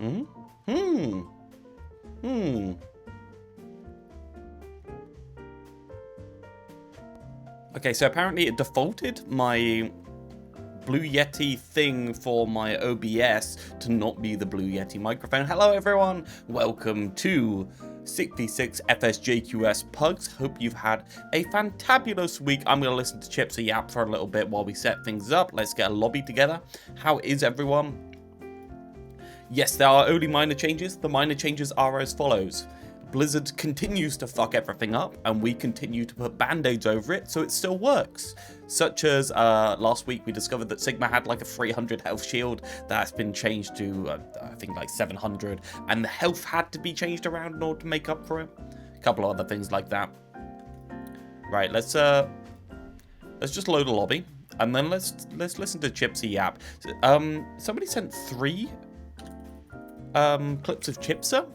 Hmm? Hmm. Hmm. Okay, so apparently it defaulted my Blue Yeti thing for my OBS to not be the Blue Yeti microphone. Hello everyone, welcome to 6v6 FSJQS Pugs. Hope you've had a fantabulous week. I'm going to listen to Chips a Yap for a little bit while we set things up. Let's get a lobby together. How is everyone? Yes, there are only minor changes. The minor changes are as follows. Blizzard continues to fuck everything up, and we continue to put band-aids over it so it still works. Such as last week we discovered that Sigma had like a 300 health shield that's been changed to I think like 700, and the health had to be changed around in order to make up for it. A couple of other things like that. Right, let's just load a lobby, and then let's listen to Chipsy Yap. Somebody sent 3 clips of Chipsa.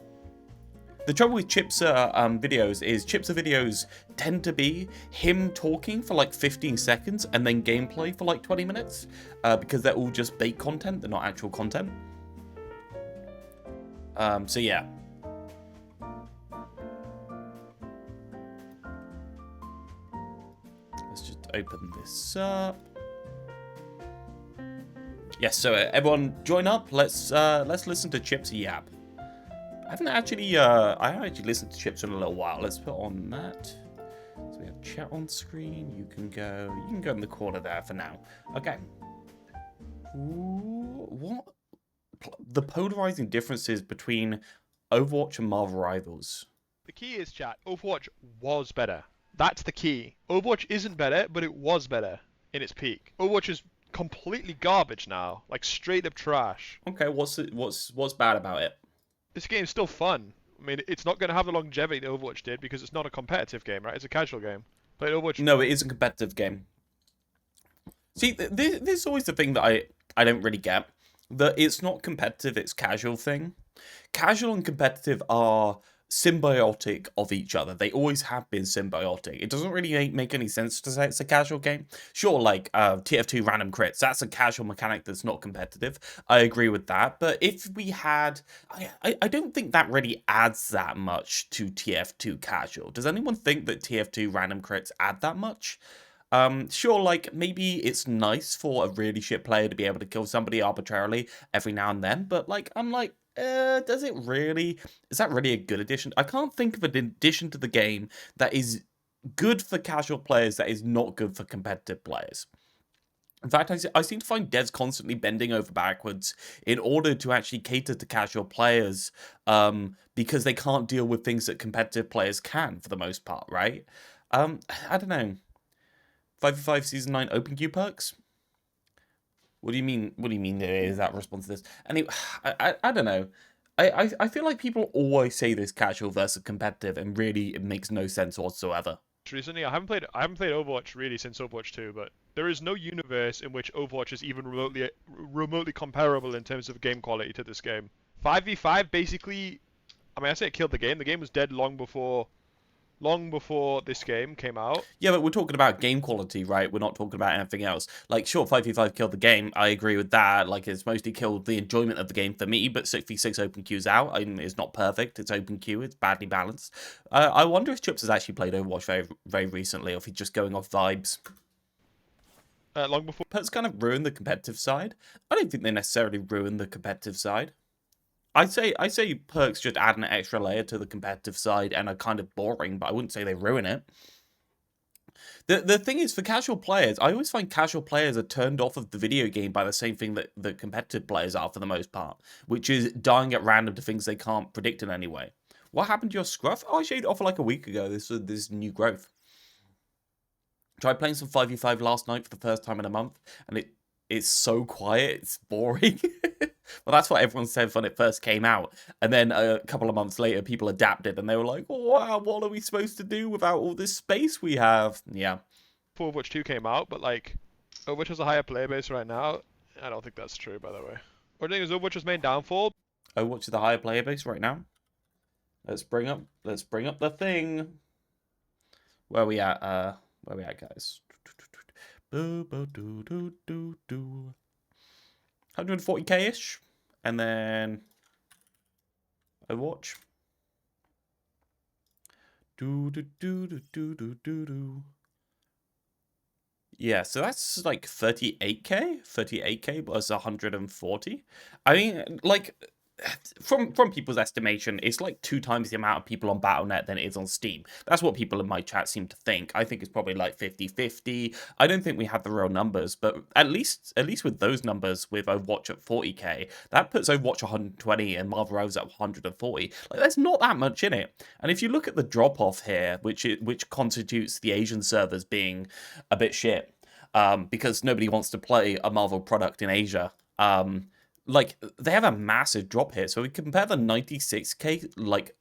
The trouble with Chipsa videos is Chipsa videos tend to be him talking for like 15 seconds and then gameplay for like 20 minutes because they're all just bait content, they're not actual content. So yeah. Let's just open this up. Yes, so everyone join up. Let's listen to Chipsy Yap. I haven't actually listened to Chips in a little while. Let's put on that. So we have chat on screen. You can go in the corner there for now. Okay. Ooh, what? The polarizing differences between Overwatch and Marvel Rivals. The key is, chat, Overwatch was better. That's the key. Overwatch isn't better, but it was better in its peak. Overwatch is completely garbage now, like straight up trash. Okay, what's bad about it? This game's still fun. I mean, it's not going to have the longevity that Overwatch did because it's not a competitive game, right? It's a casual game. But Overwatch... No, it is a competitive game. See, this is always the thing that I don't really get. That it's not competitive, it's casual thing. Casual and competitive are symbiotic of each other. They always have been symbiotic. It doesn't really make any sense to say it's a casual game. Sure, like TF2 random crits, that's a casual mechanic that's not competitive. I agree with that. But if we had... I don't think that really adds that much to TF2 casual. Does anyone think that TF2 random crits add that much? Sure, like, maybe it's nice for a really shit player to be able to kill somebody arbitrarily every now and then, but, like, I'm like, is that really a good addition? I can't think of an addition to the game that is good for casual players that is not good for competitive players. In fact, I seem to find devs constantly bending over backwards in order to actually cater to casual players, because they can't deal with things that competitive players can, for the most part, right? I don't know. 5v5 Season 9 open queue perks? What do you mean? What do you mean there is that response to this? Anyway, I don't know. I feel like people always say this casual versus competitive, and really it makes no sense whatsoever. Recently, I haven't played Overwatch really since Overwatch 2, but there is no universe in which Overwatch is even remotely comparable in terms of game quality to this game. 5v5 basically, I mean, I say it killed the game. The game was dead long before this game came out. Yeah, but we're talking about game quality, right? We're not talking about anything else. Like, sure, 5v5 killed the game. I agree with that. Like, it's mostly killed the enjoyment of the game for me, but 6v6 open queue's out. I mean, it's not perfect. It's open queue. It's badly balanced. I wonder if Chips has actually played Overwatch very, very recently, or if he's just going off vibes. Long before. Perks kind of ruin the competitive side. I don't think they necessarily ruin the competitive side. I say perks just add an extra layer to the competitive side and are kind of boring, but I wouldn't say they ruin it. The thing is, for casual players, I always find casual players are turned off of the video game by the same thing that the competitive players are for the most part, which is dying at random to things they can't predict in any way. What happened to your scruff? Oh, I shaved it off like a week ago. This new growth. Tried playing some 5v5 last night for the first time in a month, and it's so quiet, it's boring. Well, that's what everyone said when it first came out. And then a couple of months later, people adapted, and they were like, wow, what are we supposed to do without all this space we have? Yeah. Overwatch 2 came out, but like, Overwatch has a higher player base right now. I don't think that's true, by the way. What do you think is Overwatch's main downfall? Overwatch is the higher player base right now. Let's bring up the thing. Where we at, guys? 140k-ish, and then Overwatch. Do do do do do do do do. Yeah, so that's like 38k, 38k plus 140. I mean, like, from people's estimation, it's like 2 times the amount of people on Battle.net than it is on Steam. That's what people in my chat seem to think. I think it's probably like 50-50. I don't think we have the real numbers, but at least with those numbers, with Overwatch at 40k, that puts Overwatch 120 and Marvel Rivals at 140. Like, there's not that much in it. And if you look at the drop off here, which constitutes the Asian servers being a bit shit, because nobody wants to play a Marvel product in Asia. Like, they have a massive drop here. So we compare the 96k, like,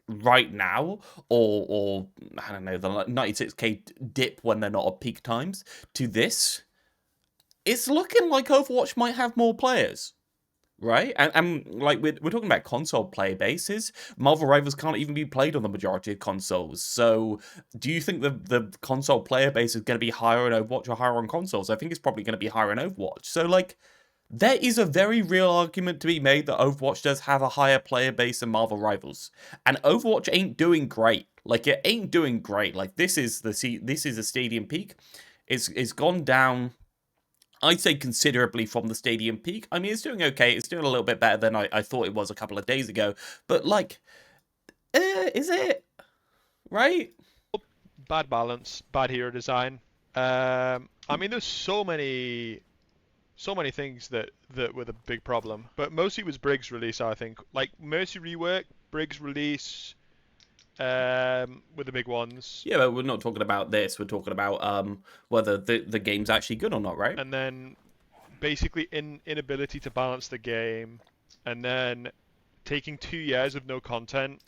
right now, or I don't know, the 96k dip when they're not at peak times, to this. It's looking like Overwatch might have more players. Right? And like, we're talking about console play bases. Marvel Rivals can't even be played on the majority of consoles. So do you think the console player base is going to be higher in Overwatch or higher on consoles? I think it's probably going to be higher in Overwatch. So, like, there is a very real argument to be made that Overwatch does have a higher player base than Marvel Rivals. And Overwatch ain't doing great. Like, it ain't doing great. Like, this is a stadium peak. It's gone down, I'd say, considerably from the stadium peak. I mean, it's doing okay. It's doing a little bit better than I thought it was a couple of days ago. But, like, is it? Right? Bad balance, bad hero design. I mean, there's so many things that were the big problem. But mostly it was Briggs' release, I think. Like, Mercy rework, Briggs' release, were the big ones. Yeah, but we're not talking about this. We're talking about whether the game's actually good or not, right? And then basically inability to balance the game, and then taking 2 years of no content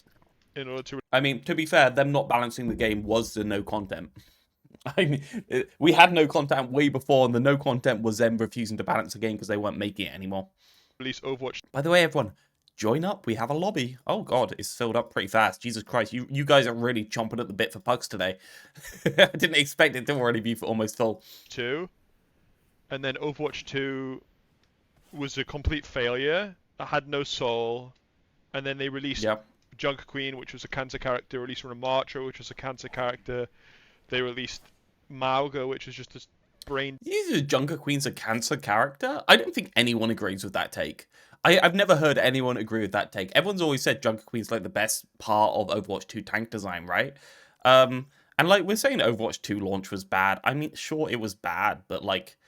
in order to. I mean, to be fair, them not balancing the game was the no content. I mean, we had no content way before, and the no content was them refusing to balance the game because they weren't making it anymore. Release Overwatch. By the way, everyone, join up. We have a lobby. Oh god, it's filled up pretty fast. Jesus Christ, you guys are really chomping at the bit for Pugs today. I didn't expect it to already be almost full. 2, and then Overwatch 2 was a complete failure. It had no soul, and then they released Junk Queen, which was a cancer character. Released Ramarcho, which was a cancer character. They released Mauga, which was just a brain. Is Junker Queen's a cancer character? I don't think anyone agrees with that take. I've never heard anyone agree with that take. Everyone's always said Junker Queen's like the best part of Overwatch 2 tank design, right? And like, we're saying Overwatch 2 launch was bad. I mean, sure, it was bad, but like,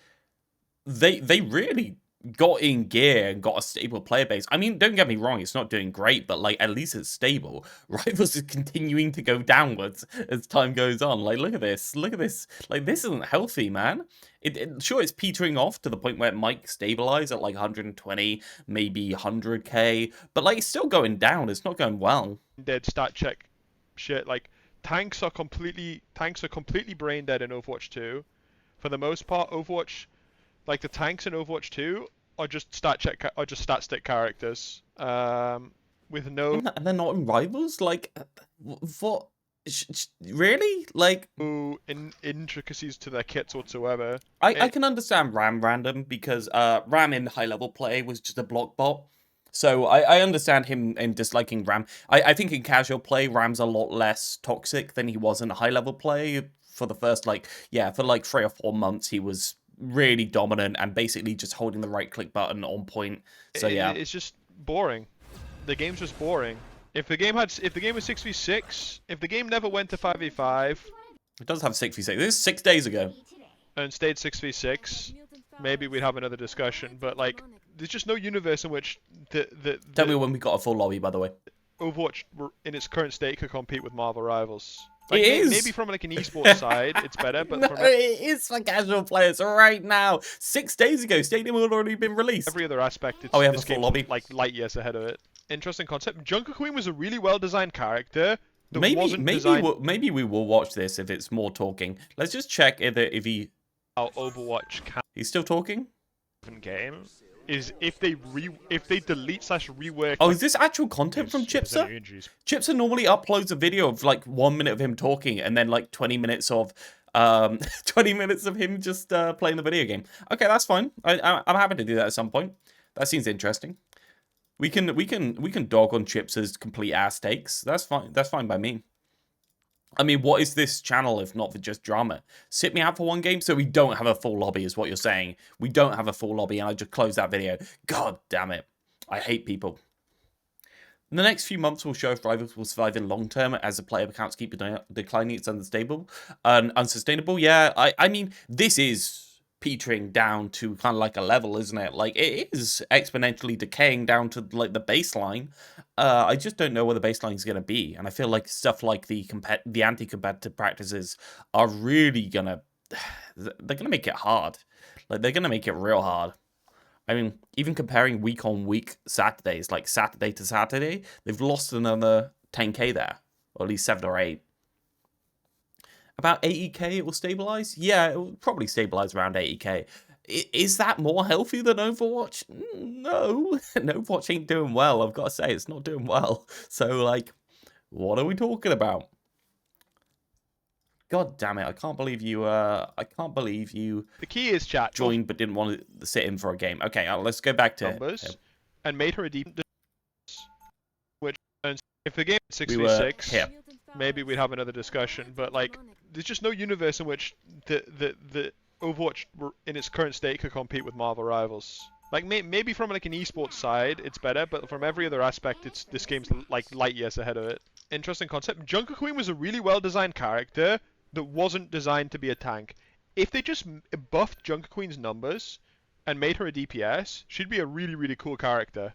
they really got in gear and got a stable player base. I mean, don't get me wrong, it's not doing great, but like, at least it's stable. Rivals is continuing to go downwards as time goes on. Like, look at this. Like, this isn't healthy, man. Sure, it's petering off to the point where it might stabilize at like 120, maybe 100k, but like, it's still going down. It's not going well. Dead stat check shit. Like, tanks are completely brain dead in Overwatch 2. For the most part, Overwatch, like, the tanks in Overwatch 2 are just stat stick characters, with no. And they're not in Rivals. Like, what? Really? Like, intricacies to their kits whatsoever. I can understand Ram random, because Ram in high level play was just a block bot. So I understand him in disliking Ram. I think in casual play, Ram's a lot less toxic than he was in high level play. For the first, for 3 or 4 months, he was really dominant and basically just holding the right click button on point. So yeah, it's just boring. The game's just boring. If the game was 6v6, if the game never went to 5v5, it does have 6v6. This is 6 days ago, and stayed 6v6, maybe we'd have another discussion. But like, there's just no universe in which tell me when we got a full lobby, by the way. Overwatch in its current state could compete with Marvel Rivals. Like, it is. Maybe from like an esports side, it's better, but no, it is for casual players right now. 6 days ago, Stadium had already been released. Every other aspect, we have a full lobby. Like light years ahead of it. Interesting concept. Junker Queen was a really well-designed character. Maybe we will watch this if it's more talking. Let's just check if he. How Overwatch can. He's still talking. Game is if they delete/rework. Oh, is this actual content from Chipsa? Chipsa normally uploads a video of like 1 minute of him talking and then like 20 minutes of 20 minutes of him just playing the video game. Okay, that's fine. I'm happy to do that at some point. That seems interesting. We can dog on chips as complete ass takes. That's fine. That's fine by me. I mean, what is this channel if not for just drama? Sit me out for one game so we don't have a full lobby is what you're saying. We don't have a full lobby and I just close that video. God damn it. I hate people. In the next few months will show if Rivals will survive in long term as the player accounts keep declining. It's unstable and unsustainable. Yeah, I mean, this is petering down to kind of like a level, isn't it? Like, it is exponentially decaying down to like the baseline. I just don't know where the baseline is going to be, and I feel like stuff like the anti-competitive practices are really gonna they're gonna make it hard. Like, they're gonna make it real hard. I mean, even comparing week on week Saturdays, like Saturday to Saturday, they've lost another 10k there, or at least 7 or 8. About 80k it will stabilize? Yeah, it will probably stabilize around 80k. Is that more healthy than Overwatch? No. Overwatch ain't doing well, I've got to say. It's not doing well. So, like, what are we talking about? God damn it, I can't believe you, The key is, chat, joined but didn't want to sit in for a game. Okay, let's go back to... numbers, and made her a deep... Which, if the game is 6v6, maybe we'd have another discussion, but, like, there's just no universe in which the Overwatch in its current state could compete with Marvel Rivals. Like, maybe from like an esports side, it's better, but from every other aspect, this game's like light years ahead of it. Interesting concept. Junker Queen was a really well-designed character that wasn't designed to be a tank. If they just buffed Junker Queen's numbers and made her a DPS, she'd be a really, really cool character.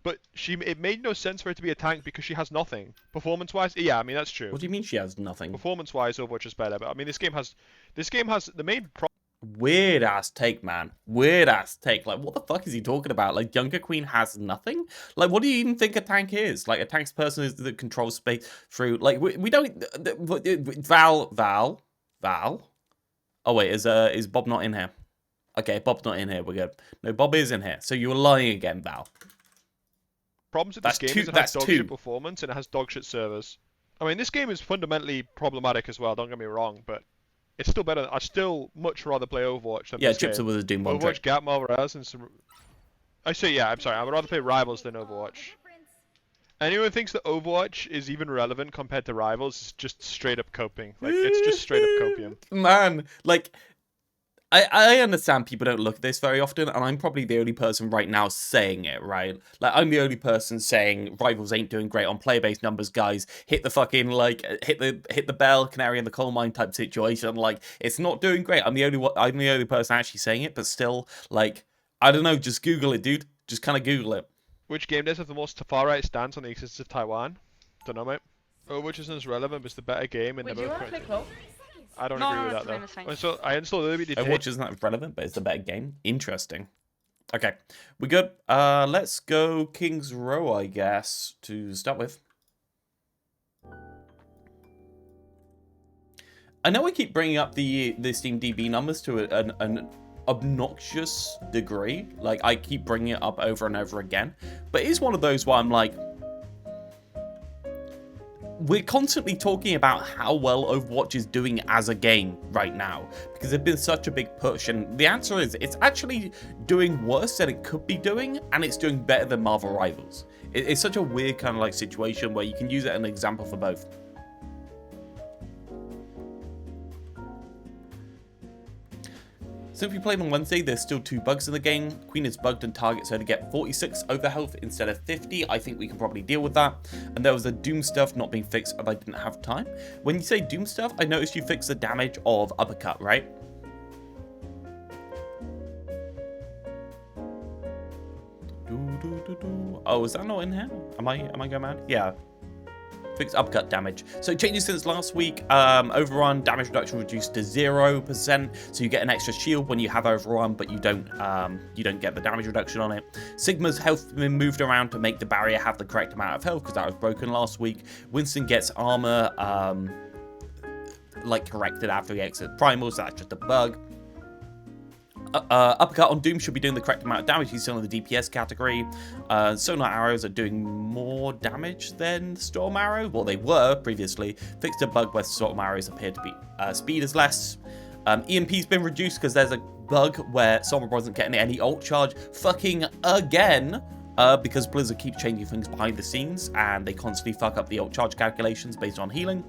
But it made no sense for her to be a tank because she has nothing. Performance-wise, yeah, I mean, that's true. What do you mean she has nothing? Performance-wise, Overwatch is better, but I mean, this game has the main problem. Weird ass take, man. Weird ass take. Like, what the fuck is he talking about? Like, Junker Queen has nothing? Like, what do you even think a tank is? Like, a tank's person is that controls space through. Like, we don't. Val. Oh wait, is Bob not in here? Okay, Bob's not in here. We're good. No, Bob is in here. So you were lying again, Val. Problems with this game is it has dog shit performance and it has dog shit servers. I mean, this game is fundamentally problematic as well, don't get me wrong, but it's still better. I'd still much rather play Overwatch than this game. Chips with a Doom one Overwatch, trick. Gap, Marvel Rivals, and some... I'm sorry, I would rather play Rivals than Overwatch. Anyone who thinks that Overwatch is even relevant compared to Rivals is just straight up coping. Like, it's just straight up copium. Man, like... I understand people don't look at this very often, and I'm probably the only person right now saying it, right? Like, I'm the only person saying Rivals ain't doing great on player-based numbers, guys. Hit the fucking, like, hit the bell, canary in the coal mine type situation. Like, it's not doing great. I'm the only person actually saying it, but still, like, I don't know, just Google it, dude. Just kind of Google it. Which game does have the most far-right stance on the existence of Taiwan? Don't know, mate. Overwatch isn't as relevant, but it's the better game in the both. I don't agree with that, though. I installed Overwatch isn't that relevant, but it's a better game. Interesting. Okay, we good. Let's go King's Row, I guess, to start with. I know I keep bringing up the Steam DB numbers to an obnoxious degree. Like, I keep bringing it up over and over again. But it's one of those where I'm like... We're constantly talking about how well Overwatch is doing as a game right now, because there's been such a big push, and the answer is it's actually doing worse than it could be doing, and it's doing better than Marvel Rivals. It's such a weird kind of like situation where you can use it as an example for both. Since we played on Wednesday, there's still 2 bugs in the game. Queen is bugged and targets her to get 46 over health instead of 50. I think we can probably deal with that. And there was the Doom stuff not being fixed and I didn't have time. When you say Doom stuff, I noticed you fixed the damage of uppercut, right? Oh, is that not in here? Am I going mad? Yeah. Fixed uppercut damage. So changes since last week. Overrun damage reduction reduced to 0%. So you get an extra shield when you have overrun, but you don't get the damage reduction on it. Sigma's health has been moved around to make the barrier have the correct amount of health because that was broken last week. Winston gets armor like corrected after he exits primal, so that's just a bug. Uppercut on Doom should be doing the correct amount of damage. He's still in the DPS category. Sonar arrows are doing more damage than Storm Arrow. Well, they were previously. Fixed a bug where Storm Arrows appear to be speed is less. EMP's been reduced because there's a bug where Sombra wasn't getting any ult charge fucking again. because Blizzard keep changing things behind the scenes and they constantly fuck up the ult charge calculations based on healing.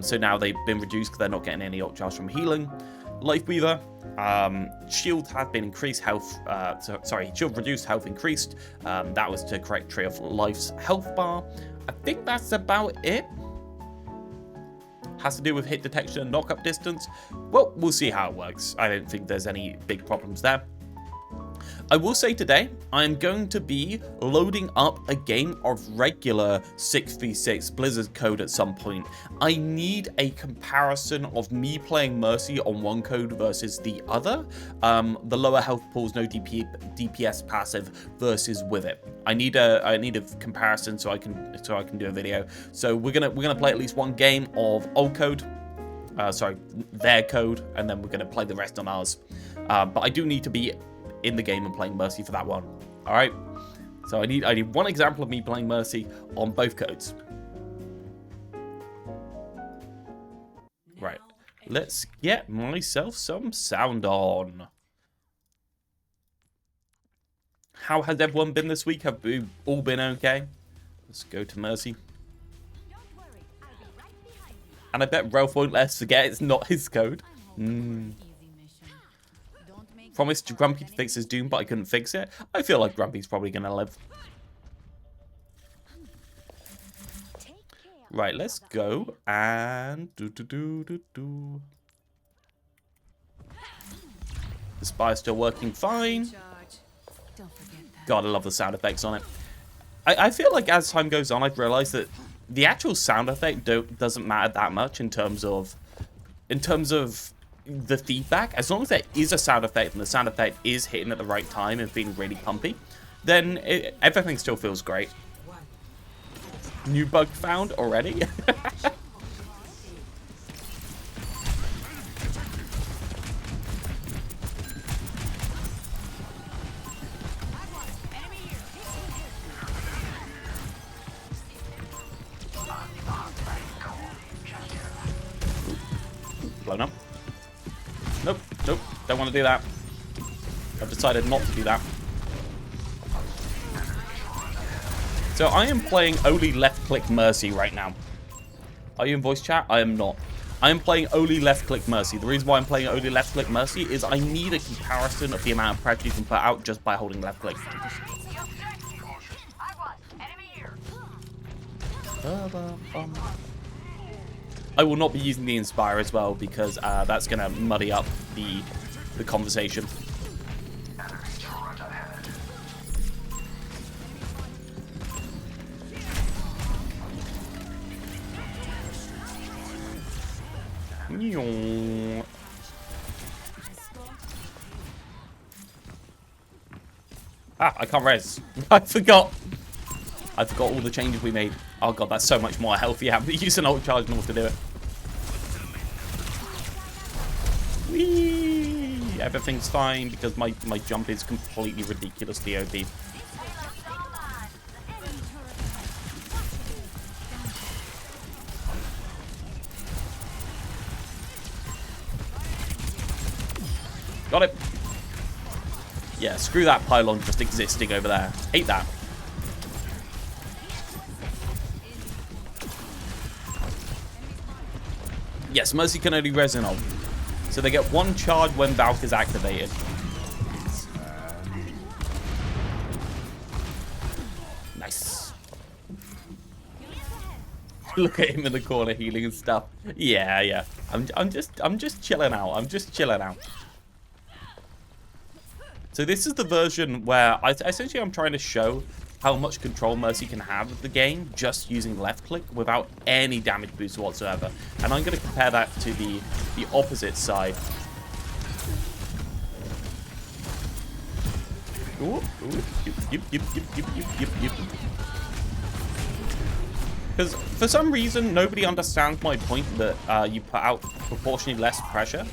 So now they've been reduced because they're not getting any ult charge from healing. Life Weaver, shield has been increased, health, shield reduced, health increased. That was to correct Tree of Life's health bar. I think that's about it. Has to do with hit detection and knock-up distance. Well, we'll see how it works. I don't think there's any big problems there. I will say today, I'm going to be loading up a game of regular 6v6 Blizzard code at some point. I need a comparison of me playing Mercy on one code versus the other. The lower health pools, no DPS passive versus with it. I need a comparison so I can do a video. So we're gonna play at least one game of old code. Their code, and then we're gonna play the rest on ours. But I do need to be in the game and playing Mercy for that one. All right. So I need one example of me playing Mercy on both codes. Right. Let's get myself some sound on. How has everyone been this week? Have we all been okay? Let's go to Mercy. And I bet Realth won't let us forget it's not his code. Promised Grumpy to fix his Doom, but I couldn't fix it. I feel like Grumpy's probably going to live. Right, let's go and The Spire's still working fine. God, I love the sound effects on it. I feel like as time goes on, I've realized that the actual sound effect doesn't matter that much in terms of the feedback. As long as there is a sound effect and the sound effect is hitting at the right time and being really pumpy, then everything still feels great. New bug found already? Blown up. Nope, don't want to do that. I've decided not to do that. So I am playing only left-click Mercy right now. Are you in voice chat? I am not. I am playing only left-click Mercy. The reason why I'm playing only left-click Mercy is I need a comparison of the amount of pressure you can put out just by holding left-click. I will not be using the Inspire as well because that's going to muddy up the conversation. I can't res. I forgot all the changes we made. Oh god, that's so much more healthy. You have to use an ult charge in order to do it. Whee! Everything's fine because my jump is completely ridiculously OP. Got it. Yeah, screw that pylon just existing over there. Hate that. Yes, Mercy can only res in ult. So they get one charge when Valk is activated. Nice. Look at him in the corner healing and stuff. Yeah. I'm just chilling out. I'm just chilling out. So this is the version where essentially I'm trying to show how much control Mercy can have of the game just using left click without any damage boost whatsoever. And I'm going to compare that to the opposite side. Because for some reason nobody understands my point that you put out proportionally less pressure.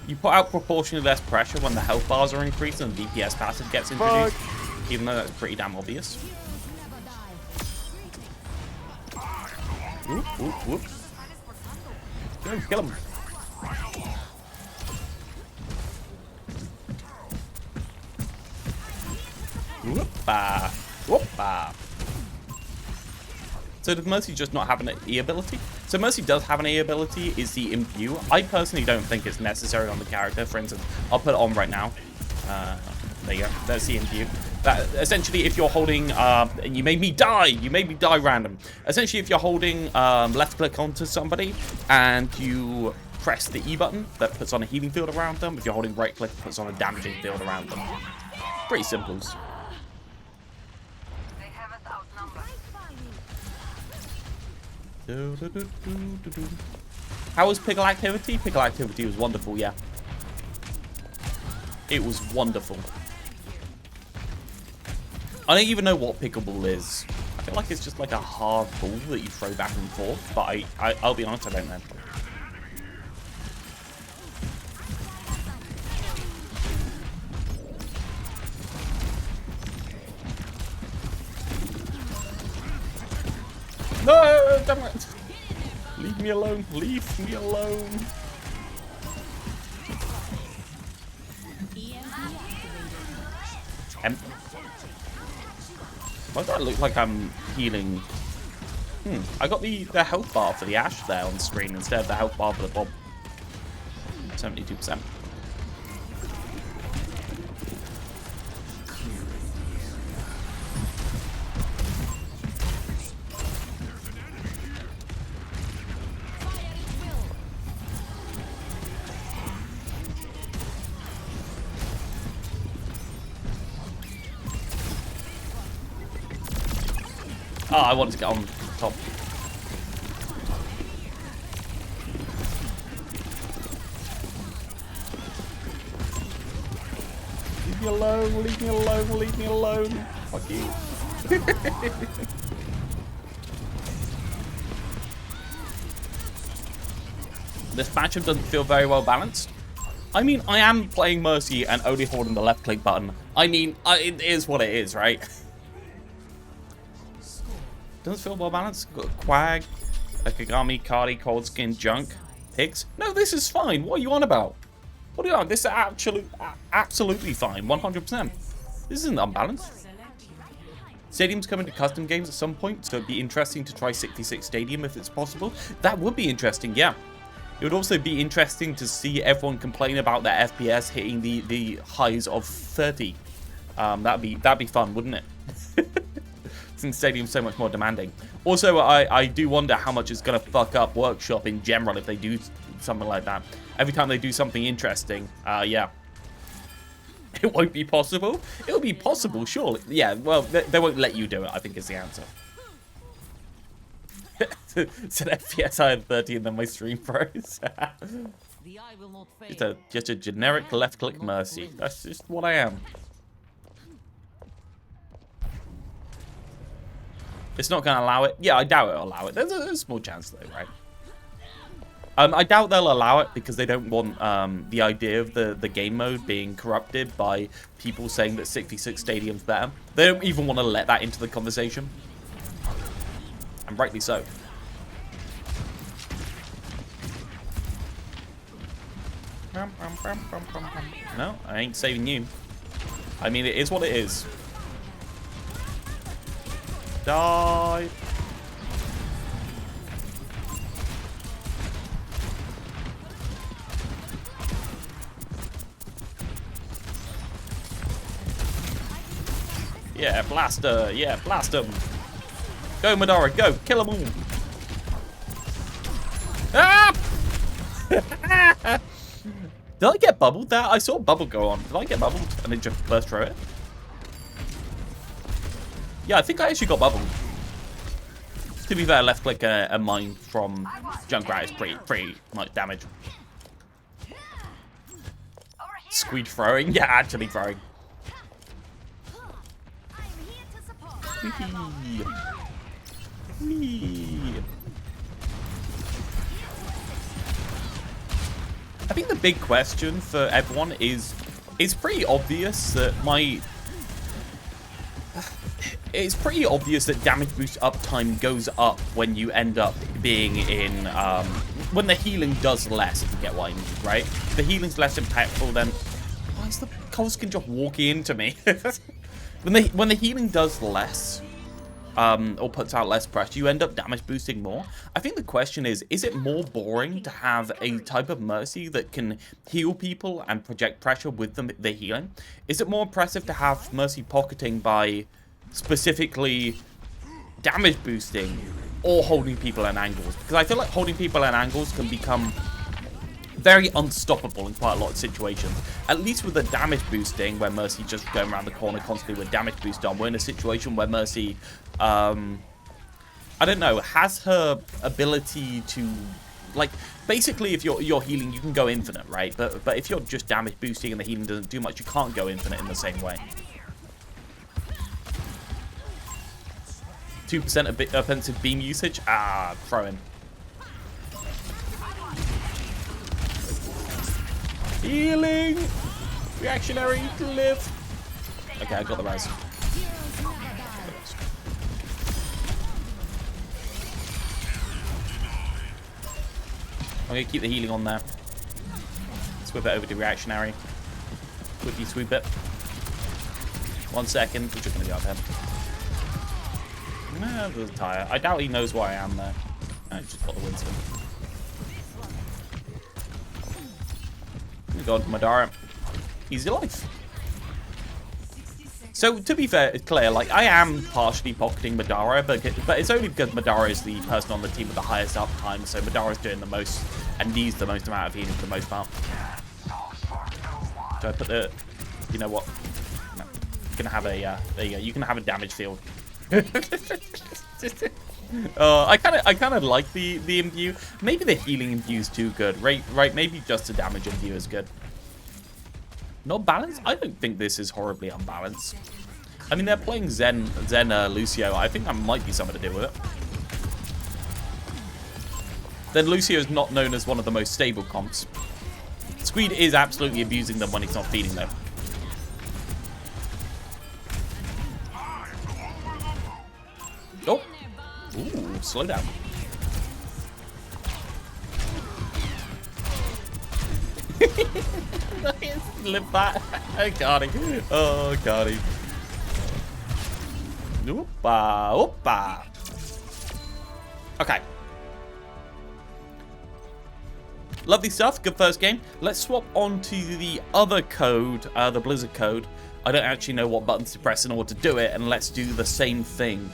You put out proportionally less pressure when the health bars are increased and the DPS passive gets introduced, even though that's pretty damn obvious. Whoop. Kill him. Whoop-a. Whoop-a. So does Mercy just not have an E ability? So Mercy does have an E ability, is the Imbue. I personally don't think it's necessary on the character. For instance, I'll put it on right now. There you go. That's the Imbue. That, essentially, if you're holding... and you made me die! You made me die random. Essentially, if you're holding left click onto somebody and you press the E button, that puts on a healing field around them. If you're holding right click, it puts on a damaging field around them. Pretty simple. How was Pickle Activity? Pickle Activity was wonderful, yeah. It was wonderful. I don't even know what Pickleball is. I feel like it's just like a hard ball that you throw back and forth, but I'll be honest, I don't know. No, damn it. Leave me alone. Leave me alone. Why does that look like I'm healing? I got the health bar for the Ashe there on the screen instead of the health bar for the Bob. 72%. Oh, I wanted to get on top. Leave me alone, leave me alone, leave me alone. Fuck you. This matchup doesn't feel very well balanced. I mean, I am playing Mercy and only holding the left click button. I mean, it is what it is, right? Doesn't feel well balanced. Got Quag, a Kagami, Cardi, Cold Skin, Junk, Pigs. No, this is fine. What are you on about? What are you on? This is absolutely fine. 100%. This isn't unbalanced. Stadium's coming to custom games at some point, so it'd be interesting to try 66 Stadium if it's possible. That would be interesting, yeah. It would also be interesting to see everyone complain about their FPS hitting the highs of 30. That'd be fun, wouldn't it? Since Stadium's so much more demanding. Also, I do wonder how much it's going to fuck up Workshop in general if they do something like that. Every time they do something interesting, yeah. It won't be possible? It'll be possible, surely. Yeah, well, they won't let you do it, I think is the answer. Said FPS higher than 30 and then my stream froze. Just a generic left-click Mercy. That's just what I am. It's not going to allow it. Yeah, I doubt it'll allow it. There's a small chance though, right? I doubt they'll allow it because they don't want the idea of the game mode being corrupted by people saying that 66 Stadium's better. They don't even want to let that into the conversation. And rightly so. No, I ain't saving you. I mean, it is what it is. Die. Yeah, blaster. Yeah, blast him. Go, Madara. Go. Kill them all. Ah! Did I get bubbled there? I saw a bubble go on. Did I get bubbled and then just burst through it? Yeah, I think I actually got bubbled. To be fair, left click a mine from Junkrat is pretty much damage. Squeed throwing? Yeah, actually throwing. I think the big question for everyone is, it's pretty obvious that it's pretty obvious that damage boost uptime goes up when you end up being in, when the healing does less, if you get what I mean, right? The healing's less impactful than, why is the Colskin just walking into me? when the healing does less, or puts out less pressure, you end up damage boosting more. I think the question is it more boring to have a type of Mercy that can heal people and project pressure with the healing? Is it more impressive to have Mercy pocketing by specifically damage boosting or holding people at angles? Because I feel like holding people at angles can become very unstoppable in quite a lot of situations. At least with the damage boosting, where Mercy just going around the corner constantly with damage boost on, we're in a situation where Mercy, I don't know, has her ability to, like, basically if you're healing, you can go infinite, right? But if you're just damage boosting and the healing doesn't do much, you can't go infinite in the same way. 2% offensive beam usage? Ah, throw in. Healing! Reactionary to live. Okay, I got the rise. I'm gonna keep the healing on there. Sweep it over to reactionary. Quickly sweep it. 1 second. We're just gonna go up here. Nah, there's a tire. I doubt he knows where I am there. I just got the Winston. Oh my god, Madara. Easy life. So, to be fair, it's clear, like, I am partially pocketing Madara, but it's only because Madara is the person on the team with the highest uptime, so Madara's doing the most and needs the most amount of healing for the most part. Do I put the... You know what? No. You can have a... there you go. You can have a damage field. I kind of like the imbue. Maybe the healing imbue is too good. Right. Maybe just the damage imbue is good. Not balanced? I don't think this is horribly unbalanced. I mean, they're playing Zen Lucio. I think that might be something to do with it. Then Lucio is not known as one of the most stable comps. Squeed is absolutely abusing them when he's not feeding them. Oh. Ooh, slow down. Live that. I got him. Oh, got him. Oopa, oopa. Okay. Lovely stuff. Good first game. Let's swap on to the other code, the Blizzard code. I don't actually know what buttons to press in order to do it, and let's do the same thing.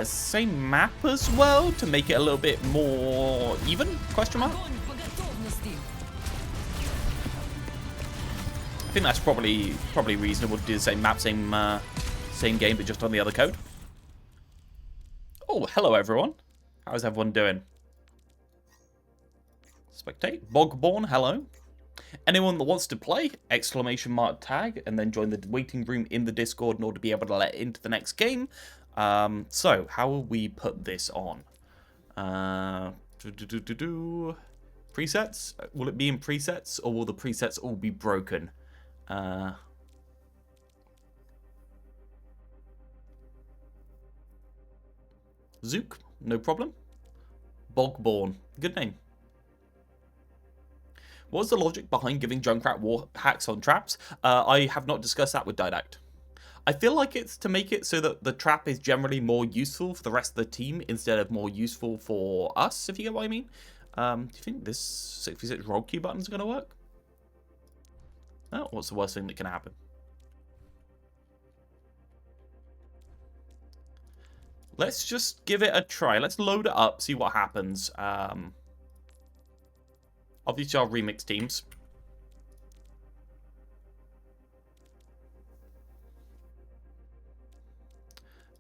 Same map as well to make it a little bit more even? Question mark? I think that's probably reasonable to do the same map, same game, but just on the other code. Oh, hello everyone. How's everyone doing? Spectate. Bogborn, hello. Anyone that wants to play, exclamation mark tag, and then join the waiting room in the Discord in order to be able to let into the next game. So, how will we put this on? Presets? Will it be in presets, or will the presets all be broken? Zook, no problem. Bogborn, good name. What was the logic behind giving Junkrat war hacks on traps? I have not discussed that with Didact. I feel like it's to make it so that the trap is generally more useful for the rest of the team instead of more useful for us, if you get what I mean. Do you think this 66 roll Q button is going to work? Oh, what's the worst thing that can happen? Let's just give it a try. Let's load it up, see what happens. Obviously, our remix teams.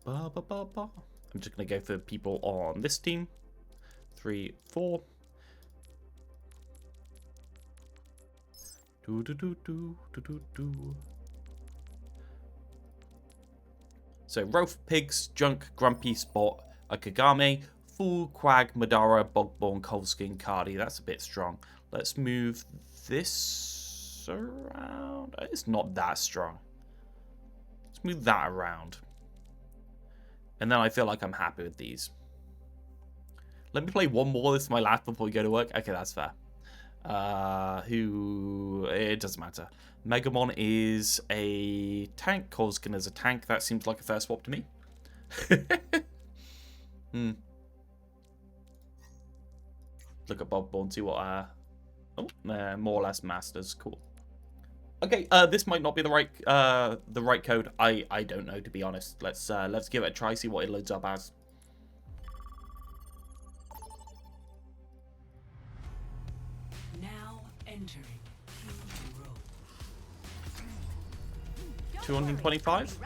I'm just going to go for people on this team. 3, 4. So, Realth, Pigs, Junk, Grumpy, Spot, a Kagame, Fool, Quag, Madara, Bogborn, Coalskin, Cardi. That's a bit strong. Let's move this around. It's not that strong. Let's move that around. And then I feel like I'm happy with these. Let me play one more. This is my last before we go to work. Okay, that's fair. Who... It doesn't matter. Megamon is a tank. Kozkin is a tank. That seems like a fair swap to me. Look at Bob Bourne, see what... more or less masters. Cool. Okay, this might not be the right code. I don't know, to be honest. Let's give it a try, see what it loads up as. Now entering 225?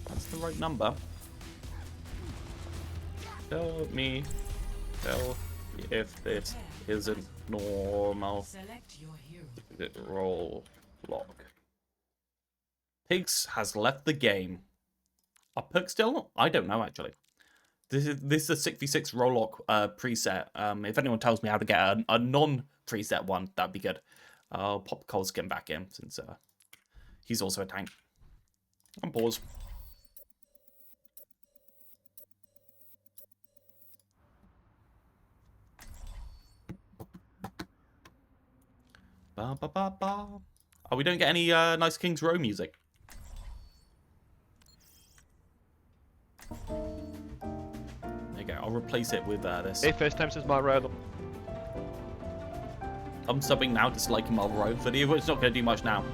That's the right number. Tell me if this isn't normal. Select your hero. Roll lock. Pigs has left the game. Are Pugs still? I don't know, actually. This is a 6v6 roll lock preset. If anyone tells me how to get a non-preset one, that'd be good. I'll pop Kozkin back in, since he's also a tank. And pause. Ba, ba, ba, ba. Oh, we don't get any nice King's Row music. There you go. I'll replace it with this. Hey, first time since my Realth. I'm subbing now, disliking Marvel Row video. It's not going to do much now.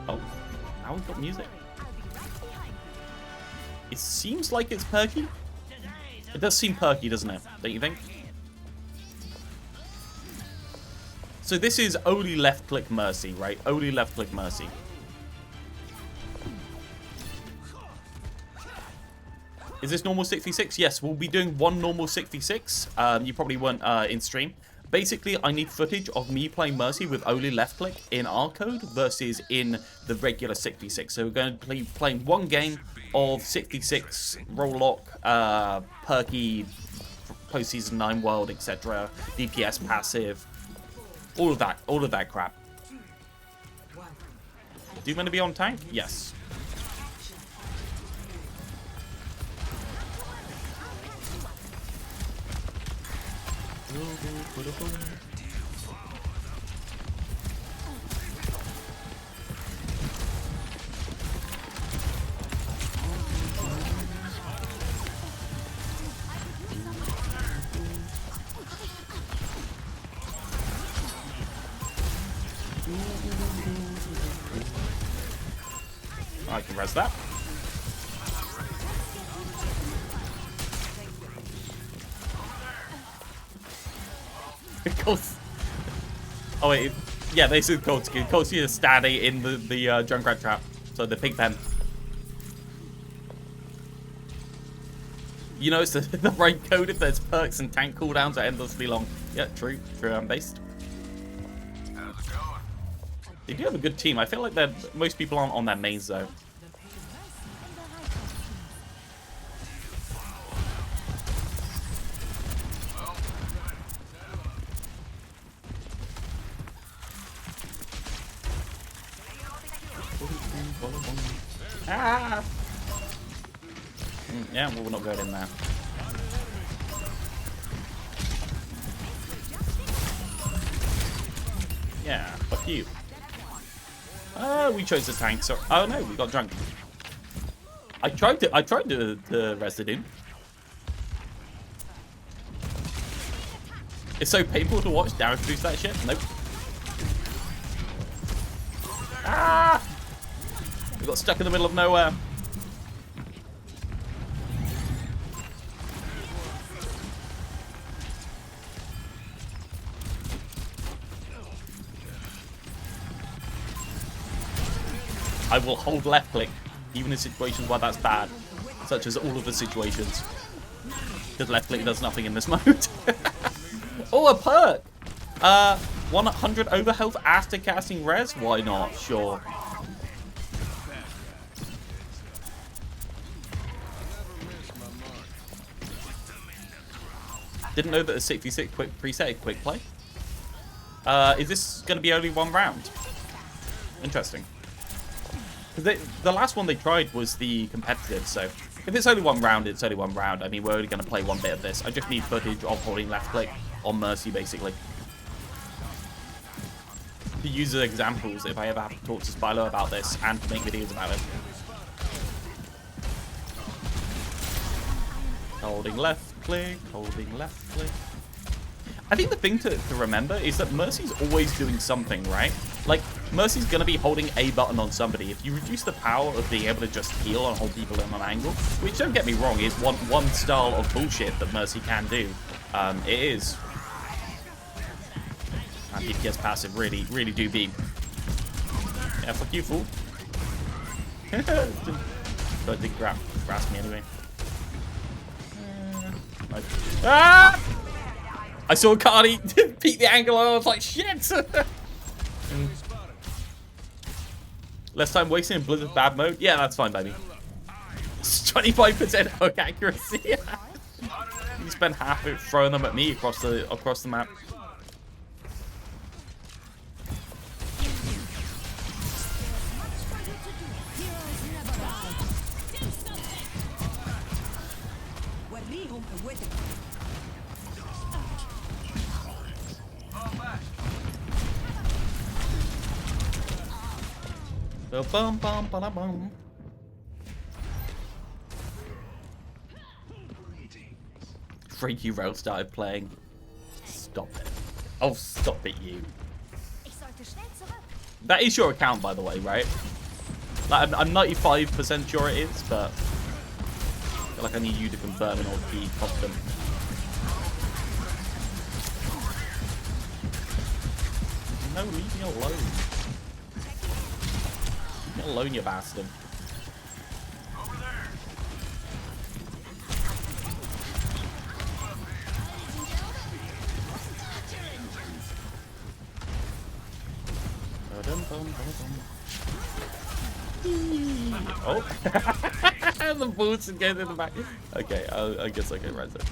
Oh, now we've got music. It seems like it's perky. It does seem perky, doesn't it? Don't you think? So this is only left-click Mercy, right? Only left-click Mercy. Is this normal 66? Yes, we'll be doing one normal 66. You probably weren't in stream. Basically, I need footage of me playing Mercy with only left-click in our code versus in the regular 66. So we're going to be playing one game of 66, roll lock, perky, postseason 9 world, etc. DPS passive. All of that crap. Do you want to be on tank? Yes. I can res that. Oh wait, yeah, this is Kolsky. Kolsky is standing in the Junkrat trap, so the pig pen. You know it's the right code if there's perks and tank cooldowns are endlessly long. Yeah, true. True, I'm based. They do have a good team. I feel like most people aren't on their mains though. Ah! Yeah, well, we're not going in there. Yeah, fuck you. We chose the tank, so... Oh no, we got drunk. I tried to res it in. It's so painful to watch damage boost that shit. Nope. Ah! We got stuck in the middle of nowhere. I will hold left click, even in situations where that's bad, such as all of the situations. Because left click does nothing in this mode. Oh, a perk! 100 overhealth after casting res? Why not? Sure. Didn't know that a 66 quick preset quick play. Is this going to be only one round? Interesting. The last one they tried was the competitive, so if it's only one round, it's only one round. I mean, we're only going to play one bit of this. I just need footage of holding left click on Mercy, basically. To use as examples if I ever have to talk to Spylo about this and to make videos about it. Holding left click, holding left click. I think the thing to remember is that Mercy's always doing something, right? Like, Mercy's going to be holding a button on somebody. If you reduce the power of being able to just heal and hold people in an angle, which, don't get me wrong, is one style of bullshit that Mercy can do. It is. And DPS passive really do be. Yeah, fuck you, fool. But didn't grasp me anyway. Ah! I saw Cardi peek the angle and I was like, shit! Less time wasting in Blizzard's bad mode? Yeah, that's fine, baby. It's 25% hook accuracy. You spend half of it throwing them at me across the map. Bum bum ba bum. Freaky Realth started playing. Stop it. Oh, stop it, you. That is your account, by the way, right? Like, I'm 95% sure it is, but I feel like I need you to confirm in order to be confident. No, leave me alone. Leave me alone, you bastard. Oh, the boots and get in the back. Okay, I guess I can res it.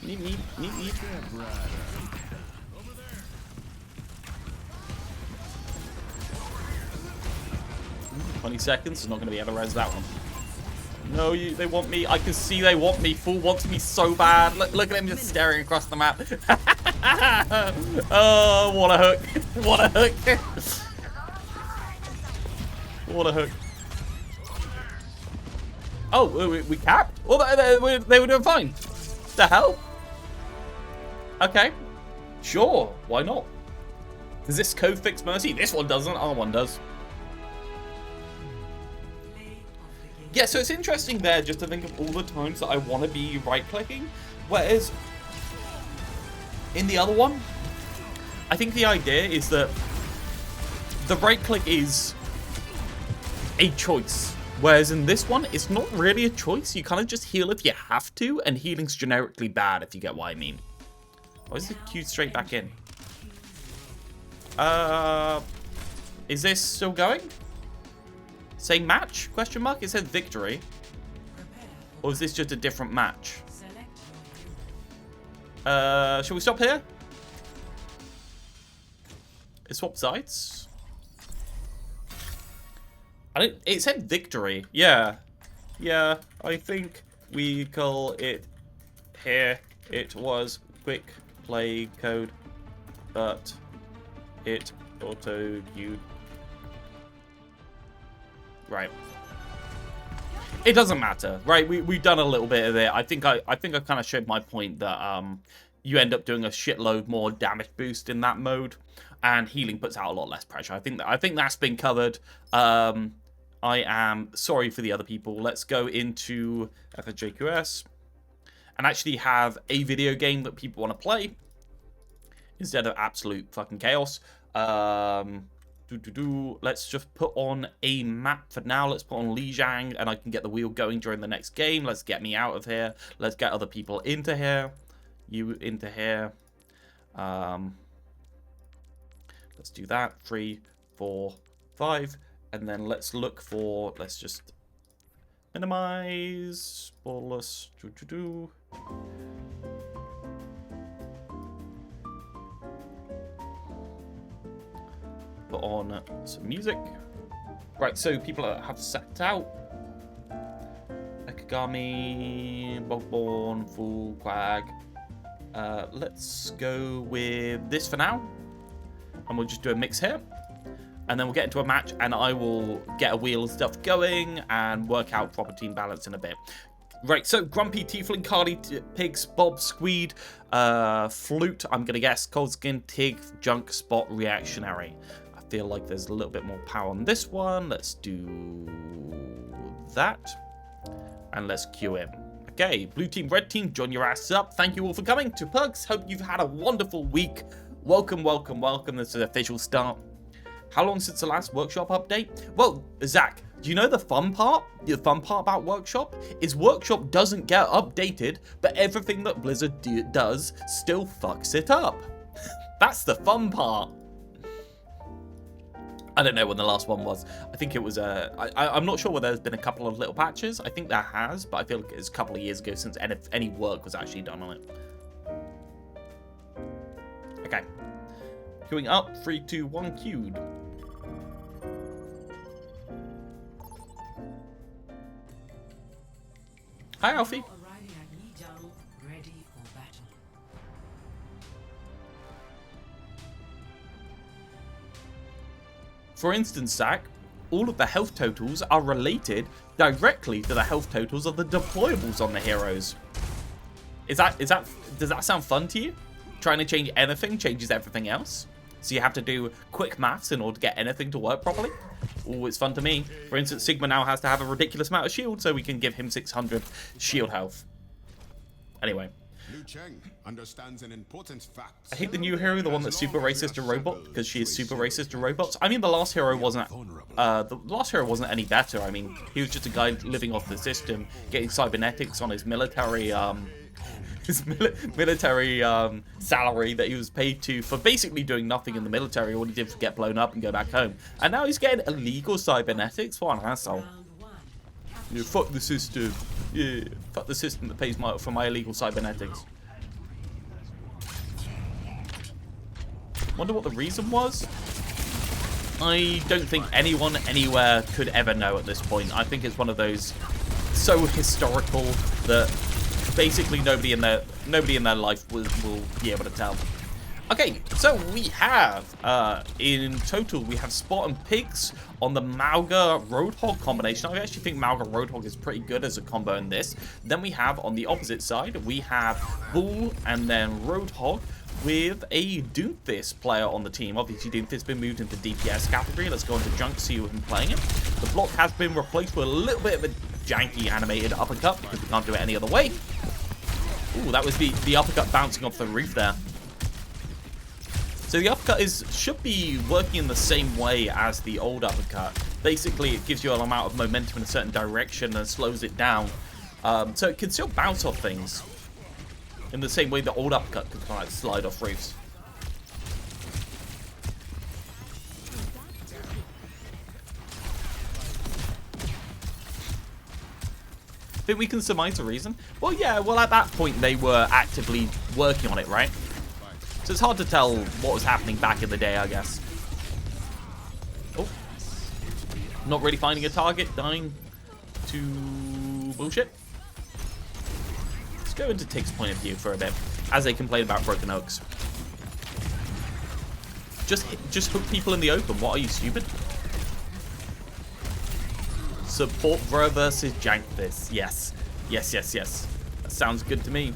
Neat. 20 seconds is not going to be able to res that one. No, they want me. I can see they want me. Fool wants me so bad. Look at him just staring across the map. Oh, what a hook. What a hook. What a hook. Oh, we capped? Well, they were doing fine. The hell? Okay. Sure. Why not? Does this code fix Mercy? This one doesn't. Other one does. Yeah, so it's interesting there just to think of all the times that I want to be right-clicking, whereas in the other one, I think the idea is that the right-click is a choice, whereas in this one, it's not really a choice. You kind of just heal if you have to, and healing's generically bad, if you get what I mean. Why is the Q straight back in? Is this still going? Same match? Question mark? It said victory. Or is this just a different match? Shall we stop here? It swapped sides? It said victory. Yeah. Yeah, I think we call it here. It was quick play code, but it auto-queued. Right. It doesn't matter, right? We've done a little bit of it. I think I kind of showed my point that you end up doing a shitload more damage boost in that mode, and healing puts out a lot less pressure. I think that's been covered. I am sorry for the other people. Let's go into FSJQS and actually have a video game that people want to play instead of absolute fucking chaos. Let's just put on a map for now. Let's put on Lijiang, and I can get the wheel going during the next game. Let's get me out of here. Let's get other people into here. You into here. Let's do that. 3, 4, 5. And then let's look for... Let's just minimize. Spoilers. Put on some music. Right, so people have set out. Gummy, Bogborn, Fool, Quag. Let's go with this for now. And we'll just do a mix here. And then we'll get into a match and I will get a wheel and stuff going and work out proper team balance in a bit. Right, so Grumpy, Tiefling, Cardi, Pigs, Bob, Squeed, Flute, I'm going to guess, Coldskin, Tig, Junk, Spot, Reactionary. I feel like there's a little bit more power on this one. Let's do that. And let's queue in. Okay, blue team, red team, join your asses up. Thank you all for coming to Pugs. Hope you've had a wonderful week. Welcome, welcome, welcome. This is an official start. How long since the last workshop update? Well, Zach, do you know the fun part? The fun part about workshop is workshop doesn't get updated, but everything that Blizzard does still fucks it up. That's the fun part. I don't know when the last one was. I think it was I'm not sure whether there's been a couple of little patches. I think there has, but I feel like it's a couple of years ago since any work was actually done on it. Okay. Queuing up, 3, 2, 1, queued. Hi, Alfie. Arriving at Nidal, ready for battle. For instance, Zach, all of the health totals are related directly to the health totals of the deployables on the heroes. Does that sound fun to you? Trying to change anything changes everything else. So you have to do quick maths in order to get anything to work properly. Oh, it's fun to me. For instance, Sigma now has to have a ridiculous amount of shield, so we can give him 600 shield health. Anyway. Liu Cheng understands an important fact. I hate the new hero, the one that's super racist to robots, because she is super racist to robots. I mean, the last hero wasn't any better. I mean, he was just a guy living off the system, getting cybernetics on his military salary that he was paid to for basically doing nothing in the military. All he did was get blown up and go back home. And now he's getting illegal cybernetics. What an asshole. Yeah, fuck the system. Yeah, fuck the system that pays for my illegal cybernetics. Wonder what the reason was? I don't think anyone anywhere could ever know at this point. I think it's one of those so historical that basically nobody in their life will be able to tell. Okay, so we have in total we have Spot and Pigs on the Mauga Roadhog combination. I actually think Mauga Roadhog is pretty good as a combo in this. Then we have on the opposite side we have Bull and then Roadhog with a Doomfist player on the team. Obviously Doomfist's been moved into DPS category. Let's go into Junk, see him playing it. The block has been replaced with a little bit of a janky animated uppercut because we can't do it any other way. Ooh, that was the uppercut bouncing off the roof there. So the uppercut should be working in the same way as the old uppercut. Basically, it gives you an amount of momentum in a certain direction and slows it down. So it can still bounce off things in the same way the old uppercut could kind of slide off roofs. Think we can surmise the reason? Well, yeah, well, at that point, they were actively working on it, right? So it's hard to tell what was happening back in the day, I guess. Oh. Not really finding a target, dying to bullshit. Let's go into Tig's point of view for a bit, as they complain about broken oaks. Just hook people in the open. What, are you stupid? Support bro versus jank this. Yes. Yes, yes, yes. That sounds good to me.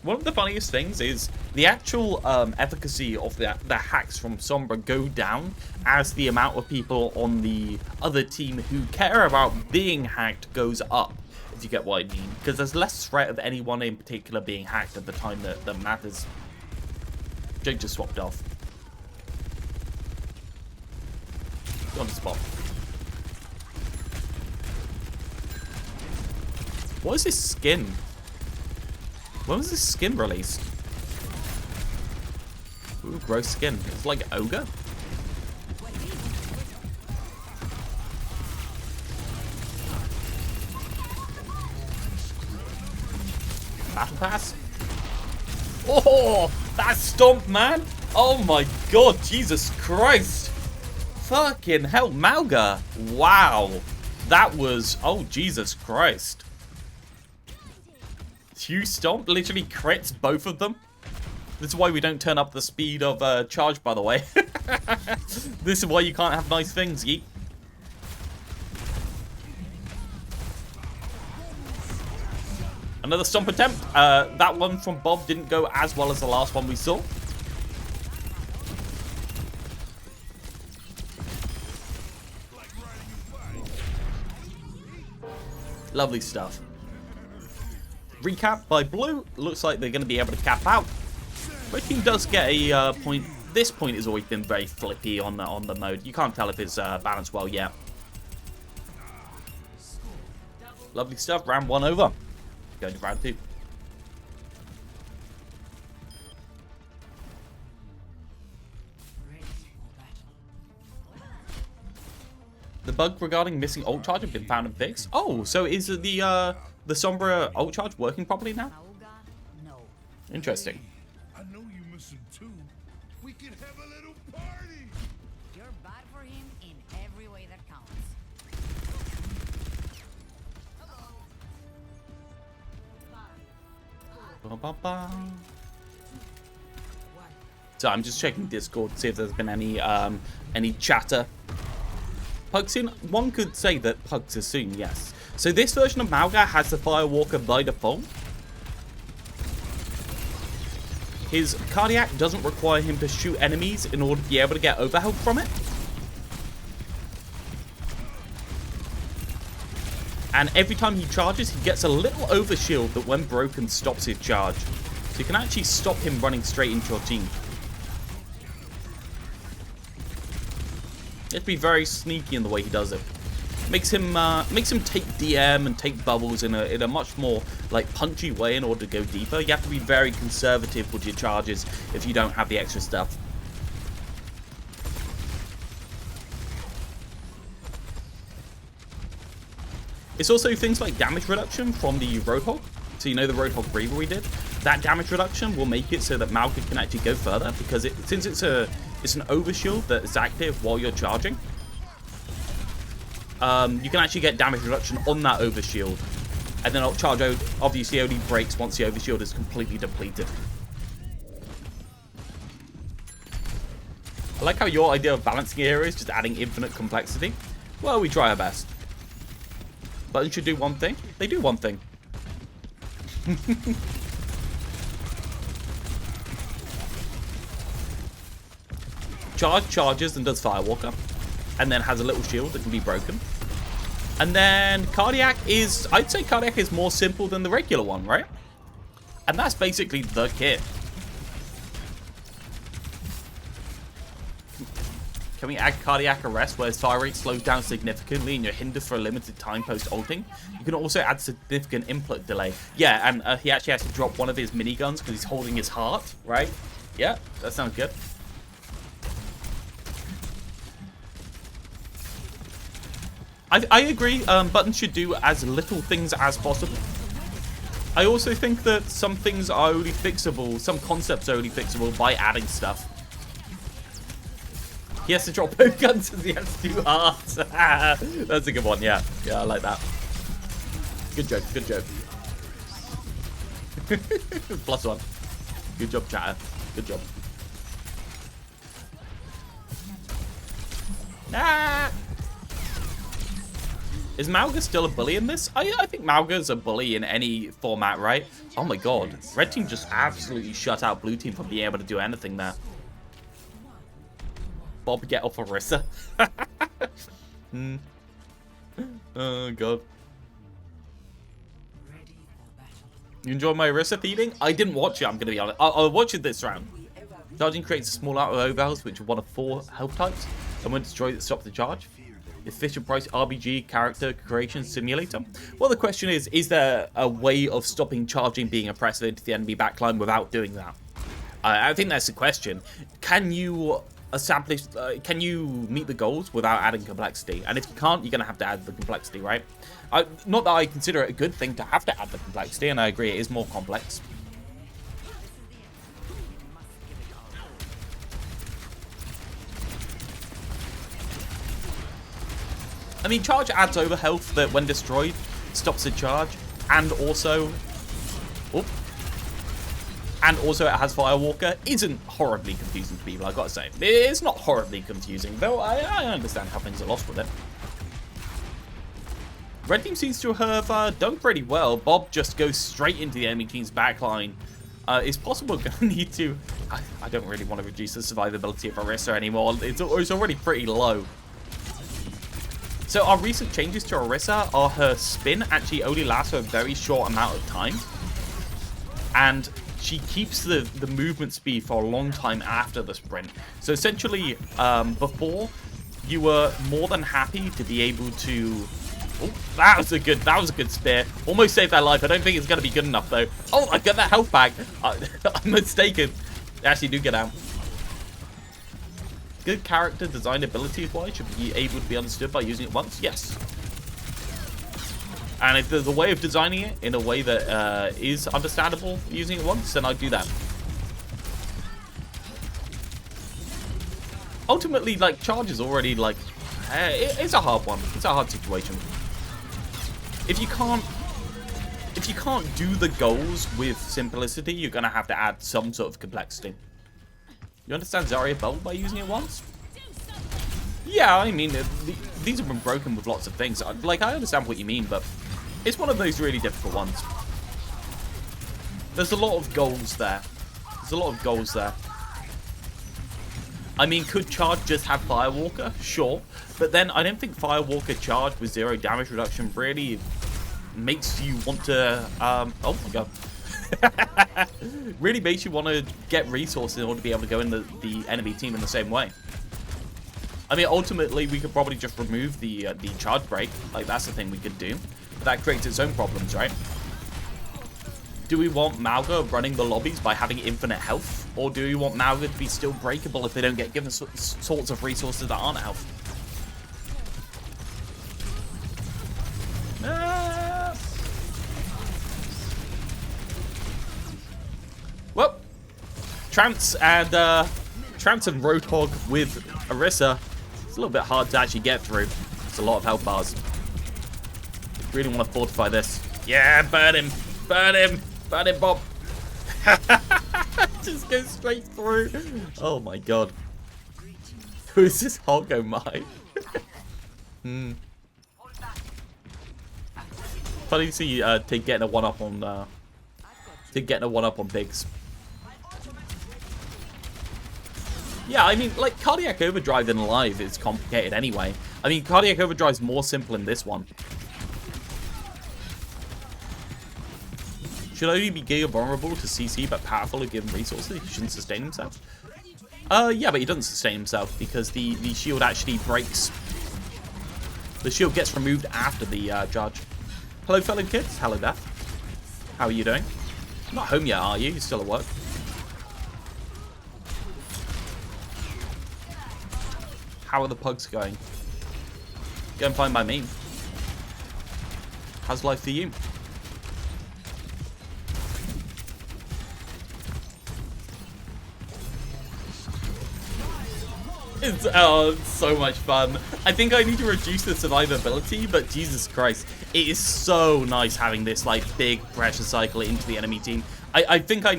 One of the funniest things is the actual efficacy of the hacks from Sombra go down as the amount of people on the other team who care about being hacked goes up, if you get what I mean. Because there's less threat of anyone in particular being hacked at the time that matters. Jake just swapped off. On the spot. What is this skin? When was this skin released? Ooh, gross skin. It's like ogre. Battle pass. Oh, that stomp, man! Oh my god, Jesus Christ! Fucking hell, Mauga! Wow! That was... Oh, Jesus Christ. Hugh Stomp literally crits both of them. This is why we don't turn up the speed of charge, by the way. This is why you can't have nice things, yeet. Another stomp attempt. That one from Bob didn't go as well as the last one we saw. Lovely stuff. Recap by Blue. Looks like they're going to be able to cap out. Red team does get a point. This point has always been very flippy on the mode. You can't tell if it's balanced well yet. Lovely stuff. Round 1 over. Going to round 2. The bug regarding missing ult charge have been found and fixed. Oh, so is the Sombra ult charge working properly now? Interesting. I know you miss him too. We can have a little party. You're bad for him in every way that counts. So I'm just checking Discord to see if there's been any chatter. Pugs soon? One could say that Pugs is soon, yes. So this version of Malga has the Firewalker by default. His Cardiac doesn't require him to shoot enemies in order to be able to get overhealth from it. And every time he charges, he gets a little overshield that when broken stops his charge. So you can actually stop him running straight into your team. You have to be very sneaky in the way he does it. Makes him take DM and take bubbles in a much more like punchy way in order to go deeper. You have to be very conservative with your charges if you don't have the extra stuff. It's also things like damage reduction from the Roadhog. So you know the Roadhog Reaver we did? That damage reduction will make it so that Malga can actually go further because since it's an overshield that is active while you're charging. You can actually get damage reduction on that overshield. And then charge obviously only breaks once the overshield is completely depleted. I like how your idea of balancing here is just adding infinite complexity. Well, we try our best. Buttons should do one thing. They do one thing. Charges and does Firewalker. And then has a little shield that can be broken. And then Cardiac is... I'd say Cardiac is more simple than the regular one, right? And that's basically the kit. Can we add Cardiac Arrest where his fire rate slows down significantly and you're hindered for a limited time post-ulting? You can also add significant input delay. Yeah, and he actually has to drop one of his miniguns because he's holding his heart, right? Yeah, that sounds good. I agree, buttons should do as little things as possible. I also think that some things are only fixable, some concepts are only fixable by adding stuff. He has to drop both guns as he has to do hearts. That's a good one, yeah. Yeah, I like that. Good joke, good joke. +1. Good job, chatter. Good job. Ah! Is Malga still a bully in this? I think Malga's a bully in any format, right? Oh my god. Red team just absolutely shut out blue team from being able to do anything there. Bob, get off Orisa. Oh god. You enjoy my Orisa feeding? I didn't watch it, I'm going to be honest. I'll watch it this round. Charging creates a small amount of overhealth, which are one of 4 health types. And when destroyed, it stops the charge. Efficient price RBG character creation simulator. Well, the question is there a way of stopping charging being oppressive into the enemy backline without doing that? I think that's the question. Can you establish, can you meet the goals without adding complexity? And if you can't, you're going to have to add the complexity, right? Not that I consider it a good thing to have to add the complexity, and I agree it is more complex. I mean, charge adds over health that when destroyed stops the charge, and also, it has Firewalker. Isn't horribly confusing to people, I've got to say. It's not horribly confusing, though I understand how things are lost with it. Red team seems to have done pretty well. Bob just goes straight into the enemy team's backline. It's possible we're going to need to... I don't really want to reduce the survivability of Orisa anymore. It's already pretty low. So our recent changes to Orisa are her spin actually only lasts for a very short amount of time. And she keeps the movement speed for a long time after the sprint. So essentially, before, you were more than happy to be able to... Oh, that was a good spear. Almost saved that life. I don't think it's going to be good enough, though. Oh, I got that health back. I'm mistaken. They actually do get out. Good character design abilities-wise should be able to be understood by using it once. Yes. And if there's a way of designing it in a way that is understandable using it once, then I'd do that. Ultimately, like, charge is already, like... it's a hard one. It's a hard situation. If you can't do the goals with simplicity, you're gonna have to add some sort of complexity. You understand Zarya Bolt by using it once? Yeah, I mean, these have been broken with lots of things. Like, I understand what you mean, but it's one of those really difficult ones. There's a lot of goals there. I mean, could charge just have Firewalker? Sure. But then I don't think Firewalker charge with 0 damage reduction really makes you want to... oh my god. Really makes you want to get resources in order to be able to go in the enemy team in the same way. I mean, ultimately, we could probably just remove the charge break. Like, that's the thing we could do. But that creates its own problems, right? Do we want Mauga running the lobbies by having infinite health? Or do we want Mauga to be still breakable if they don't get given sorts of resources that aren't health? Well, Trance and Roadhog with Orisa. It's a little bit hard to actually get through. It's a lot of health bars. Really want to fortify this. Yeah, burn him. Burn him. Burn him, Bob. Just go straight through. Oh my god. Who is this Holgo mine? Funny to see Tig getting a one-up on Pigs. Yeah, I mean, like, Cardiac Overdrive in live is complicated anyway. I mean, Cardiac Overdrive is more simple in this one. Should only be Giga vulnerable to CC, but powerful to give him resources. He shouldn't sustain himself. Yeah, but he doesn't sustain himself because the shield actually breaks. The shield gets removed after the charge. Hello, fellow kids. Hello, Beth. How are you doing? Not home yet, are you? You're still at work. How are the pugs going? Going fine by me. How's life for you? It's so much fun. I think I need to reduce the survivability, but Jesus Christ, it is so nice having this like big pressure cycle into the enemy team. I think I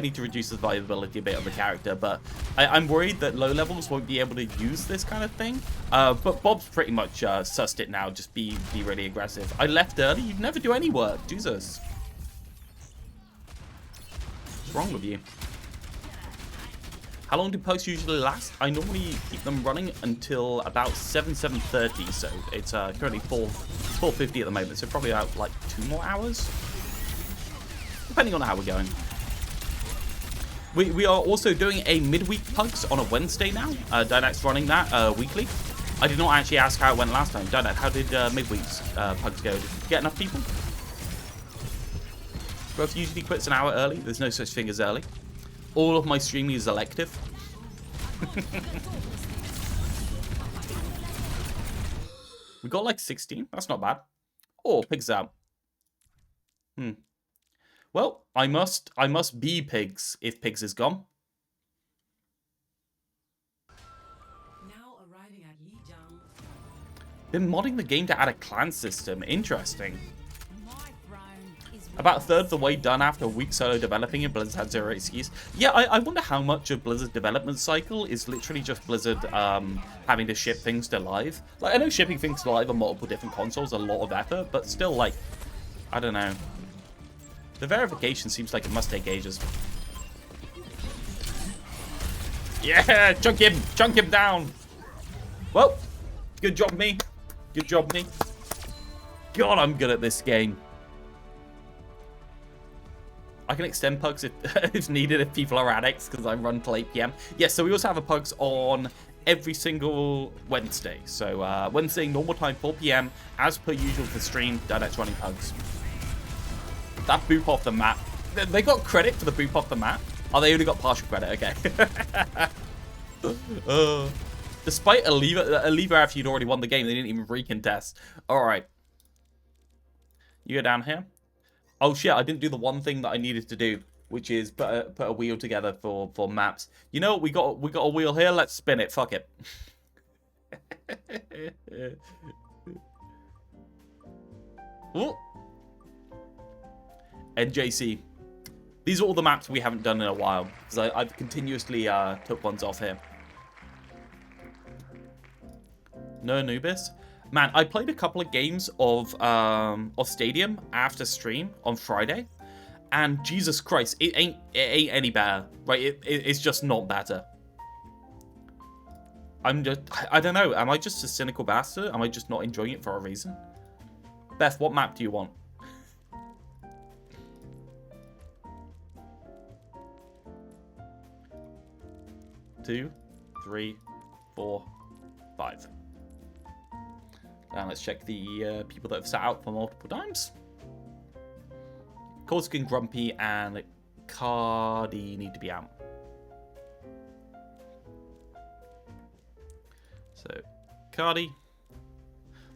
need to reduce the survivability a bit of the character, but I'm worried that low levels won't be able to use this kind of thing. But Bob's pretty much sussed it now. Just be really aggressive. I left early. You'd never do any work, Jesus. What's wrong with you? How long do Pugs usually last? I normally keep them running until about 7:30, so it's currently 4:50 at the moment, so probably about like 2 more hours, depending on how we're going. We are also doing a midweek Pugs on a Wednesday now. Dynac's running that weekly. I did not actually ask how it went last time. Dynac, how did midweek's Pugs go? Did you get enough people? Growth usually quits an hour early. There's no such thing as early. All of my streaming is elective. We got like 16. That's not bad. Oh, Pigs out. Well, I must be Pigs if Pigs is gone. been modding the game to add a clan system. Interesting. My throne is About a third of the way done after a week solo developing it, Blizzard had zero excuse. Yeah, I wonder how much of Blizzard's development cycle is literally just Blizzard having to ship things to live. Like, I know shipping things to live on multiple different consoles is a lot of effort, but still, like, I don't know. The verification seems like it must take ages. Yeah, chunk him down. Well, good job, me. Good job, me. God, I'm good at this game. I can extend Pugs if needed, if people are addicts, because I run till 8 PM. Yes, so we also have a Pugs on every single Wednesday. So Wednesday, normal time, 4 PM, as per usual for stream, Dinex running Pugs. That boop off the map. They got credit for the boop off the map? Oh, they only got partial credit, okay. Despite a lever after you'd already won the game, they didn't even recontest. Alright. You go down here. Oh shit, I didn't do the one thing that I needed to do, which is put a wheel together for maps. You know, we got a wheel here, let's spin it, fuck it. Ooh. NJC. These are all the maps we haven't done in a while, because I've continuously took ones off here. No Anubis. Man, I played a couple of games of Stadium after stream on Friday, and Jesus Christ, it ain't any better, right? It's just not better. I don't know. Am I just a cynical bastard? Am I just not enjoying it for a reason? Beth, what map do you want? 2, 3, 4, 5. Now let's check the people that have sat out for multiple times. Corsican, Grumpy, and Cardi need to be out. So, Cardi,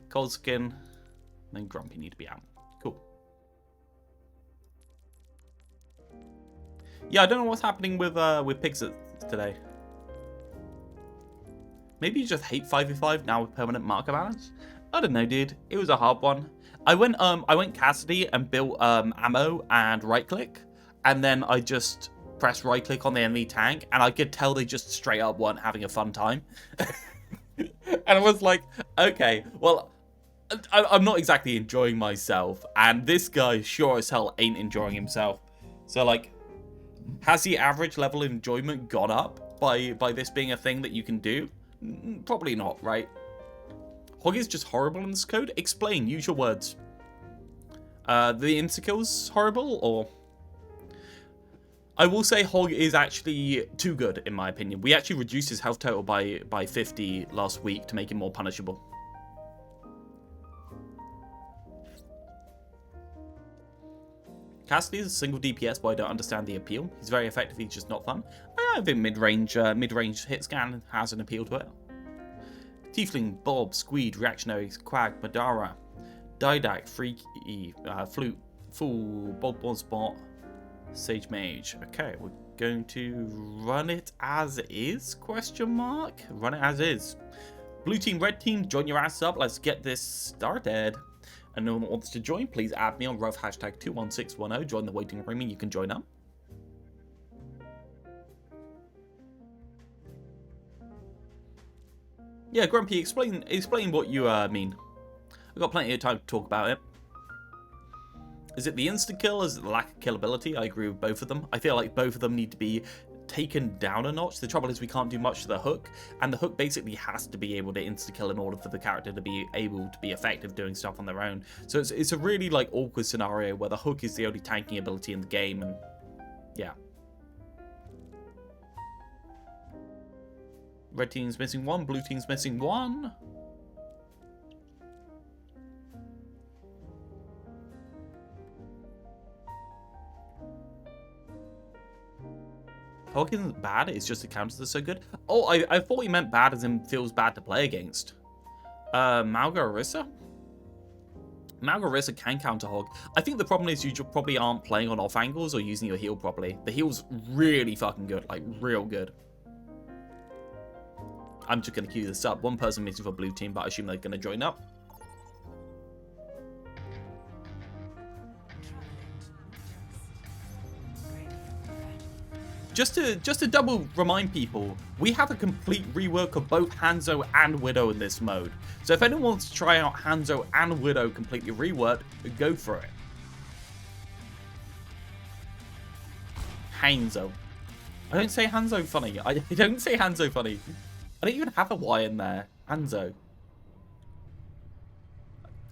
Corsican, and Grumpy need to be out. Cool. Yeah, I don't know what's happening with Pigs today. Maybe you just hate 5v5 now with permanent marker balance? I don't know, dude. It was a hard one. I went Cassidy and built ammo and right click, and then I just pressed right click on the enemy tank, and I could tell they just straight up weren't having a fun time. And I was like, okay, well, I'm not exactly enjoying myself, and this guy sure as hell ain't enjoying himself. So like, has the average level of enjoyment gone up by this being a thing that you can do? Probably not, right? Hog is just horrible in this code? Explain, use your words. The insta-kill's horrible, or... I will say Hog is actually too good, in my opinion. We actually reduced his health total by 50 last week to make him more punishable. Cassidy is a single DPS, but I don't understand the appeal. He's very effective, he's just not fun. I think mid-range hit scan has an appeal to it. Tiefling, Bob, Squeed, Reactionary, Quag, Madara, Didac, Freaky, Flute, Fool, Bob Spot, Sage Mage. Okay, we're going to run it as is, question mark? Run it as is. Blue team, red team, join your ass up. Let's get this started. And no one wants to join, please add me on Realth hashtag 21610. Join the waiting room and you can join up. Yeah, Grumpy, explain what you mean. I've got plenty of time to talk about it. Is it the insta-kill? Is it the lack of killability? I agree with both of them. I feel like both of them need to be taken down a notch. The trouble is we can't do much to the hook, and the hook basically has to be able to insta-kill in order for the character to be able to be effective doing stuff on their own. So it's a really like awkward scenario where the hook is the only tanking ability in the game, and yeah. Red team's missing one, blue team's missing one. Hog isn't bad, it's just the counters are so good. Oh, I thought he meant bad as in feels bad to play against. Malgarissa? Malgarissa can counter Hog. I think the problem is you probably aren't playing on off angles or using your heal properly. The heal's really fucking good, like real good. I'm just going to queue this up. One person missing for blue team, but I assume they're going to join up. Just to double remind people, we have a complete rework of both Hanzo and Widow in this mode. So if anyone wants to try out Hanzo and Widow completely reworked, go for it. Hanzo. I don't say Hanzo funny. I don't say Hanzo funny. I don't even have a Y in there. Hanzo.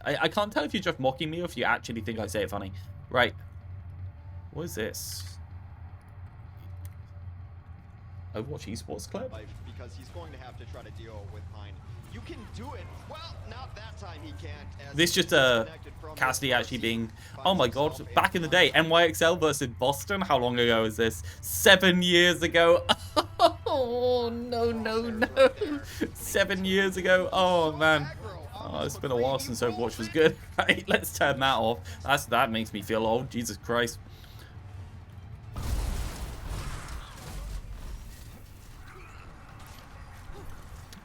I can't tell if you're just mocking me or if you actually think I say it funny. Right. What is this? Overwatch Esports Club? Because he's going to have to try to deal with Pine. You can do it. Well, not that time he can't. This just Cassidy actually being, oh my god, back in the day, NYXL versus Boston. How long ago is this? 7 years ago. Oh no. 7 years ago. Oh man. Oh, it's been a while since Overwatch was good. Right, let's turn that off. That makes me feel old. Jesus Christ.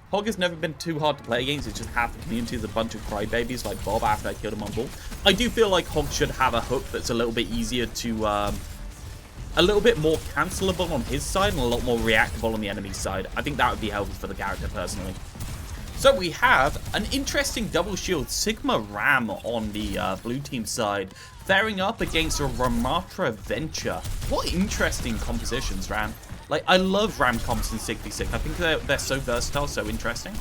Hog has never been too hard to play against. It's just half the community is a bunch of crybabies like Bob after I killed him on ball. I do feel like Hog should have a hook that's a little bit easier to, a little bit more cancelable on his side and a lot more reactable on the enemy's side. I think that would be helpful for the character personally. So we have an interesting double shield Sigma Ram on the blue team side, faring up against a Ramatra Venture. What interesting compositions, Ram. Like, I love Ram comps in 66. I think they're so versatile, so interesting.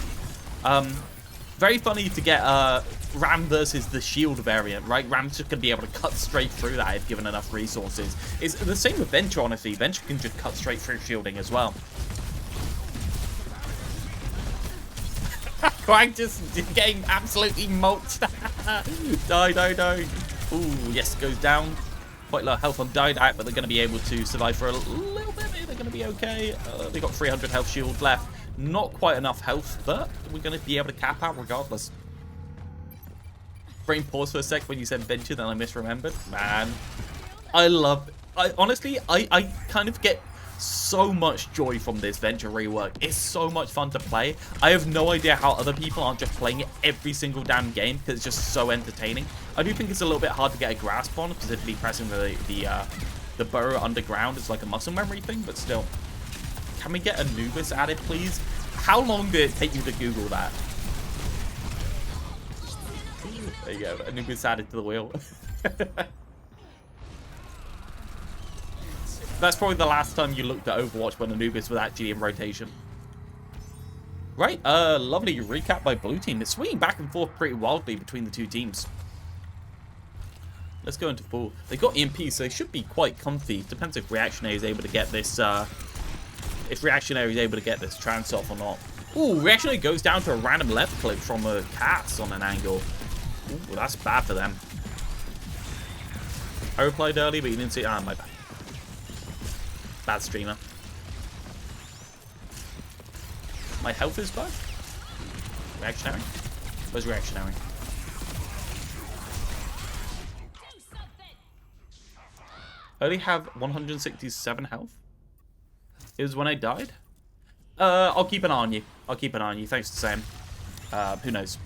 Very funny to get Ram versus the shield variant, right? Ram's just going to be able to cut straight through that if given enough resources. It's the same with Venture, honestly. Venture can just cut straight through shielding as well. Quang just getting absolutely mulched. Die. Ooh, yes, goes down. Quite low health on Died Out, but they're going to be able to survive for a little bit. They're going to be okay. They got 300 health shield left. Not quite enough health, but we're going to be able to cap out regardless. Brain pause for a sec when you said Venture, then I misremembered. Man, I love it. Honestly, I kind of get so much joy from this Venture rework. It's so much fun to play. I have no idea how other people aren't just playing it every single damn game because it's just so entertaining. I do think it's a little bit hard to get a grasp on, specifically pressing the burrow underground is like a muscle memory thing, but still. Can we get Anubis added, please? How long did it take you to Google that? There you go, Anubis added to the wheel. That's probably the last time you looked at Overwatch when Anubis was actually in rotation. Right, lovely recap by blue team. It's swinging back and forth pretty wildly between the two teams. Let's go into full. They got EMP, so they should be quite comfy. Depends if Reactionary is able to get this, trance off or not. Ooh, Reactionary goes down to a random left click from a Cats on an angle. Ooh, that's bad for them. I replied early, but you didn't see. Ah, my bad. Bad streamer. My health is bad. Reactionary? Where's Reactionary? I only have 167 health. It was when I died. I'll keep an eye on you. I'll keep an eye on you. Thanks for saying. Who knows?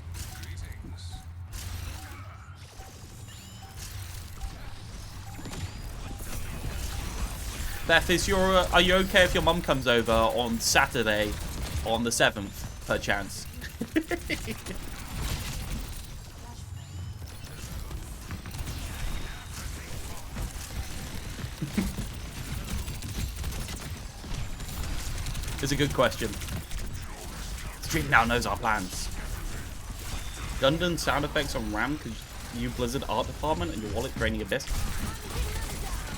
Beth, are you okay if your mum comes over on Saturday, on the 7th, per chance? It's a good question. Stream now knows our plans. Gundam sound effects on RAM because you Blizzard art department and your wallet draining Abyss.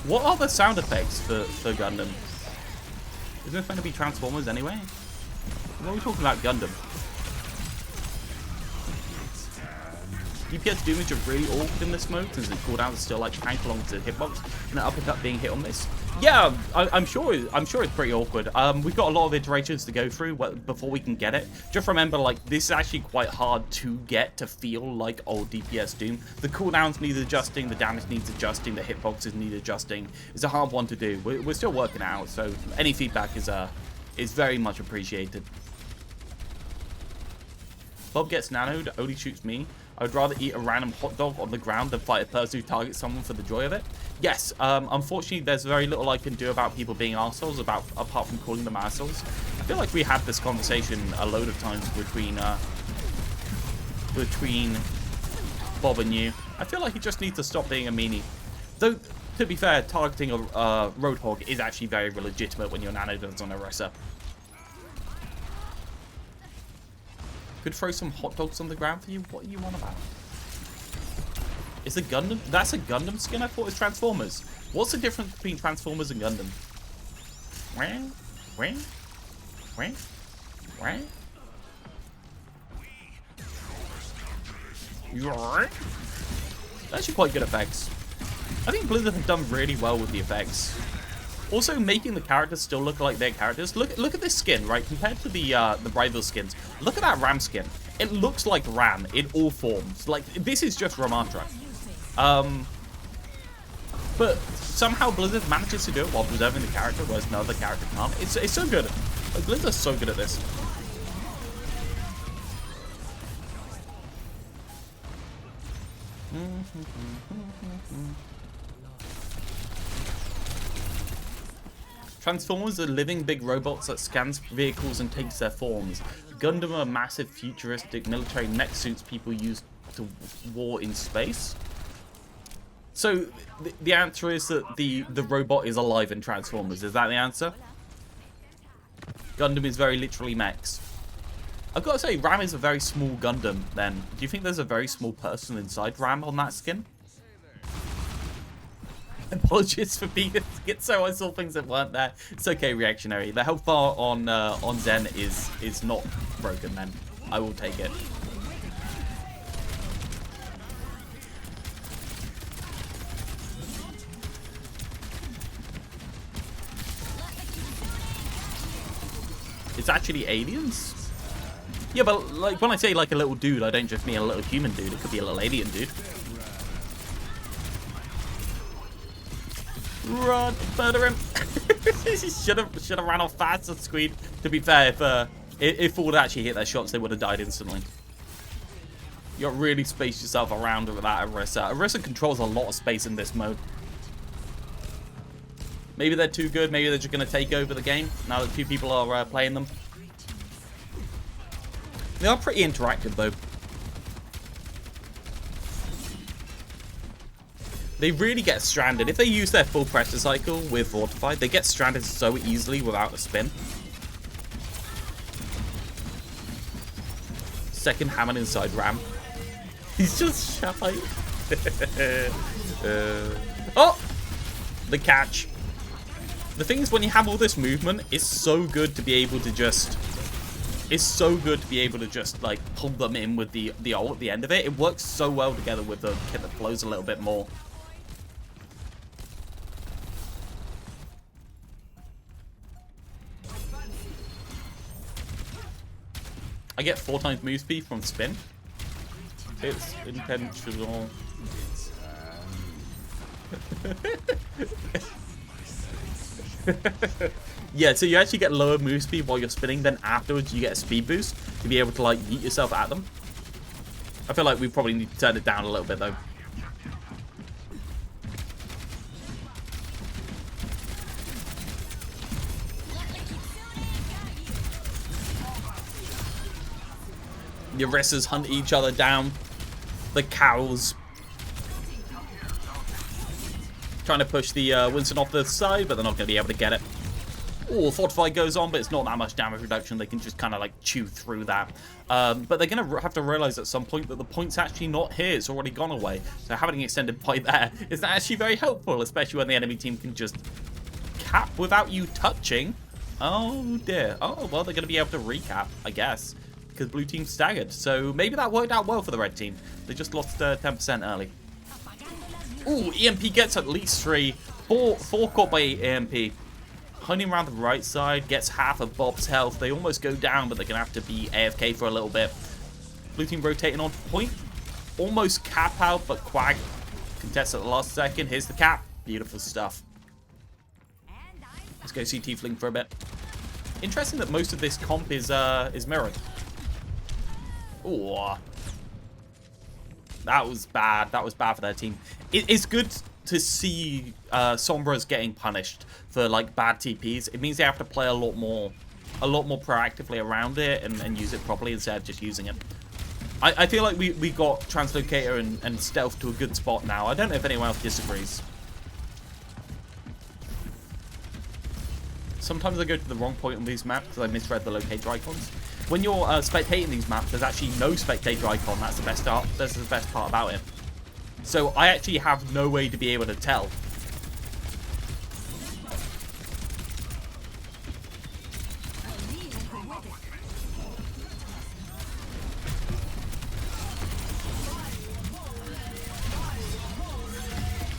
What are the sound effects for Gundam? Isn't it going to be Transformers anyway? What are we talking about Gundam? DPS Doom is just really awkward in this mode since the cooldowns are still like tank along to the hitbox and the uppercut being hit on this. Yeah, I'm sure it's pretty awkward. We've got a lot of iterations to go through before we can get it. Just remember, like, this is actually quite hard to get to feel like old DPS Doom. The cooldowns need adjusting, the damage needs adjusting, the hitboxes need adjusting. It's a hard one to do. We're still working it out, so any feedback is very much appreciated. Bob gets nanoed, only shoots me. I would rather eat a random hot dog on the ground than fight a person who targets someone for the joy of it. Yes, unfortunately, there's very little I can do about people being arseholes, apart from calling them assholes. I feel like we had this conversation a load of times between Bob and you. I feel like he just needs to stop being a meanie. Though, to be fair, targeting a Roadhog is actually very legitimate when you're nanoed on Orisa. Could throw some hot dogs on the ground for you? What are you on about? Is a Gundam? That's a Gundam skin? I thought it was Transformers. What's the difference between Transformers and Gundam? Ring? Ring? Ring? Ring? You're alright? Actually quite good effects. I think Blizzard have done really well with the effects. Also, making the characters still look like their characters. Look at this skin, right? Compared to the rival skins. Look at that Ram skin. It looks like Ram in all forms. Like, this is just Ramatra. But somehow Blizzard manages to do it while preserving the character, whereas another character can't. It's so good. Like, Blizzard's so good at this. Transformers are living big robots that scans vehicles and takes their forms. Gundam are massive futuristic military mech suits people use to war in space. So the answer is that the robot is alive in Transformers. Is that the answer? Gundam is very literally mechs. I've got to say, Ram is a very small Gundam then. Do you think there's a very small person inside Ram on that skin? Apologies for being so I saw things that weren't there. It's okay, reactionary. The health bar on Zen is not broken then. I will take it. It's actually aliens? Yeah, but like when I say like a little dude, I don't just mean a little human dude. It could be a little alien dude. Run, murder him! should have ran off fast and Squeed. To be fair, if Ford actually hit their shots, they would have died instantly. You got really spaced yourself around with that Orisa. Orisa controls a lot of space in this mode. Maybe they're too good. Maybe they're just going to take over the game now that two people are playing them. They are pretty interactive though. They really get stranded. If they use their full pressure cycle with Fortified, they get stranded so easily without a spin. Second Hammond inside Ram. He's just shy. Oh! The catch. The thing is, when you have all this movement, it's so good to be able to just... It's so good to be able to just, like, pull them in with the ult at the end of it. It works so well together with the kit that flows a little bit more. I get 4 times move speed from spin. It's intentional. Yeah, so you actually get lower move speed while you're spinning, then afterwards you get a speed boost to be able to like yeet yourself at them. I feel like we probably need to turn it down a little bit though. The Orisas hunt each other down. The cows. Trying to push the Winston off the side, but they're not going to be able to get it. Oh, Fortify goes on, but it's not that much damage reduction. They can just kind of like chew through that. But they're going to have to realize at some point that the point's actually not here. It's already gone away. So having an extended point there is actually very helpful, especially when the enemy team can just cap without you touching. Oh, dear. Oh, well, they're going to be able to recap, I guess, because blue team staggered. So maybe that worked out well for the red team. They just lost 10% early. Ooh, EMP gets at least 3. 4 caught by EMP. Hunting around the right side, gets half of Bob's health. They almost go down, but they're going to have to be AFK for a little bit. Blue team rotating on point. Almost cap out, but Quag contests at the last second. Here's the cap. Beautiful stuff. Let's go see Tiefling for a bit. Interesting that most of this comp is mirrored. Ooh. That was bad. That was bad for their team. It's good to see Sombra's getting punished for like bad TPs. It means they have to play a lot more proactively around it and use it properly instead of just using it. I feel like we got Translocator and Stealth to a good spot now. I don't know if anyone else disagrees. Sometimes I go to the wrong point on these maps because I misread the locator icons. When you're spectating these maps, there's actually no spectator icon. That's the best part. That's the best part about it. So I actually have no way to be able to tell.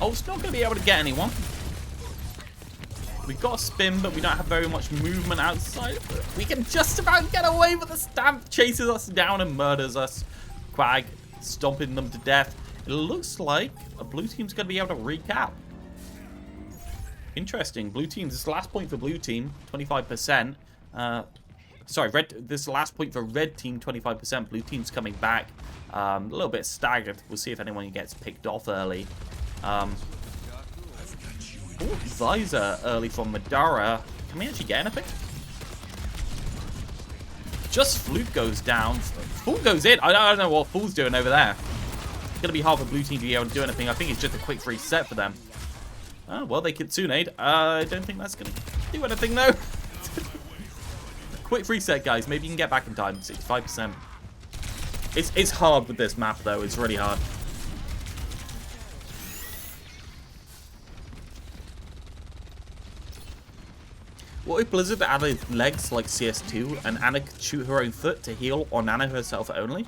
Oh, it's not going to be able to get anyone. We've got a spin, but we don't have very much movement outside. We can just about get away, but the Stamp chases us down and murders us. Quag stomping them to death. It looks like a blue team's going to be able to recap. Interesting. Blue team, this last point for blue team, 25%. Sorry, this last point for red team, 25%. Blue team's coming back. A little bit staggered. We'll see if anyone gets picked off early. Visor early from Madara. Can we actually get anything? Just Flute goes down. Fool goes in. I don't know what Fool's doing over there. It's going to be hard for blue team to be able to do anything. I think it's just a quick reset for them. Oh, well, they Kitsune'd. I don't think that's going to do anything, though. Quick reset, guys. Maybe you can get back in time. 65%. It's hard with this map, though. It's really hard. What if Blizzard added legs like CS2 and Ana could shoot her own foot to heal or nano herself only?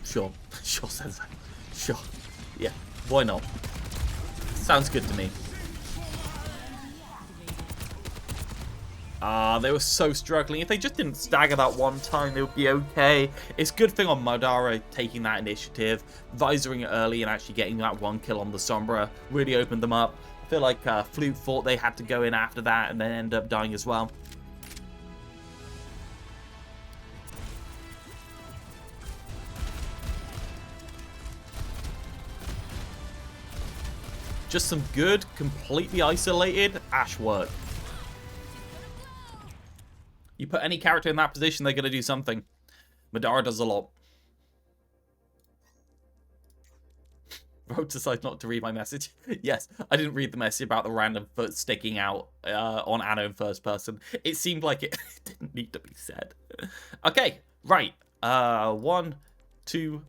Sure. Sure says that. Sure. Yeah. Why not? Sounds good to me. They were so struggling. If they just didn't stagger that one time, they would be okay. It's a good thing on Madara taking that initiative, visoring it early and actually getting that one kill on the Sombra. Really opened them up. I feel like Flute thought they had to go in after that and then end up dying as well. Just some good, completely isolated Ashe work. You put any character in that position, they're going to do something. Madara does a lot. Rogue decides not to read my message. Yes, I didn't read the message about the random foot sticking out on Anna in first person. It seemed like it didn't need to be said. Okay, right. 1, 2,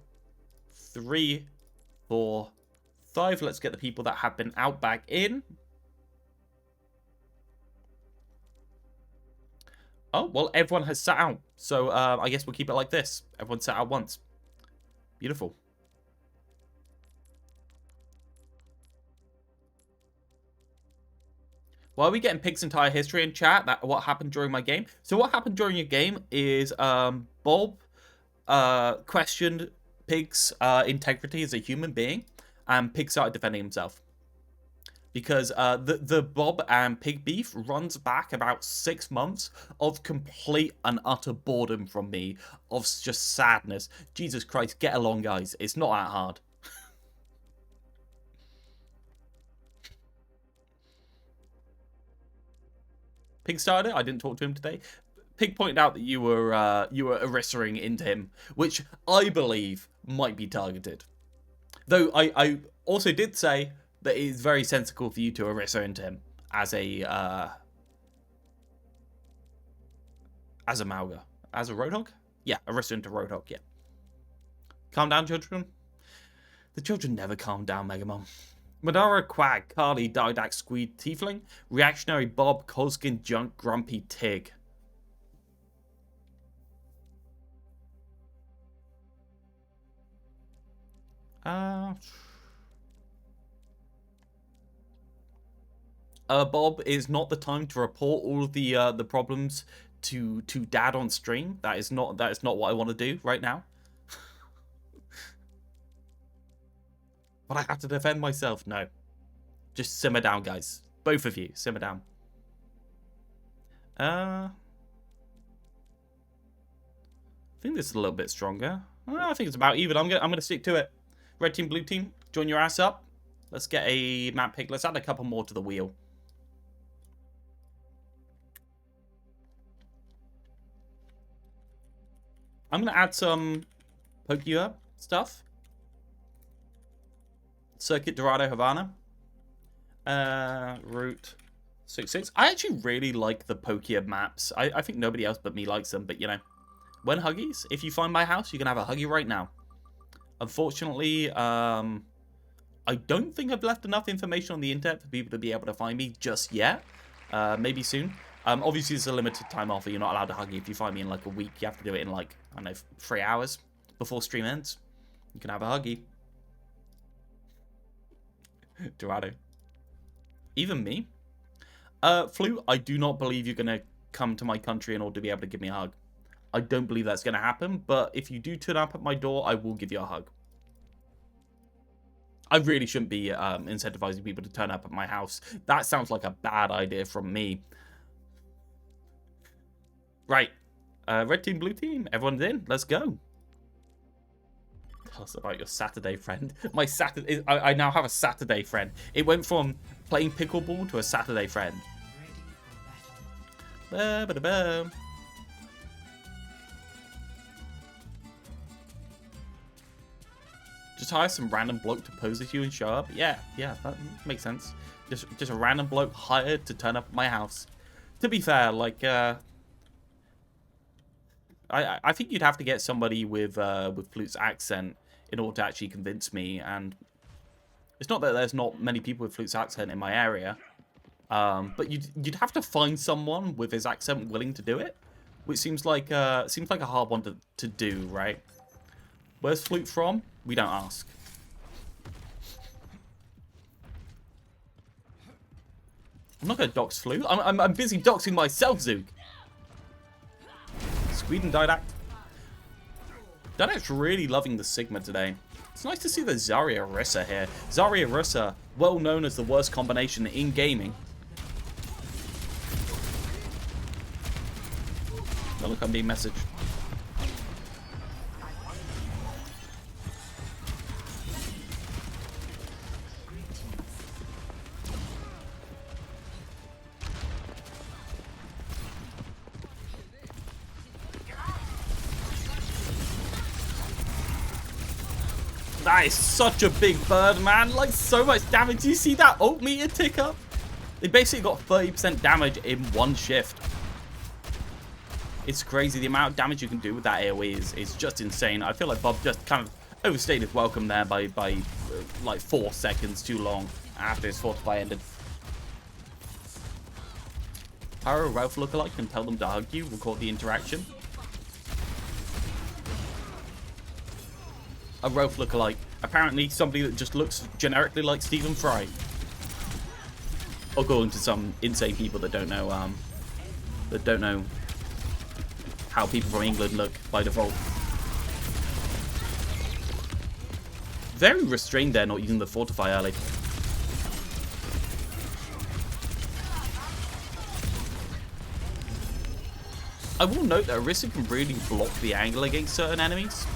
3, 4, 5. Let's get the people that have been out back in. Oh, well, everyone has sat out. So I guess we'll keep it like this. Everyone sat out once. Beautiful. Why are we getting Pig's entire history in chat? What happened during my game? So what happened during your game is Bob questioned Pig's integrity as a human being, and Pig started defending himself. Because the Bob and Pig beef runs back about 6 months of complete and utter boredom from me, of just sadness. Jesus Christ, get along, guys. It's not that hard. Pig started it. I didn't talk to him today. Pig pointed out that you were Erissaing into him, which I believe might be targeted. Though I also did say that it is very sensible for you to Orisa into him as a Mauga. As a Roadhog? Yeah, Orisa into Roadhog, yeah. Calm down, children. The children never calm down, Megamon. Madara, Quag, Carly, Didac, Squeed, Tiefling, Reactionary Bob, Colskin, Junk, Grumpy, Tig. Bob, is not the time to report all of the problems to Dad on stream. That is not what I want to do right now. But I have to defend myself. No. Just simmer down, guys. Both of you, simmer down. I think this is a little bit stronger. I think it's about even. I'm gonna stick to it. Red team, blue team, join your ass up. Let's get a map pick. Let's add a couple more to the wheel. I'm gonna add some Pokia stuff. Circuit Dorado Havana. Route 66. I actually really like the Pokia maps. I think nobody else but me likes them, but you know. When Huggies, if you find my house, you can have a Huggy right now. Unfortunately, I don't think I've left enough information on the internet for people to be able to find me just yet. Maybe soon. Obviously, it's a limited time offer. You're not allowed to Huggy. If you find me in like a week, you have to do it in like, I don't know, 3 hours before stream ends. You can have a Huggy. Dorado. Even me. Flu, I do not believe you're going to come to my country in order to be able to give me a hug. I don't believe that's going to happen, but if you do turn up at my door, I will give you a hug. I really shouldn't be incentivizing people to turn up at my house. That sounds like a bad idea from me. Right. Red team, blue team. Everyone's in. Let's go. Tell us about your Saturday friend. My Saturday... I now have a Saturday friend. It went from playing pickleball to a Saturday friend. Ready for battle. Ba-ba-da-ba. Just hire some random bloke to pose at you and show up. Yeah, that makes sense. Just a random bloke hired to turn up at my house. To be fair, like, I think you'd have to get somebody with Flute's accent in order to actually convince me. And it's not that there's not many people with Flute's accent in my area, but you'd have to find someone with his accent willing to do it, which seems like a hard one to do, right? Where's Flute from? We don't ask. I'm not going to dox Flute. I'm busy doxing myself, Zook. Sweden Didact. Didact's really loving the Sigma today. It's nice to see the Zarya Orisa here. Zarya Orisa, well known as the worst combination in gaming. Oh, look, I'm being messaged. That is such a big bird, man. Like, so much damage. Do you see that ult meter tick up? They basically got 30% damage in one shift. It's crazy. The amount of damage you can do with that AoE is just insane. I feel like Bob just kind of overstayed his welcome there by like 4 seconds too long after his Fortify ended. Hire a Realth lookalike and tell them to hug you. Record the interaction. A Realth lookalike. Apparently somebody that just looks generically like Stephen Fry. According to some insane people that don't know how people from England look by default. Very restrained there, not using the Fortify early. I will note that Orisa can really block the angle against certain enemies.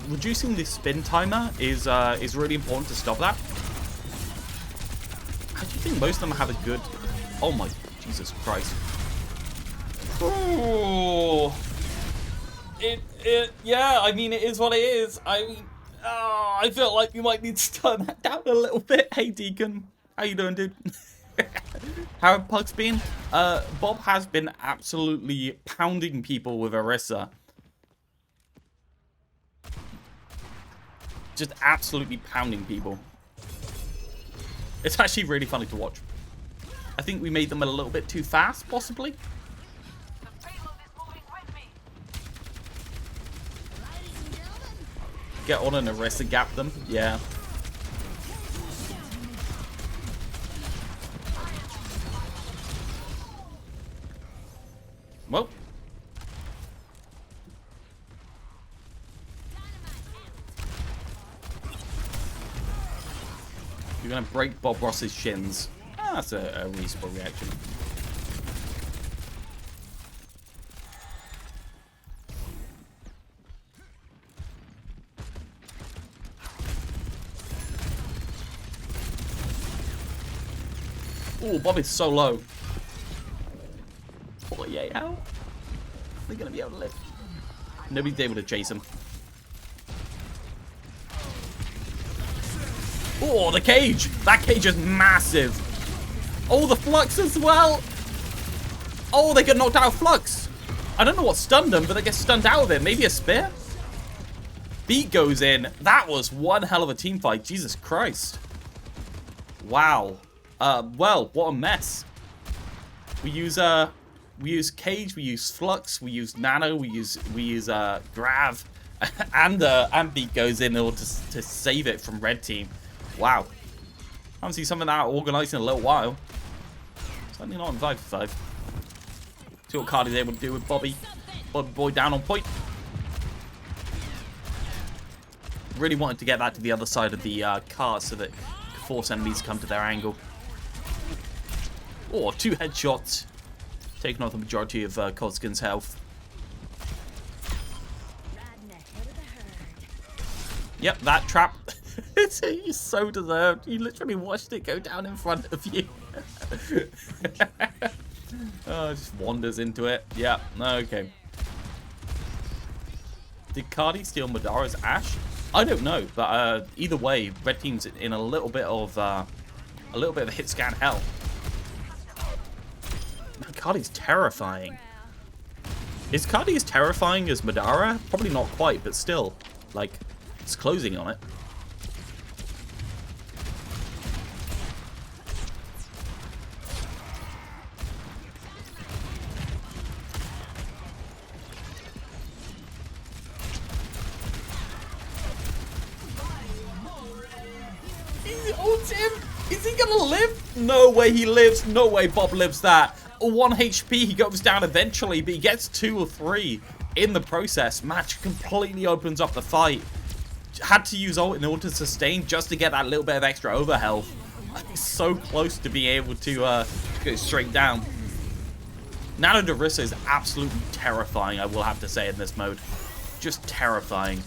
Reducing the spin timer is really important to stop that. I do think most of them have a good... Oh my Jesus Christ. Oh, yeah, I mean, it is what it is. I mean, I feel like we might need to turn that down a little bit. Hey, Deacon. How you doing, dude? How have Pugs been? Bob has been absolutely pounding people with Orisa. Just absolutely pounding people. It's actually really funny to watch. I think we made them a little bit too fast, possibly. Get on and Orisa gap them. Yeah. Well. You're going to break Bob Ross's shins. Ah, that's a reasonable reaction. Oh, Bobby's so low. 48 out. They're gonna be able to live. Nobody's able to chase him. Oh, the cage! That cage is massive. Oh, the flux as well. Oh, they get knocked out of flux. I don't know what stunned them, but they get stunned out of it. Maybe a spear? Beat goes in. That was one hell of a team fight. Jesus Christ. Wow. Well, what a mess. We use cage, we use flux, we use nano, we use grav, and beat goes in order to save it from red team. Wow. I haven't seen something that organized in a little while. Certainly not in 5v5. See what Cardi's able to do with Bobby. Bobby boy down on point. Really wanted to get that to the other side of the car so that it could force enemies to come to their angle. Oh, 2 headshots. Taking off the majority of Kozkin's health. Yep, that trap. It's so deserved. You literally watched it go down in front of you. Oh, it just wanders into it. Yeah, okay. Did Cardi steal Madara's Ash? I don't know, but either way, red team's in a little bit of hit scan hell. Man, Cardi's terrifying. Is Cardi as terrifying as Madara? Probably not quite, but still, like, it's closing on it. Is he gonna live? No way he lives. No way Bob lives that. 1 HP, he goes down eventually, but he gets 2 or 3 in the process. Match completely opens up the fight. Had to use ult in order to sustain just to get that little bit of extra overhealth. So close to being able to go straight down. Nano Darissa is absolutely terrifying, I will have to say, in this mode. Just terrifying.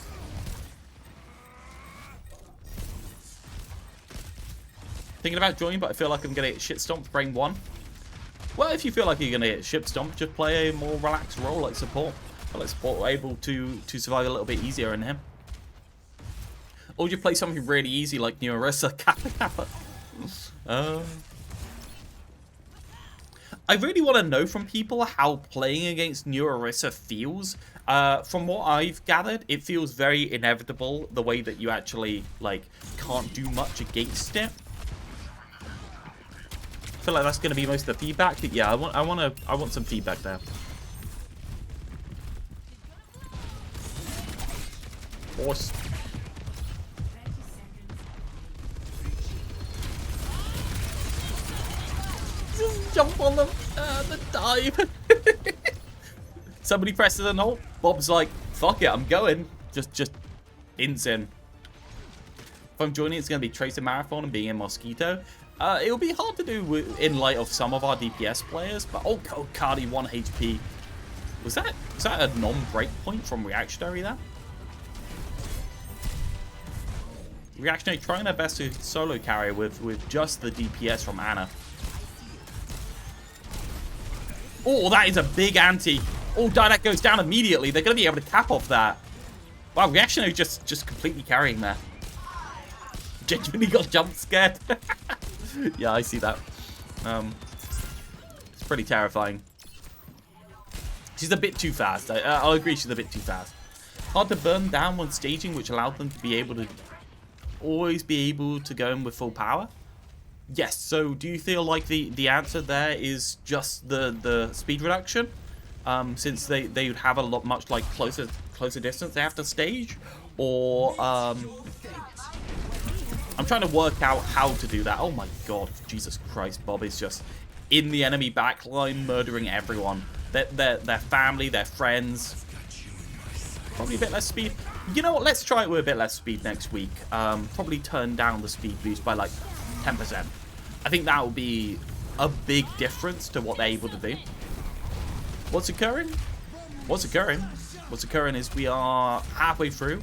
Thinking about joining, but I feel like I'm going to get shit stomped frame 1. Well, if you feel like you're going to get shit stomped, just play a more relaxed role like support. I feel like support are able to survive a little bit easier in him. Or you play something really easy like New Orisa Kappa Kappa. I really want to know from people how playing against New Orisa feels. From what I've gathered, it feels very inevitable the way that you actually like can't do much against it. I feel like that's going to be most of the feedback. But yeah, I want some feedback there. Horse. Just jump on the dive. Somebody presses an ult. Bob's like, fuck it, I'm going. Just insane. If I'm joining, it's going to be Tracer Marathon and being in Mosquito. It'll be hard to do in light of some of our DPS players, but oh, Cardi 1 HP. Was that a non-break point from Reactionary there? Reactionary trying their best to solo carry with just the DPS from Ana. Oh, that is a big anti. Oh, that goes down immediately. They're going to be able to cap off that. Wow, Reactionary just completely carrying there. Genuinely got jump scared. Yeah, I see that. It's pretty terrifying. She's a bit too fast. I'll agree she's a bit too fast. Hard to burn down when staging, which allowed them to be able to always be able to go in with full power. Yes, so do you feel like the answer there is just the speed reduction? Since they would have a much like closer distance they have to stage? Or I'm trying to work out how to do that. Oh my god, Jesus Christ, Bob is just in the enemy backline murdering everyone. Their family, their friends. Probably a bit less speed. You know what, let's try it with a bit less speed next week. Probably turn down the speed boost by like 10%. I think that will be a big difference to what they're able to do. What's occurring? What's occurring is we are halfway through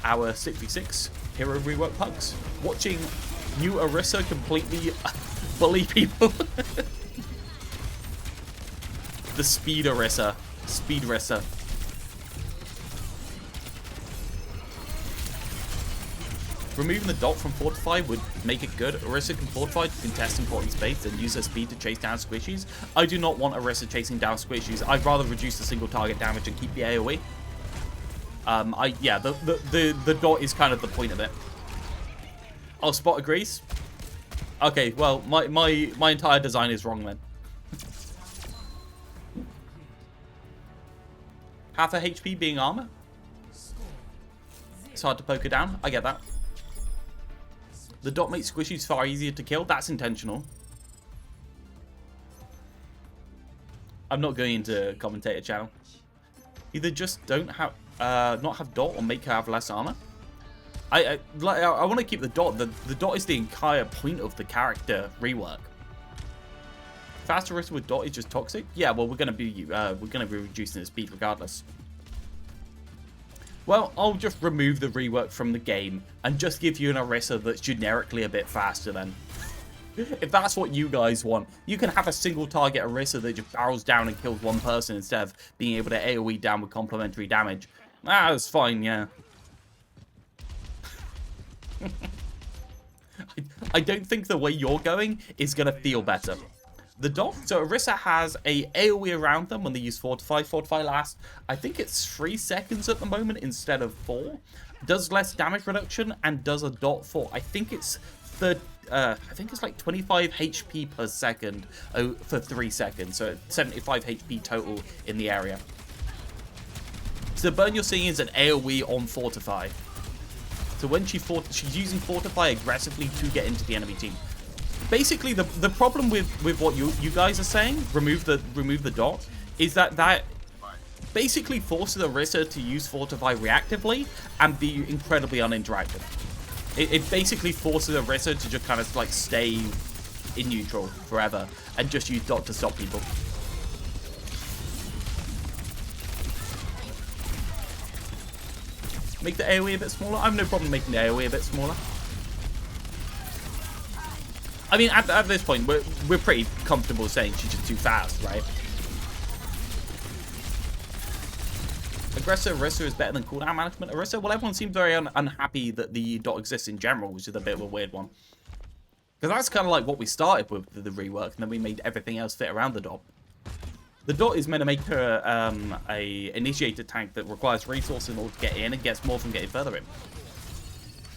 our 6v6 Hero Rework Pugs. Watching New Orisa completely bully people. The speed Orisa. Speed Orisa. Removing the dot from Fortify would make it good. Orisa can Fortify to contest important space and use her speed to chase down squishies. I do not want Orisa chasing down squishies. I'd rather reduce the single target damage and keep the AoE. Yeah, the dot is kind of the point of it. Oh, Spot agrees? Okay, well, my entire design is wrong then. Half a HP being armor? It's hard to poke her down. I get that. The dot makes squishies far easier to kill. That's intentional. I'm not going into commentator channel. Either just don't have, not have dot or make her have less armor. I want to keep the dot. The dot is the entire point of the character rework. Faster Orisa with dot is just toxic. Yeah, well we're gonna be reducing the speed regardless. Well, I'll just remove the rework from the game and just give you an Orisa that's generically a bit faster then. If that's what you guys want, you can have a single target Orisa that just barrels down and kills one person instead of being able to AoE down with complementary damage. Ah, that's fine, yeah. I don't think the way you're going is going to feel better. The dot, so Orisa has a AoE around them when they use Fortify. Fortify lasts, I think it's 3 seconds at the moment instead of 4. Does less damage reduction and does a dot for, I think it's like 25 HP per second for 3 seconds. So 75 HP total in the area. So the burn you're seeing is an AoE on Fortify. So when she's using Fortify aggressively to get into the enemy team. Basically, the problem with what you guys are saying, remove the dot, is that basically forces Orisa to use Fortify reactively and be incredibly uninteractive. It basically forces Orisa to just kind of like stay in neutral forever and just use dot to stop people. Make the AoE a bit smaller. I have no problem making the AoE a bit smaller. I mean, at this point, we're pretty comfortable saying she's just too fast, right? Aggressive Orisa is better than cooldown management. Orisa, well, everyone seems very unhappy that the dot exists in general, which is a bit of a weird one. Because that's kind of like what we started with the rework, and then we made everything else fit around the dot. The dot is meant to make her a initiator tank that requires resources in order to get in and gets more from getting further in.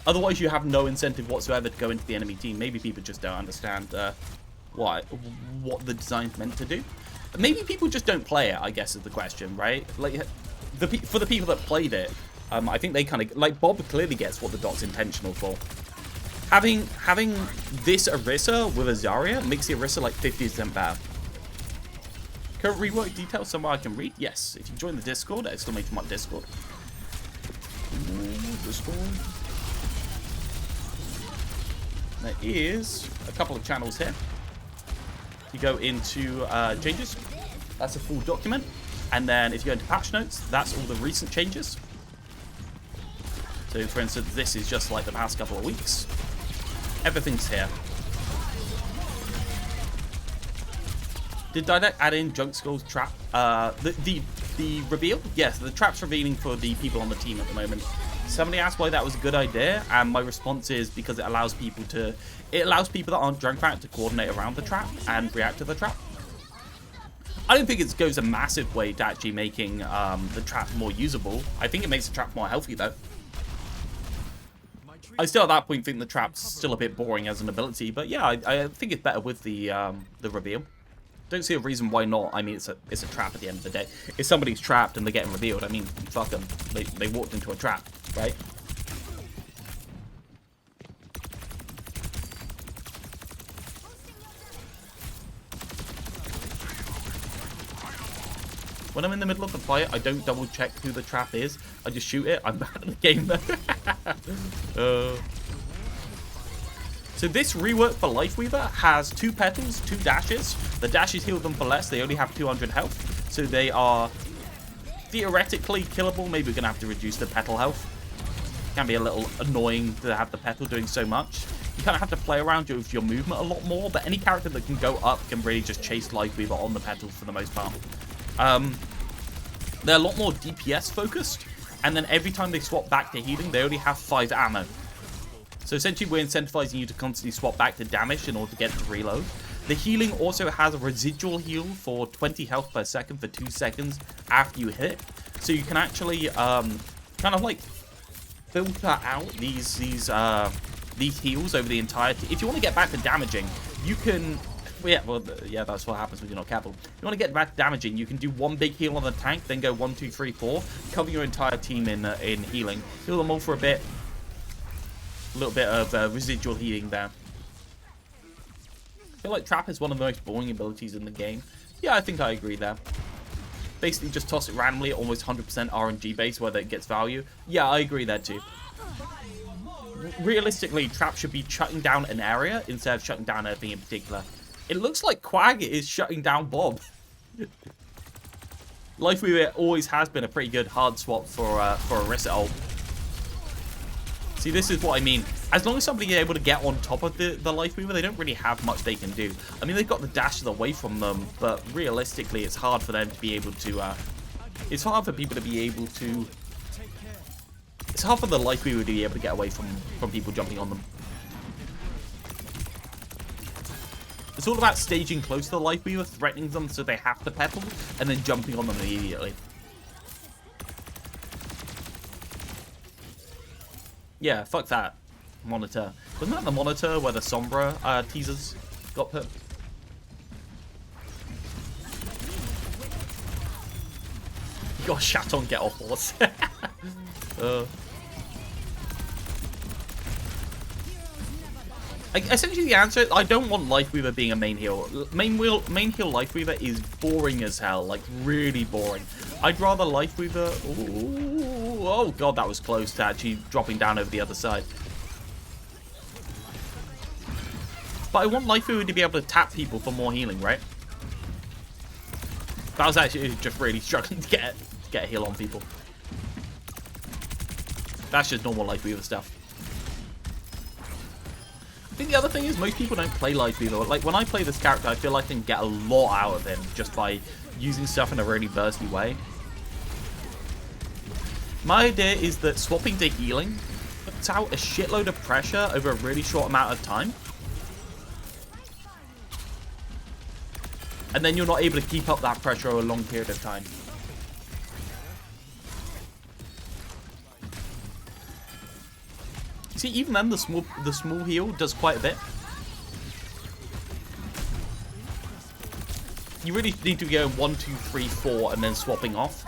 Otherwise, you have no incentive whatsoever to go into the enemy team. Maybe people just don't understand what the design's meant to do. Maybe people just don't play it, I guess, is the question, right? Like, for the people that played it, I think they kind of... Like, Bob clearly gets what the dot's intentional for. Having this Orisa with a Zarya makes the Orisa like 50% better. Current rework details somewhere I can read? Yes. If you join the Discord, !Discord. Discord. There is a couple of channels here. You go into changes. That's a full document. And then if you go into patch notes, that's all the recent changes. So for instance, this is just like the past couple of weeks. Everything's here. Did Didact add in Junk Skull's trap? The reveal? Yes, the trap's revealing for the people on the team at the moment. Somebody asked why that was a good idea, and my response is because it allows people that aren't Junkrat to coordinate around the trap and react to the trap. I don't think it goes a massive way to actually making the trap more usable. I think it makes the trap more healthy though. I still at that point think the trap's still a bit boring as an ability, but yeah, I think it's better with the reveal. Don't see a reason why not. I mean, it's a trap at the end of the day. If somebody's trapped and they're getting revealed, I mean, fuck them. They walked into a trap, right? When I'm in the middle of the fight, I don't double check who the trap is. I just shoot it. I'm bad at the game though. So this rework for Lifeweaver has 2 petals, 2 dashes. The dashes heal them for less. They only have 200 health. So they are theoretically killable. Maybe we're going to have to reduce the petal health. Can be a little annoying to have the petal doing so much. you kind of have to play around with your movement a lot more, but any character that can go up can really just chase Lifeweaver on the petals for the most part. They're a lot more DPS focused, and then every time they swap back to healing, they only have 5 ammo. So essentially, we're incentivizing you to constantly swap back to damage in order to get to reload. The healing also has a residual heal for 20 health per second for 2 seconds after you hit. So you can actually kind of like filter out these heals over the entire... If you want to get back to damaging, you can... Yeah, that's what happens when you're not careful. If you want to get back to damaging, you can do 1 big heal on the tank, then go 1, 2, 3, 4, cover your entire team in healing, heal them all for a bit. A little bit of residual healing there. I feel like Trap is one of the most boring abilities in the game. Yeah, I think I agree there. Basically, just toss it randomly, almost 100% RNG based, whether it gets value. Yeah, I agree there too. Realistically, Trap should be shutting down an area instead of shutting down anything in particular. It looks like Quag is shutting down Bob. Lifeweaver always has been a pretty good hard swap for Orisa ult. See, this is what I mean. As long as somebody is able to get on top of the Lifeweaver, they don't really have much they can do. I mean, they've got the dashes away from them, but realistically, it's hard for them to be able to... it's hard for people to be able to... It's hard for the Lifeweaver to be able to get away from people jumping on them. It's all about staging close to the Lifeweaver, threatening them so they have to petal, and then jumping on them immediately. Yeah, fuck that monitor. Wasn't that the monitor where the Sombra teasers got put? You got shat on, get off horse. Essentially, the answer, I don't want Lifeweaver being a main heal. Main heal Lifeweaver is boring as hell, like really boring. I'd rather Lifeweaver... Ooh, oh god, that was close to actually dropping down over the other side. But I want Lifeweaver to be able to tap people for more healing, right? But I was actually just really struggling to get a heal on people. That's just normal Lifeweaver stuff. I think the other thing is most people don't play Lifeweaver. Like, when I play this character, I feel like I can get a lot out of him just by using stuff in a really bursty way. My idea is that swapping to healing puts out a shitload of pressure over a really short amount of time. And then you're not able to keep up that pressure over a long period of time. See, even then, the small heal does quite a bit. You really need to go 1, 2, 3, 4, and then swapping off.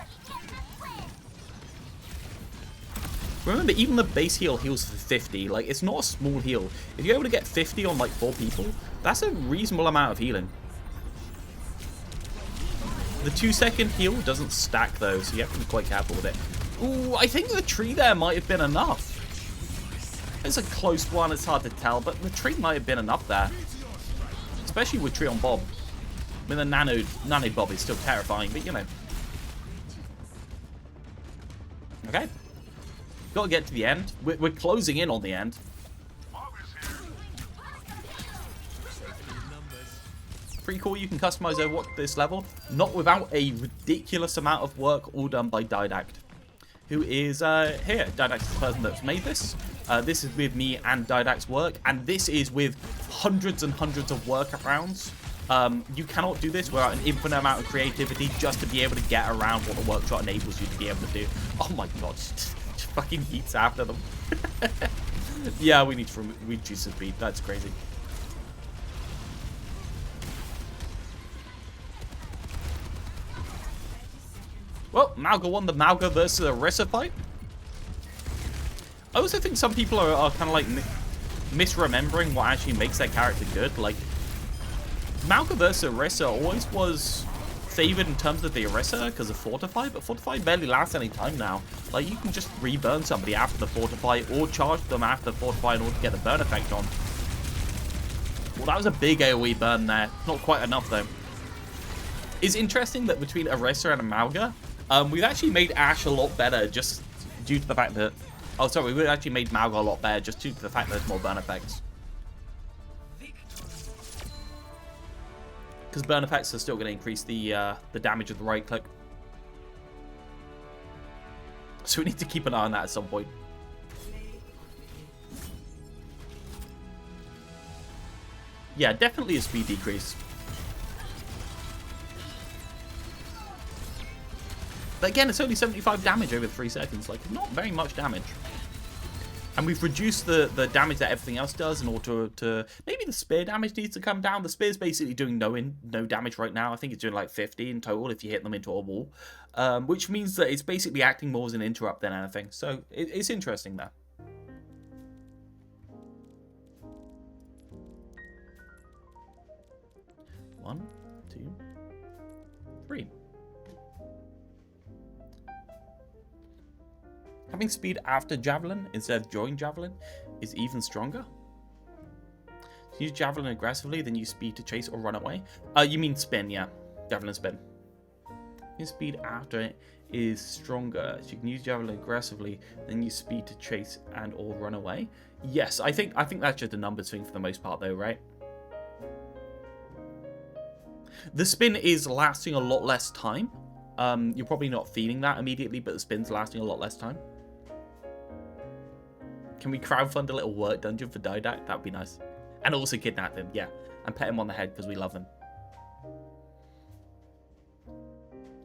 Remember, even the base heal heals for 50. Like, it's not a small heal. If you're able to get 50 on, like, 4 people, that's a reasonable amount of healing. The 2-second heal doesn't stack, though, so you have to be quite careful with it. Ooh, I think the tree there might have been enough. It's a close one, it's hard to tell, but the tree might have been enough there. Especially with tree on Bob. I mean, the nano Bob is still terrifying, but you know. Okay. Gotta get to the end. We're closing in on the end. Pretty cool, you can customize Overwatch this level, not without a ridiculous amount of work, all done by Didact, who is here. Didact is the person that's made this. This is with me and Didact's work, and this is with hundreds and hundreds of workarounds. You cannot do this without an infinite amount of creativity just to be able to get around what the workshop enables you to be able to do. Oh my god, just fucking eats after them. Yeah, we need to reduce the speed. That's crazy. Well, Mauga won the Mauga versus Orisa fight. I also think some people are kind of like misremembering what actually makes their character good. Like, Mauga versus Orisa always was favored in terms of the Orisa because of Fortify, but Fortify barely lasts any time now. Like, you can just re-burn somebody after the Fortify or charge them after the Fortify in order to get the burn effect on. Well, that was a big AoE burn there. Not quite enough, though. It's interesting that between Orisa and Mauga, we've actually made Ashe a lot better just due to the fact that... Oh, sorry, we've actually made Mauga a lot better just due to the fact that there's more burn effects. Because burn effects are still going to increase the damage of the right click. So we need to keep an eye on that at some point. Yeah, definitely a speed decrease. But again, it's only 75 damage over 3 seconds. Like, not very much damage. And we've reduced the damage that everything else does in order to... Maybe the spear damage needs to come down. The spear's basically doing no damage right now. I think it's doing like 50 in total if you hit them into a wall. Which means that it's basically acting more as an interrupt than anything. So it's interesting there. One, two, three. Having speed after Javelin instead of during Javelin is even stronger. Use Javelin aggressively, then use speed to chase or run away. You mean spin, yeah. Javelin spin. Use speed after it is stronger. So you can use Javelin aggressively, then use speed to chase and or run away. Yes, I think that's just a numbers thing for the most part though, right? The spin is lasting a lot less time. You're probably not feeling that immediately, but the spin's lasting a lot less time. Can we crowdfund a little work dungeon for Didac? That would be nice. And also kidnap him, yeah. And pet him on the head because we love him.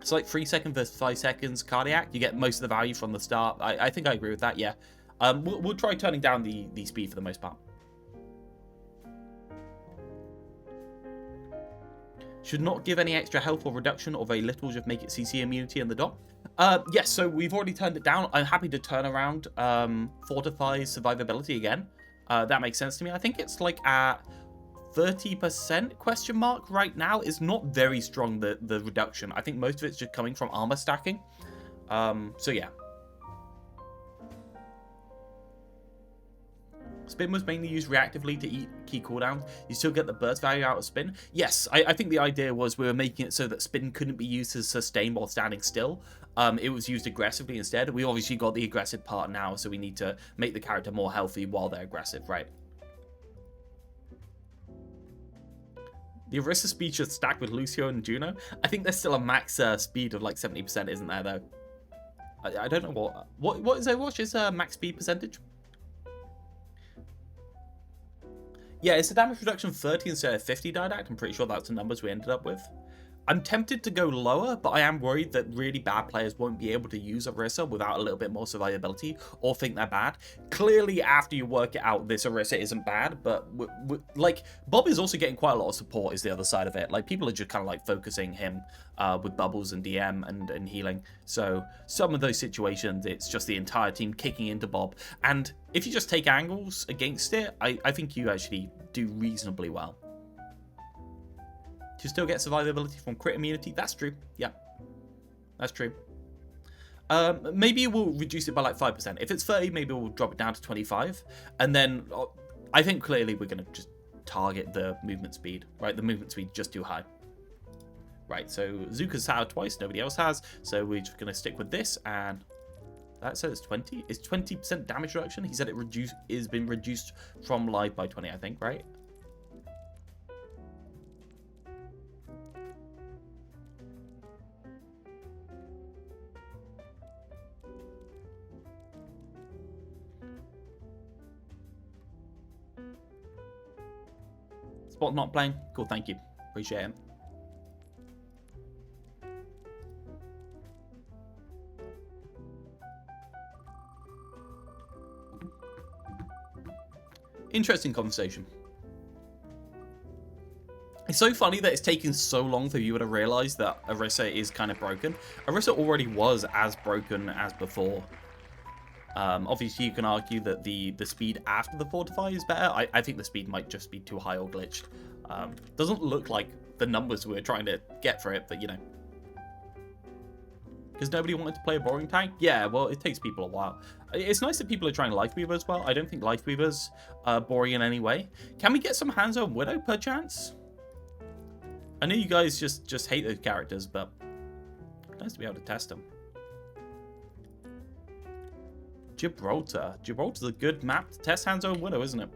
It's like 3 seconds versus 5 seconds cardiac. You get most of the value from the start. I think I agree with that, yeah. We'll try turning down the speed for the most part. Should not give any extra health or reduction or very little, just make it CC immunity in the dot. Yes, so we've already turned it down. I'm happy to turn around Fortify survivability again. That makes sense to me. I think it's like at 30% question mark right now. It's not very strong, the reduction. I think most of it's just coming from armor stacking. So yeah. Spin was mainly used reactively to eat key cooldowns. You still get the burst value out of spin. Yes, I think the idea was we were making it so that spin couldn't be used to sustain while standing still. It was used aggressively instead. We obviously got the aggressive part now, so we need to make the character more healthy while they're aggressive, right? The Orisa speed should stack with Lucio and Juno. I think there's still a max speed of like 70%, isn't there, though? I don't know what is Overwatch's max speed percentage? Yeah, it's a damage reduction 30 instead of 50 Didact. I'm pretty sure that's the numbers we ended up with. I'm tempted to go lower, but I am worried that really bad players won't be able to use Orisa without a little bit more survivability or think they're bad. Clearly, after you work it out, this Orisa isn't bad, but like Bob is also getting quite a lot of support is the other side of it. Like people are just kind of like focusing him with bubbles and DM and healing. So some of those situations, it's just the entire team kicking into Bob. And if you just take angles against it, I think you actually do reasonably well. To still get survivability from crit immunity. That's true. Yeah, that's true. Maybe we'll reduce it by like 5%. If it's 30, maybe we'll drop it down to 25. And then I think clearly we're going to just target the movement speed, right? The movement speed just too high. Right, so Zuka's had twice, nobody else has. So we're just going to stick with this. And that says 20. It's 20% damage reduction. He said it is been reduced from live by 20, I think, right? Spot not playing. Cool, thank you. Appreciate it. Interesting conversation. It's so funny that it's taken so long for you to realize that Orisa is kind of broken. Orisa already was as broken as before. Obviously, you can argue that the speed after the Fortify is better. I think the speed might just be too high or glitched. Doesn't look like the numbers we're trying to get for it, but you know. Because nobody wanted to play a boring tank? Yeah, well, it takes people a while. It's nice that people are trying Lifeweaver as well. I don't think Lifeweaver's boring in any way. Can we get some hands on Widow, perchance? I know you guys just hate those characters, but it's nice to be able to test them. Gibraltar. Gibraltar's a good map to test Hands on Widow, isn't it?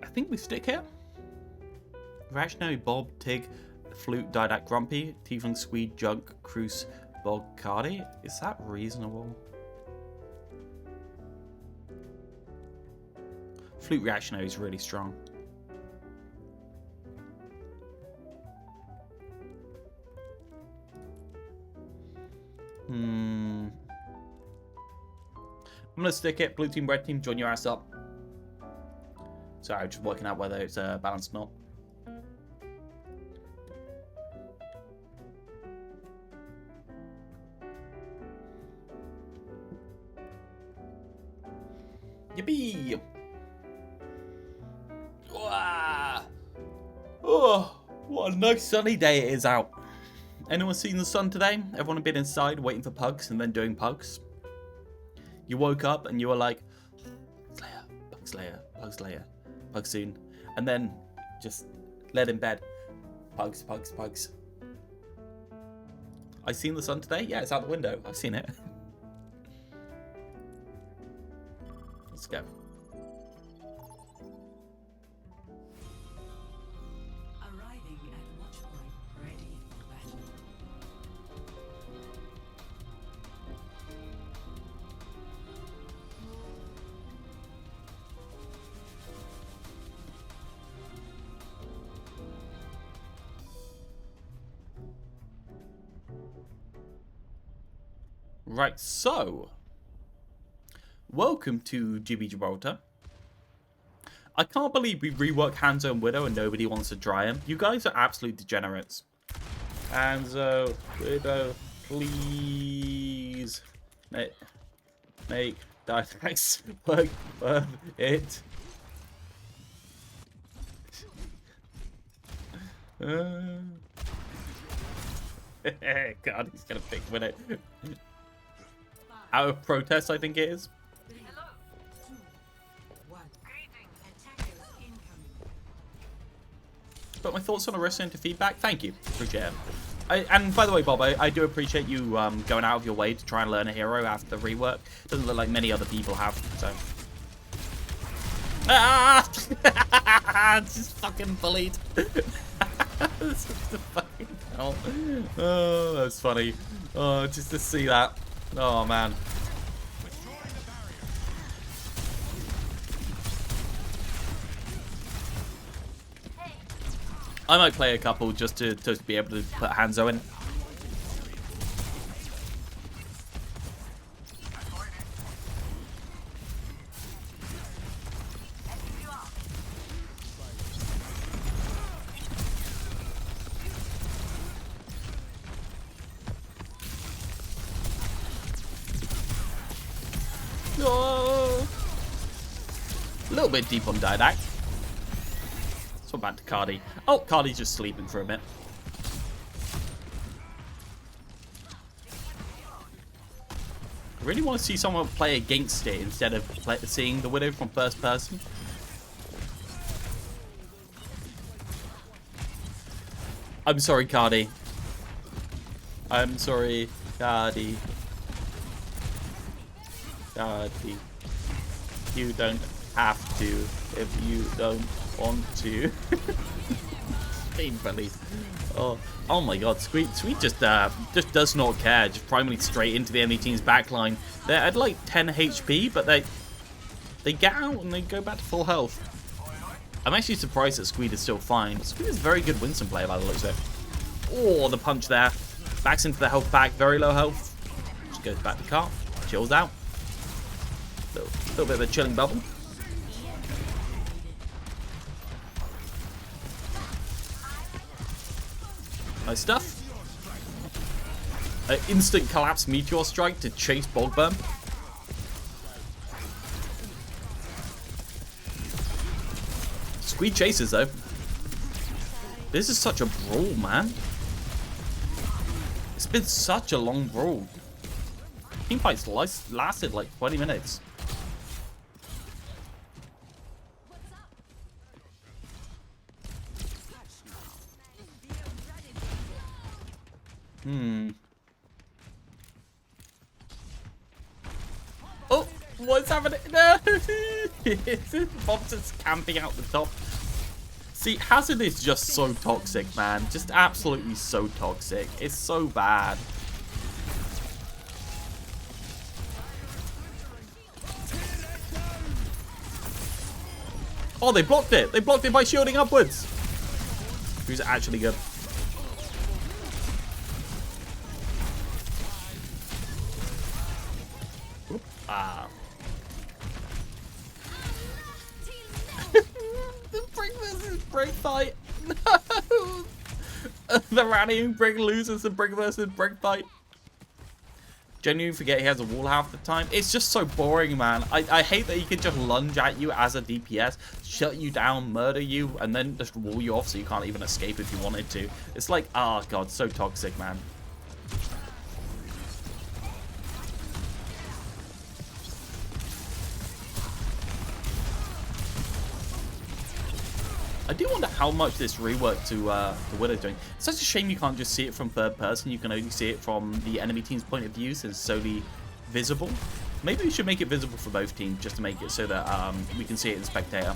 think we stick here. Reactionary, Bob, Tig, Flute, Didact, Grumpy, Tiefling, Swede, Junk, Cruce, Bog, Cardi. Is that reasonable? Flute Reactionary is really strong. I'm gonna stick it. Blue team, red team, join your ass up. Sorry, I'm just working out whether it's balanced or not. Yippee! Wow. Oh, what a nice sunny day it is out. Anyone seen the sun today? Everyone been inside waiting for Pugs and then doing Pugs? You woke up and you were like, Slayer, Pug Slayer, Pug Slayer, Pug soon. And then just led in bed. Pugs, Pugs, Pugs. I seen the sun today? Yeah, it's out the window. I've seen it. Let's go. Arriving at watch point, ready for battle. Right, so welcome to GB Gibraltar. I can't believe we rework Hanzo and Widow and nobody wants to try him. You guys are absolute degenerates. Hanzo, Widow, please make Dynamax work worth it. God, he's gonna pick Widow. Out of protest, I think it is. 3, 2, 1. Attackers incoming. Put my thoughts on Orisa into feedback. Thank you. Appreciate it. And by the way, Bob, I do appreciate you going out of your way to try and learn a hero after the rework. Doesn't look like many other people have, so. Ah! Just fucking bullied. This is the fucking hell. Oh, that's funny. Oh, just to see that. Oh, man. I might play a couple just to be able to put Hanzo in. Oh. A little bit deep on Didact. So back to Cardi. Oh, Cardi's just sleeping for a bit. I really want to see someone play against it instead of seeing the Widow from first person. I'm sorry, Cardi. I'm sorry, Cardi. Cardi. You don't have to if you don't want to. Painfully. Oh my god, Sweet just does not care. Just primarily straight into the enemy team's backline. They're at like 10 HP, but they get out and they go back to full health. I'm actually surprised that Squeed is still fine. Squeed is a very good Winston player by the looks of it. Oh, the punch there. Backs into the health pack, very low health. Just goes back to cart, chills out. Little bit of a chilling bubble. Nice stuff. Instant collapse meteor strike to chase Bogburn. Squeed chases though. This is such a brawl, man. It's been such a long brawl. Teamfights lasted like 20 minutes. Oh, What's happening? No! Bob's just camping out the top. See, Hazard is just so toxic, man. Just absolutely so toxic. It's so bad. Oh, they blocked it. They blocked it by shielding upwards. Who's actually good? Oop. Ah. The Brick versus Brick fight. No. The rallying Brick loses the Brick versus Brick fight. Genuinely forget he has a wall half the time. It's just so boring, man. I hate that he can just lunge at you as a DPS, shut you down, murder you, and then just wall you off so you can't even escape if you wanted to. It's like, oh god, so toxic, man. I do wonder how much this rework to the Widow's doing. It's such a shame you can't just see it from third person. You can only see it from the enemy team's point of view, since it's solely visible. Maybe we should make it visible for both teams, just to make it so that we can see it in spectator.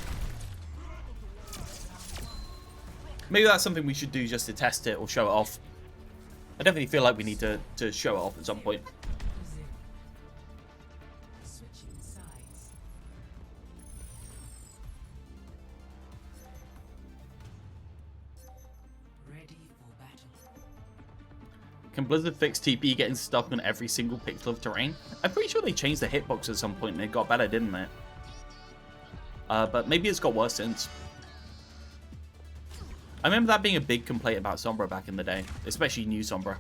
Maybe that's something we should do just to test it or show it off. I definitely feel like we need to show it off at some point. Switching sides. Ready for battle. Can Blizzard fix TP getting stuck on every single pixel of terrain? I'm pretty sure they changed the hitbox at some point and it got better, didn't it? But maybe it's got worse since. I remember that being a big complaint about Sombra back in the day, especially new Sombra.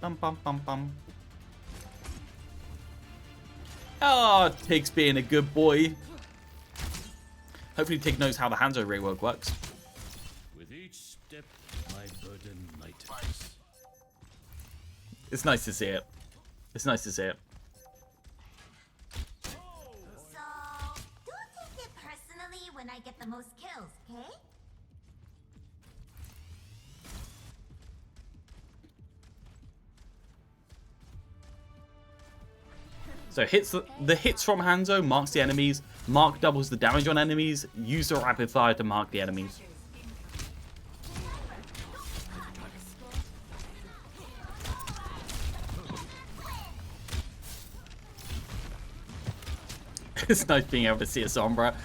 Bum bum bum bum. Oh, Tig's being a good boy. Hopefully Tig knows how the Hanzo rework works. With each step, my burden lightens. It's nice to see it. It's nice to see it. So, don't take it personally when I get the most kills, okay? So the hits from Hanzo marks the enemies, Mark doubles the damage on enemies, use the rapid fire to mark the enemies. It's nice being able to see a Sombra.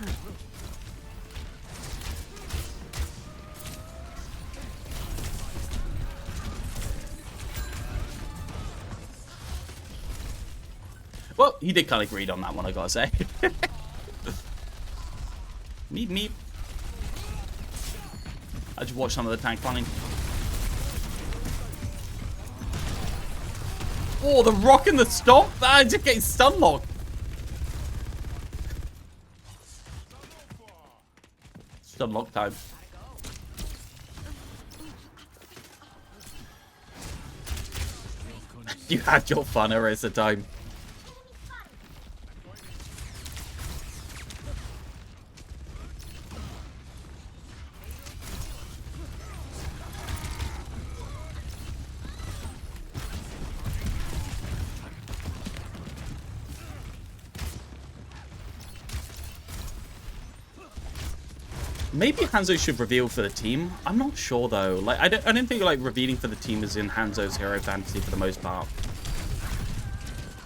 Well, he did kind of greed on that one, I gotta say. Meep meep. I just watched some of the tank planning. Oh, the rock and the stomp! I just getting stun locked. Stun lock time. You had your fun, Arisa time. Maybe Hanzo should reveal for the team. I'm not sure though. Like I don't think like revealing for the team is in Hanzo's hero fantasy for the most part.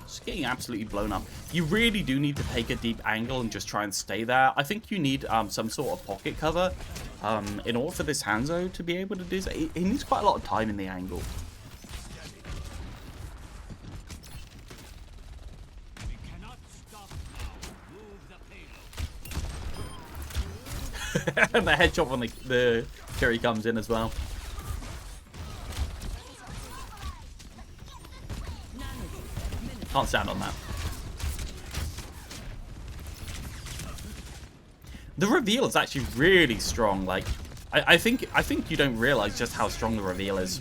Just getting absolutely blown up. You really do need to take a deep angle and just try and stay there. I think you need some sort of pocket cover in order for this Hanzo to be able to do so. He needs quite a lot of time in the angle. And the headshot when the Curry comes in as well. Can't stand on that. The reveal is actually really strong. Like, I think you don't realize just how strong the reveal is.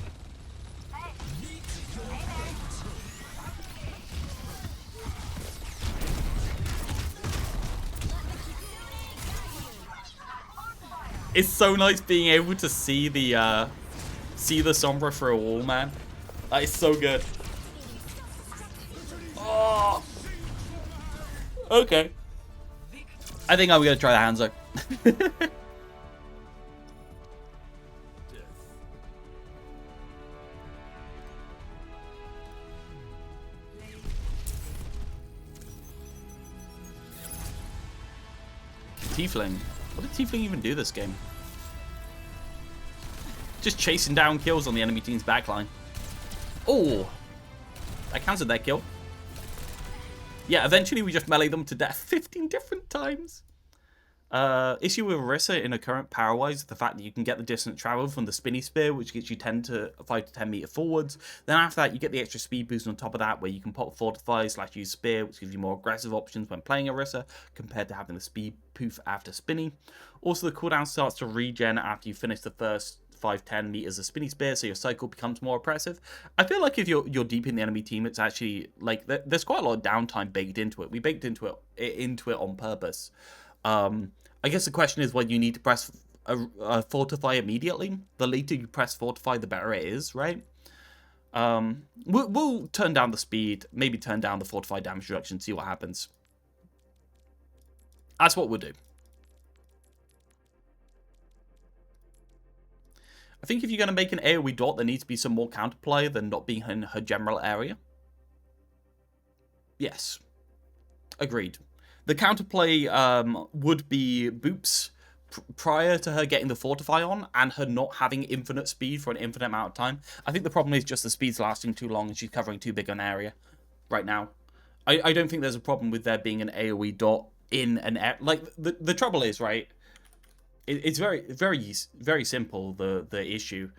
It's so nice being able to see the Sombra through a wall, man. That is so good. Oh. Okay. I think I'm going to try the Hanzo. Tiefling. What did Tiefling even do this game? Just chasing down kills on the enemy team's backline. Oh! I cancelled that kill. Yeah, eventually we just melee them to death 15 different times. Issue with Orisa in a current power-wise is the fact that you can get the distance travel from the spinny spear, which gets you 5 to 10 meter forwards. Then after that, you get the extra speed boost on top of that, where you can pop fortify / use spear, which gives you more aggressive options when playing Orisa, compared to having the speed poof after spinny. Also, the cooldown starts to regen after you finish the first 5-10 meters of spinny spear, so your cycle becomes more oppressive. I feel like if you're deep in the enemy team, it's actually like there's quite a lot of downtime baked into it. We baked into it on purpose. I guess the question is whether you need to press a fortify immediately. The later you press fortify, the better it is, right? We'll turn down the speed, maybe turn down the fortify damage reduction, see what happens. That's what we'll do. I think if you're going to make an AoE dot, there needs to be some more counterplay than not being in her general area. Yes. Agreed. The counterplay would be Boops prior to her getting the Fortify on and her not having infinite speed for an infinite amount of time. I think the problem is just the speed's lasting too long and she's covering too big an area right now. I don't think there's a problem with there being an AoE dot in an area. Like, the trouble is, right, it's very simple, the issue.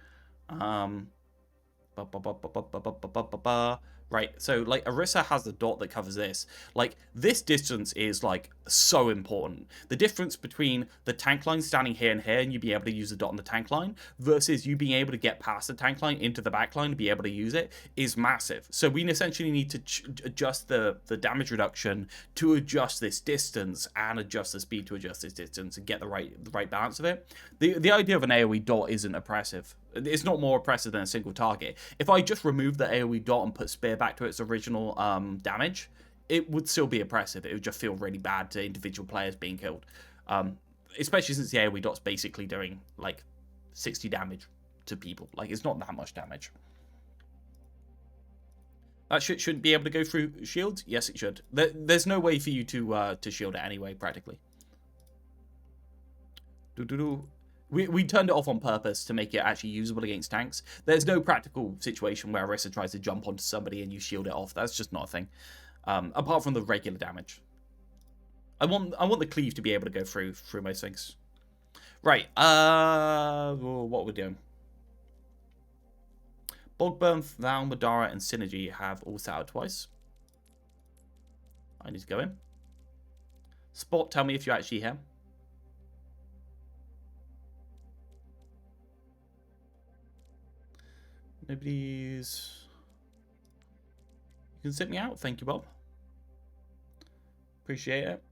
Right, so like Orisa has the dot that covers this. Like, this distance is like so important. The difference between the tank line standing here and here and you being able to use the dot on the tank line versus you being able to get past the tank line into the back line to be able to use it is massive. So we essentially need to adjust the damage reduction to adjust this distance and adjust the speed to adjust this distance and get the right balance of it. The idea of an AoE dot isn't oppressive. It's not more oppressive than a single target. If I just remove the AoE dot and put spear back to its original damage, it would still be oppressive. It would just feel really bad to individual players being killed. Especially since the AoE dot's basically doing like 60 damage to people. Like, it's not that much damage. That shouldn't be able to go through shields? Yes, it should. There's no way for you to shield it anyway, practically. We turned it off on purpose to make it actually usable against tanks. There's no practical situation where Orisa tries to jump onto somebody and you shield it off. That's just not a thing. Apart from the regular damage. I want the cleave to be able to go through most things. Right. What we're doing. Bogburn, Val, Madara, and Synergy have all sat out twice. I need to go in. Spot, tell me if you're actually here. Nobody's... You can sit me out. Thank you, Bob. Appreciate it.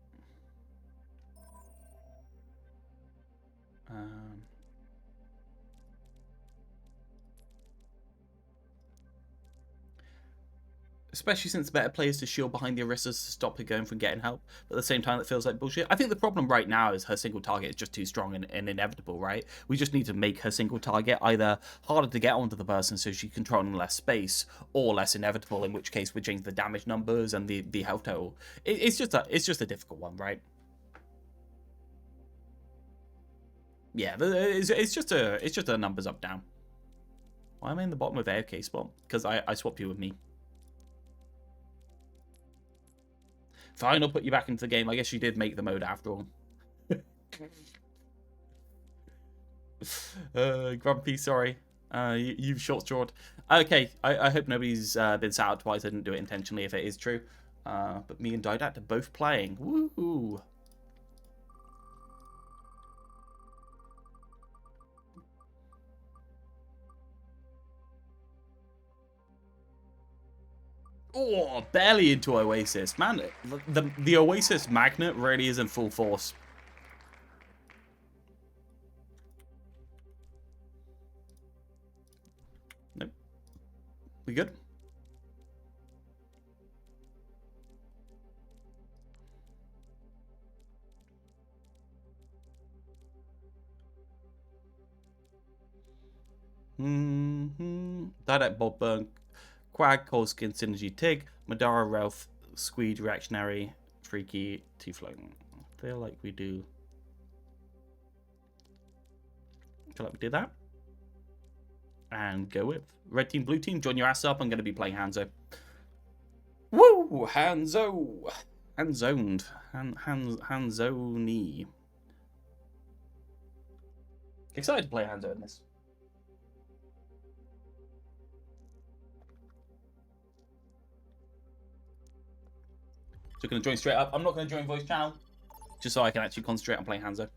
Especially since better players to shield behind the Orisas to stop her going from getting help. But at the same time, it feels like bullshit. I think the problem right now is her single target is just too strong and inevitable, right? We just need to make her single target either harder to get onto the person so she's controlling less space, or less inevitable, in which case we change the damage numbers and the health total. It's just a difficult one, right? Yeah, it's just a numbers up down. Why am I in the bottom of AFK spot? Because I swapped you with me. Fine, I'll put you back into the game. I guess you did make the mode after all. Grumpy, sorry. You've short-strawed. Okay, I hope nobody's been sat out twice. I didn't do it intentionally if it is true. But me and Didact are both playing. Woohoo! Oh, barely into Oasis. Man, the Oasis magnet really is in full force. Nope. We good? Direct Bob Burn, Quag, Coalskin, Synergy, Tig, Madara, Realth, Squeed, Reactionary, Freaky, T-Floating. I feel like we do that. And go with red team, blue team. Join your ass up. I'm going to be playing Hanzo. Woo! Hanzo! Hanzoned. Hanzoni. Excited to play Hanzo in this. So going to join straight up. I'm not going to join voice channel, just so I can actually concentrate on playing Hanzo.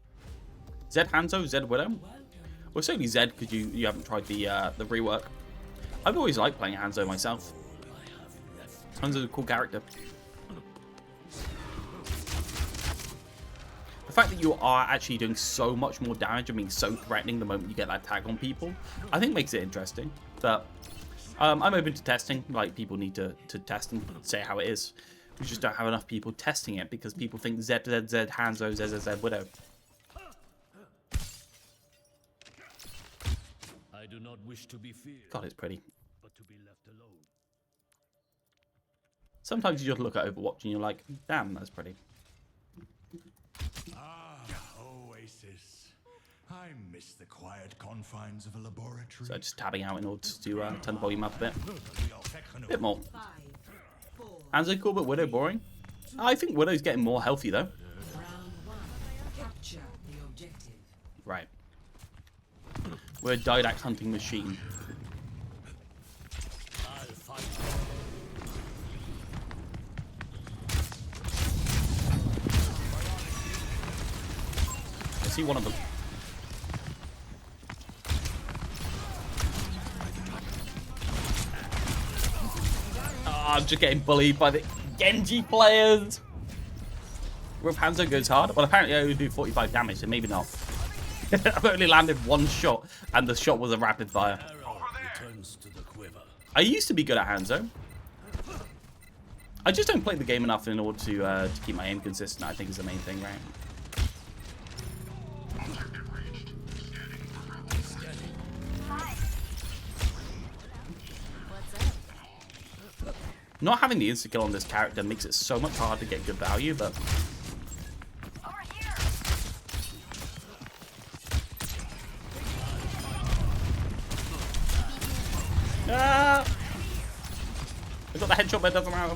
Zed Hanzo, Zed Widow. Well, certainly Zed, because you haven't tried the rework. I've always liked playing Hanzo myself. Hanzo's a cool character. The fact that you are actually doing so much more damage and being so threatening the moment you get that tag on people, I think makes it interesting. But I'm open to testing. Like, people need to test and say how it is. We just don't have enough people testing it because people think Zed, Hanzo, Zed, Widow. I do not wish to be feared, God, it's pretty. but to be left alone. Sometimes you just look at Overwatch and you're like, damn, that's pretty. Ah, Oasis. I miss the quiet confines of a laboratory. So just tabbing out in order to turn the volume up a bit. A bit more. Hanzo cool, but Widow boring. I think Widow's getting more healthy though. Right. We're a Didact hunting machine. I see one of them. I'm just getting bullied by the Genji players. If Hanzo goes hard, well, apparently I only do 45 damage, so maybe not. I've only landed one shot, and the shot was a rapid fire. I used to be good at Hanzo. I just don't play the game enough in order to keep my aim consistent, I think is the main thing, right? Not having the insta-kill on this character makes it so much harder to get good value, but... Ah! I got the headshot, but it doesn't matter.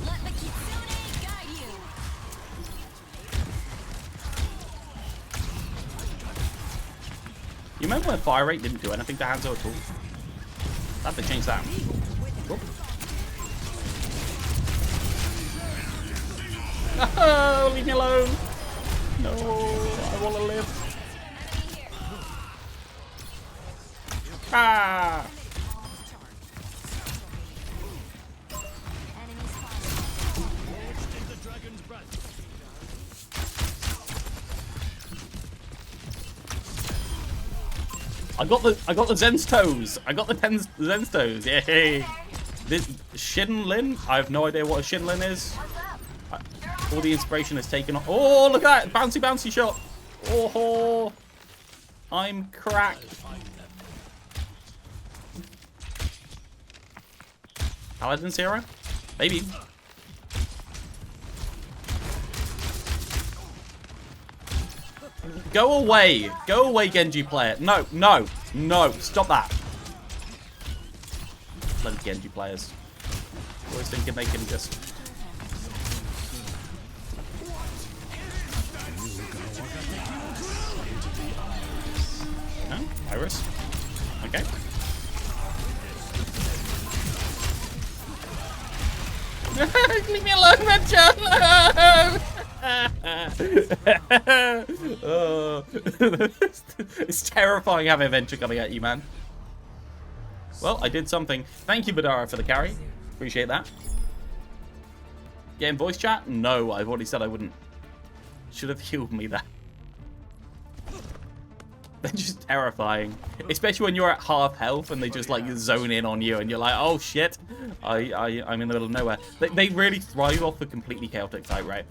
Let the Kitsune guide you. You remember when fire rate didn't do anything to Hanzo at all? I have to change that. Oh, leave me alone. No, I want to live. Ah! I got the Zen's toes. I got the Zen's toes. Yay! This Shinlin. I have no idea what a Shinlin is. All the inspiration is taken off. Oh, look at that! Bouncy, bouncy shot. Oh, I'm cracked. Paladin's hero? Maybe. Go away. Go away, Genji player. No, no, no. Stop that. Bloody Genji players. Always thinking they can just... No? Iris? Okay. Leave me alone, Red John! Oh. It's terrifying having Adventure coming at you, man. Well, I did something. Thank you, Badara, for the carry. Appreciate that. Getting voice chat? No, I've already said I wouldn't. Should have healed me there. They're just terrifying. Especially when you're at half health and they just like zone in on you and you're like, oh shit, I'm in the middle of nowhere. They really thrive off the completely chaotic type, right?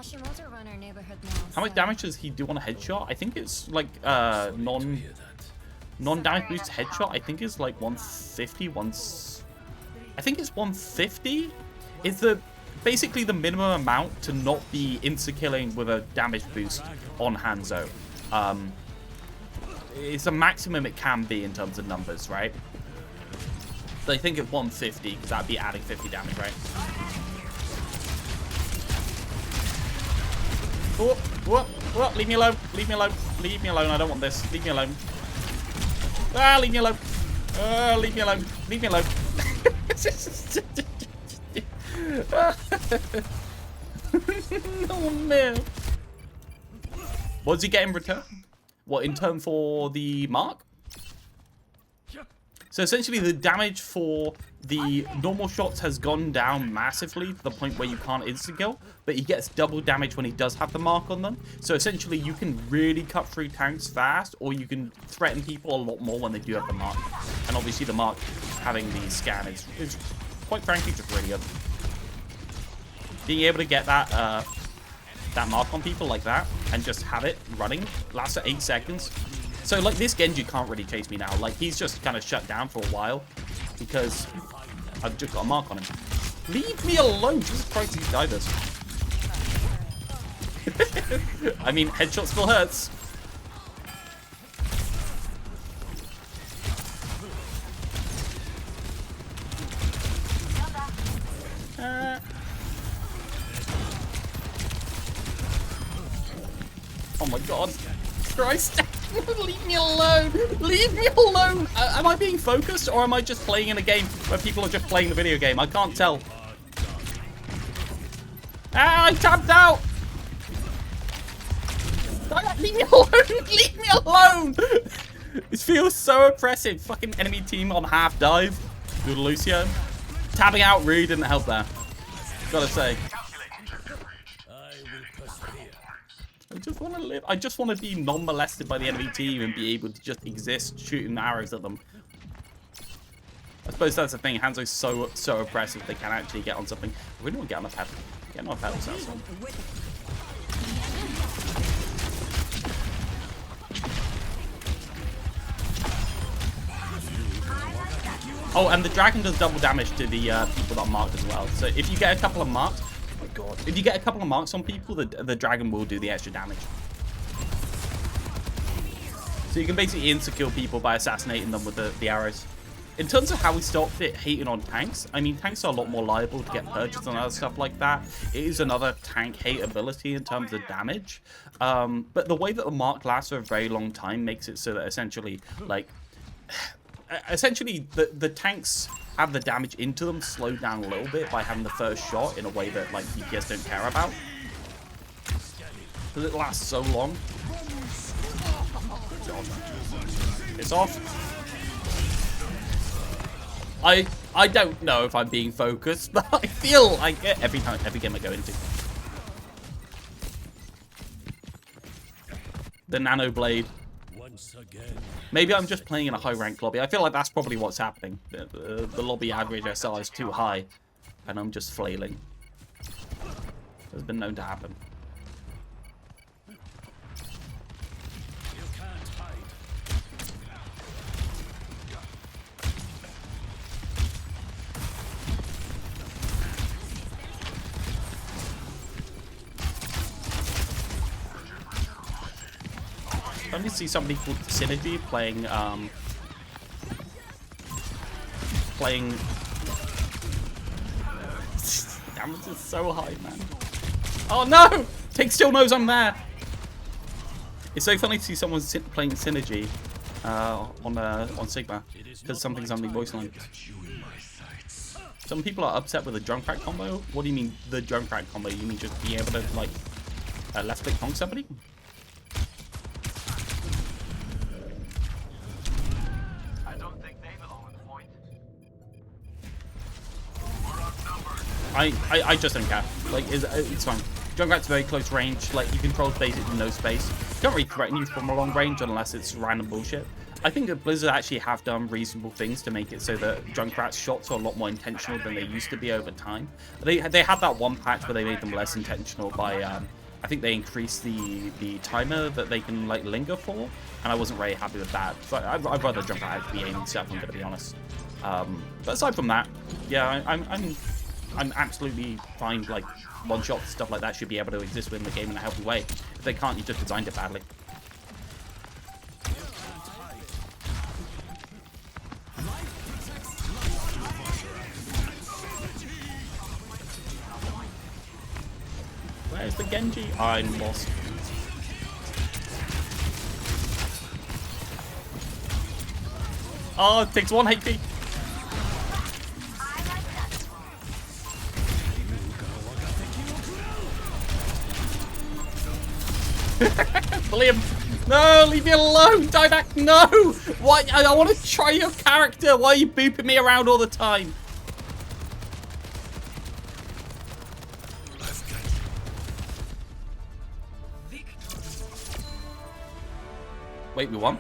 Hashimoto run our neighborhood now. How much damage does he do on a headshot? I think it's like non-damage boost headshot. I think is like 150. I think it's 150. It's basically the minimum amount to not be insta-killing with a damage boost on Hanzo. It's the maximum it can be in terms of numbers, right? So I think it's 150 because that'd be adding 50 damage, right? Whoop, whoop, whoop, leave me alone, leave me alone, leave me alone, I don't want this, leave me alone. Ah, leave me alone. Leave me alone, leave me alone. Oh man. What does he get in return? What, in turn for the mark? So essentially the damage for the normal shots has gone down massively to the point where you can't insta-kill, but he gets double damage when he does have the mark on them. So essentially you can really cut through tanks fast, or you can threaten people a lot more when they do have the mark. And obviously the mark having the scan is quite frankly just really good. Being able to get that mark on people like that and just have it running lasts for 8 seconds. So like this Genji can't really chase me now. Like he's just kind of shut down for a while because I've just got a mark on him. Leave me alone. Jesus Christ, these divers. I mean, headshot still hurts. Oh my god. Christ. Leave me alone. Leave me alone. Am I being focused or am I just playing in a game where people are just playing the video game? I can't tell. Ah, I tapped out. Leave me alone. Leave me alone. It feels so oppressive. Fucking enemy team on half dive. Good Lucio. Tapping out really didn't help there. Gotta say. I just want to live. I just want to be non-molested by the enemy team and be able to just exist shooting arrows at them. I suppose that's the thing. Hanzo's so oppressive they can't actually get on something. I really want to get on a pedal. Get on a pedal, that's one. Oh, and the dragon does double damage to the people that are marked as well. So if you get a couple of marks, oh my god, if you get a couple of marks on people, the dragon will do the extra damage. So you can basically insta-kill people by assassinating them with the arrows. In terms of how we stopped it hating on tanks, I mean, tanks are a lot more liable to get purchased and other stuff like that. It is another tank hate ability in terms of damage. But the way that the mark lasts for a very long time makes it so that essentially, like, the tanks have the damage into them slowed down a little bit by having the first shot in a way that, like, DPS don't care about. Because it lasts so long. It's off. I don't know if I'm being focused, but I feel like it every game I go into. The Nano Blade. Maybe I'm just playing in a high rank lobby. I feel like that's probably what's happening. The lobby average SL is too high, and I'm just flailing. It's been known to happen. I need to see somebody called Synergy playing damage is so high, man. Oh no! Take still knows I'm there. It's so funny to see someone playing Synergy on Sigma because something's on the voice line. Some people are upset with the drum crack combo. What do you mean the drum crack combo? You mean just being able to like left click honk somebody? I just don't care. Like, it's fine. Junkrat's very close range. Like, he controls basically no space. Can't really threaten you from a long range unless it's random bullshit. I think that Blizzard actually have done reasonable things to make it so that Junkrat's shots are a lot more intentional than they used to be over time. They had that one patch where they made them less intentional by, I think they increased the timer that they can like linger for, and I wasn't very happy with that. So I'd rather Junkrat actually be aiming stuff, I'm gonna be honest. But aside from that, yeah, I'm absolutely fine. Like one shot stuff like that should be able to exist within the game in a healthy way. If they can't, you just designed it badly. Where's the Genji? I'm lost. Oh, it takes 1 HP. William, no, leave me alone, Didac, no! Why? I want to try your character. Why are you booping me around all the time? Wait, we won?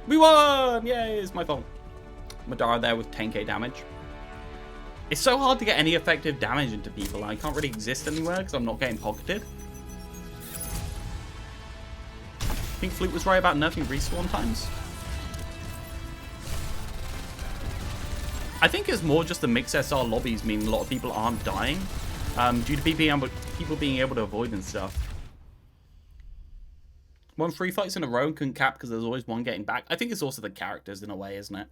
We won! Yay, it's my fault. Madara there with 10k damage. It's so hard to get any effective damage into people. I can't really exist anywhere because I'm not getting pocketed. I think Flute was right about nerfing respawn times. I think it's more just the mixed SR lobbies mean a lot of people aren't dying due to people being able to avoid and stuff. Won 3 fights in a row and couldn't cap because there's always one getting back. I think it's also the characters in a way, isn't it?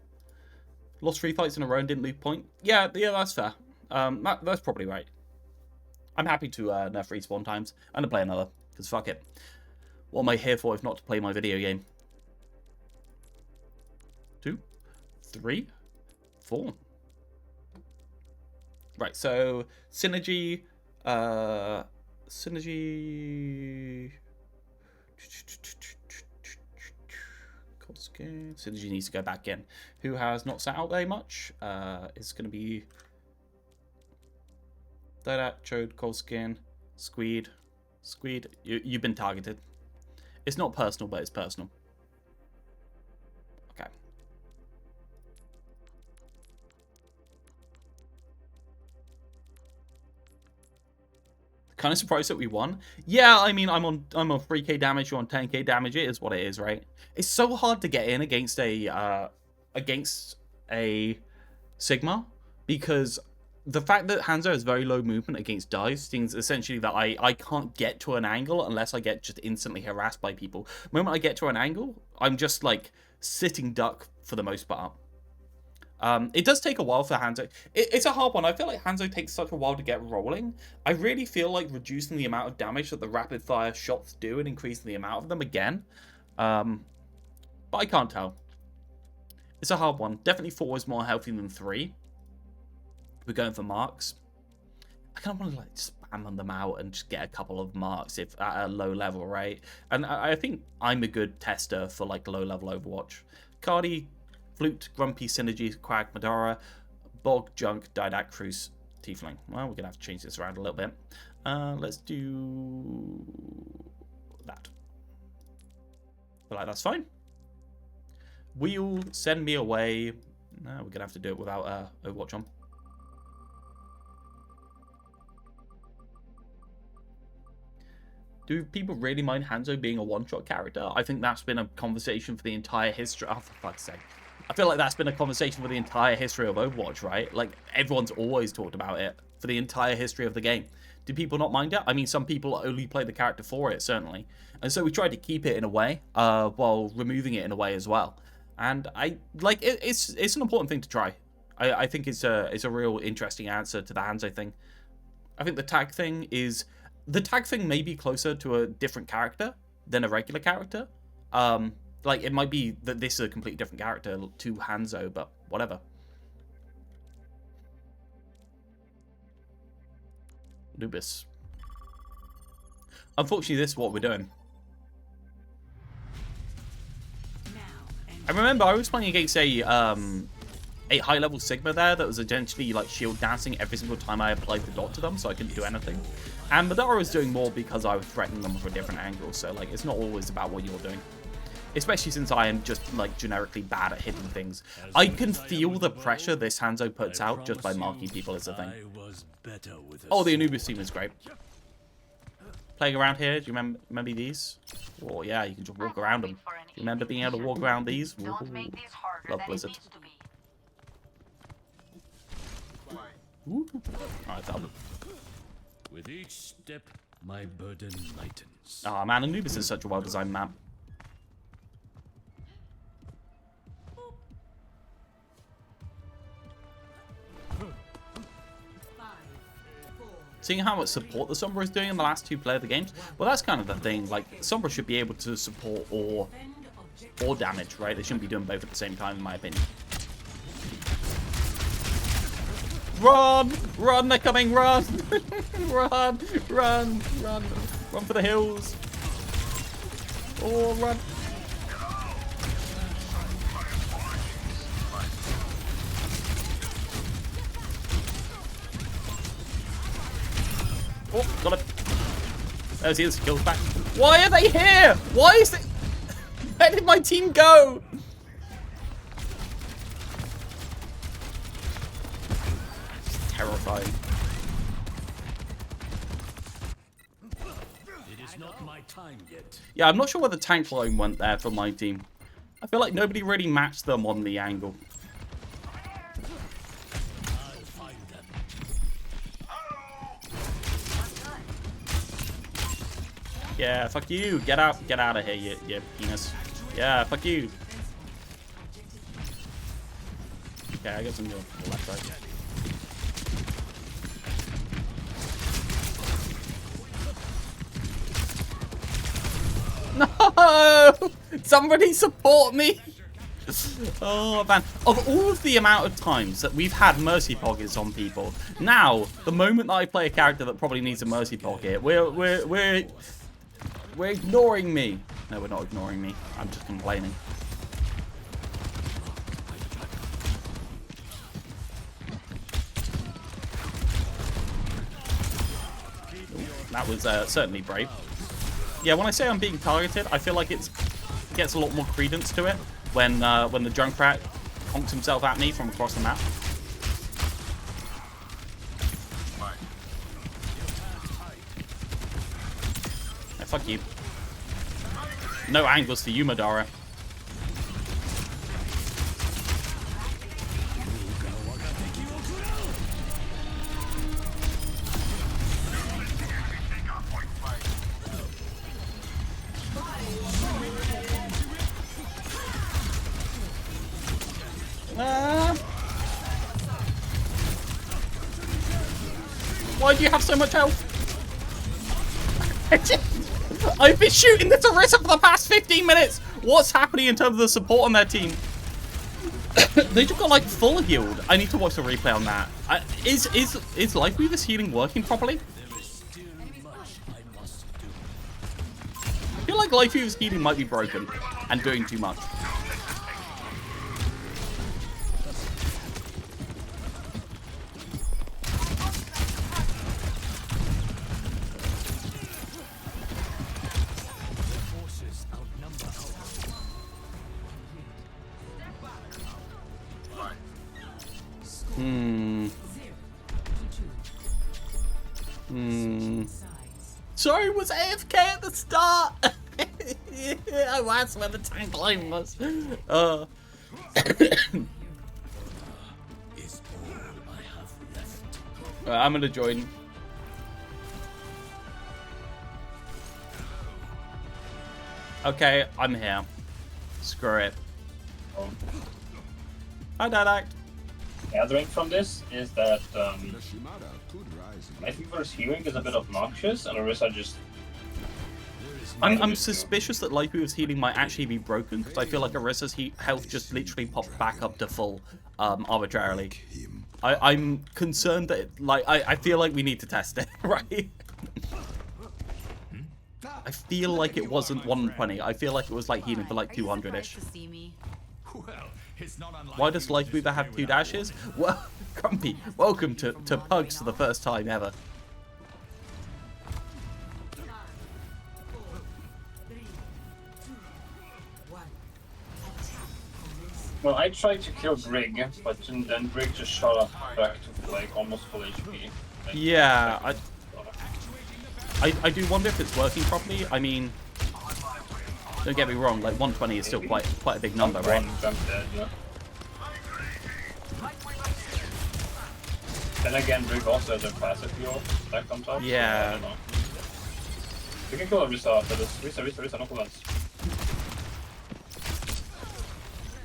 Lost 3 fights in a row and didn't lose point. Yeah, that's fair. That's probably right. I'm happy to nerf respawn times and to play another, because fuck it. What am I here for if not to play my video game? 2, 3, 4. Right, so Synergy, Synergy needs to go back in. Who has not sat out very much? It's going to be Didat, Chode, Colskin, Squeed. Squeed, you've been targeted. It's not personal, but it's personal. Okay. Kind of surprised that we won. Yeah, I mean, I'm on 3k damage, you're on 10k damage. It is what it is, right? It's so hard to get in against a Sigma because the fact that Hanzo has very low movement against dives means essentially that I can't get to an angle unless I get just instantly harassed by people. The moment I get to an angle, I'm just like sitting duck for the most part. It does take a while for Hanzo. It's a hard one. I feel like Hanzo takes such a while to get rolling. I really feel like reducing the amount of damage that the rapid fire shots do and increasing the amount of them again. But I can't tell. It's a hard one. Definitely 4 is more healthy than 3. We're going for marks. I kind of want to like spam them out and just get a couple of marks if at a low level, right? And I think I'm a good tester for like low level Overwatch. Cardi, Flute, Grumpy, Synergy, Quag, Madara, Bog, Junk, Didac, Cruise, Tiefling. Well, we're gonna have to change this around a little bit. Let's do that. But like that's fine. Wheel, send me away. No, we're gonna have to do it without Overwatch on. Do people really mind Hanzo being a one-shot character? I think that's been a conversation for the entire history. Oh, for fuck's sake. I feel like that's been a conversation for the entire history of Overwatch, right? Like, everyone's always talked about it for the entire history of the game. Do people not mind it? I mean, some people only play the character for it, certainly. And so we tried to keep it in a way, while removing it in a way as well. And I like it's an important thing to try. I think it's a real interesting answer to the Hanzo thing. I think the tag thing is... The tag thing may be closer to a different character than a regular character. Like, it might be that this is a completely different character to Hanzo, but whatever. Lubis. Unfortunately, this is what we're doing. I remember I was playing against a high-level Sigma there that was essentially like shield dancing every single time I applied the dot to them, so I couldn't do anything. And Madara was doing more because I was threatening them from a different angle, so like it's not always about what you're doing. Especially since I am just, like, generically bad at hitting things. I can feel the pressure this Hanzo puts out just by marking people as a thing. Oh, the Anubis team is great. Playing around here, do you remember these? Oh, yeah, you can just walk around them. You remember being able to walk around these? Ooh, love Blizzard. Ooh. Alright, that'll... With each step, my burden lightens. Oh man, Anubis is such a well-designed map. Seeing how much support the Sombra is doing in the last 2 player of the games, well, that's kind of the thing. Like, Sombra should be able to support or damage, right? They shouldn't be doing both at the same time, in my opinion. Run! Run, they're coming, run! Run! Run! Run! Run for the hills! Oh, run! Oh, got it. There's the instant kills back. Why are they here? Why is it? Where did my team go? It's terrifying. It is not my time yet. Yeah, I'm not sure where the tank line went there for my team. I feel like nobody really matched them on the angle. Yeah, fuck you. Get out of here, you penis. Yeah, fuck you. Okay, I got some more on the left side. No! Somebody support me! Oh man, of all of the amount of times that we've had mercy pockets on people, now the moment that I play a character that probably needs a mercy pocket, we're ignoring me. No, we're not ignoring me. I'm just complaining. That was certainly brave. Yeah, when I say I'm being targeted, I feel like it gets a lot more credence to it when the Junkrat honks himself at me from across the map. Yeah, fuck you. No angles for you, Madara. Why do you have so much health? I've been shooting this Orisa for the past 15 minutes. What's happening in terms of the support on their team? They just got like full healed. I need to watch the replay on that. Is Life Weaver's healing working properly? I feel like Life Weaver's healing might be broken and doing too much. Sorry, was AFK at the start? Oh, that's where the tank line was. I'm gonna join. Okay, I'm here. Screw it. Hi, Dadak. Gathering from this is that Life Weaver's healing is a bit obnoxious, and Orisa just... I'm suspicious that Life Weaver's healing might actually be broken, because I feel like Orisa's health just literally popped back up to full arbitrarily. I'm concerned that, I feel like we need to test it, right? I feel like it wasn't 120. I feel like it was like healing for like 200-ish. Why does Life Weaver have 2 dashes? Well, Grumpy, welcome to Pugs for the first time ever. Well, I tried to kill Brig, but then Brig just shot up back to like almost full HP. Like, Yeah, I do wonder if it's working properly. I mean, don't get me wrong, like 120 is still quite a big number, right? I'm dead, yeah. Then again, Brig also has a passive heal that comes up. Yeah. So I don't know. We can kill Risa after this. Risa, no cooldowns.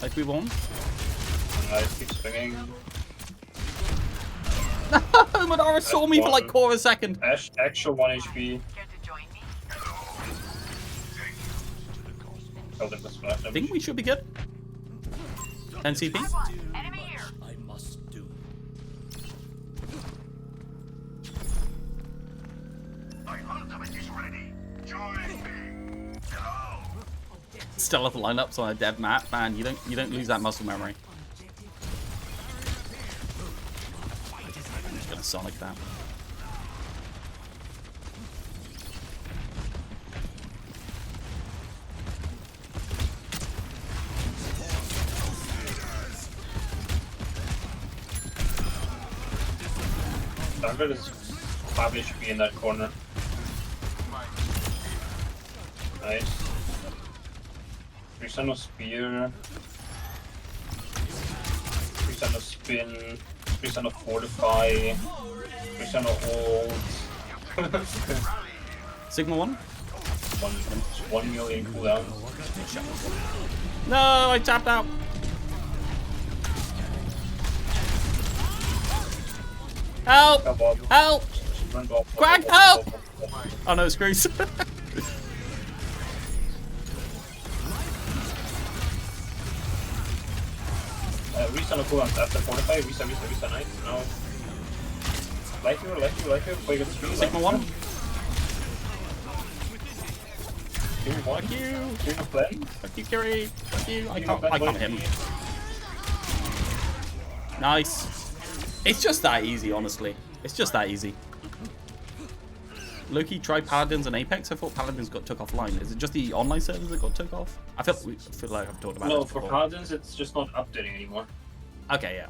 Like we won. Nice, keep swinging. Madara saw me for like quarter of a second. Actual 1 HP. Killed him with splash I damage. think we should be good. NCP. I must do. Stealth lineups on a dev map, man. You don't lose that muscle memory. I'm just gonna Sonic that. Sombra is 5 HP in that corner. Nice. Risa no spear. Risa no spin. Risa no fortify. Risa no ult. Sigma 1? 1 million cooldown. No, I tapped out. Help! Help! Greg, help! Oh no, screws. Risa no cooldowns after fortify. Risa, nice. No. Life here. Play good speed. Sigma 1. Fuck you. No plan. Fuck you, Kiri. Fuck you. I can't hit him. Nice. It's just that easy, honestly. It's just that easy. Loki tried Paladins and Apex. I thought Paladins got took offline. Is it just the online servers that got took off? I feel like I've talked about it. No, before. for Paladins, it's just not updating anymore. Okay, yeah.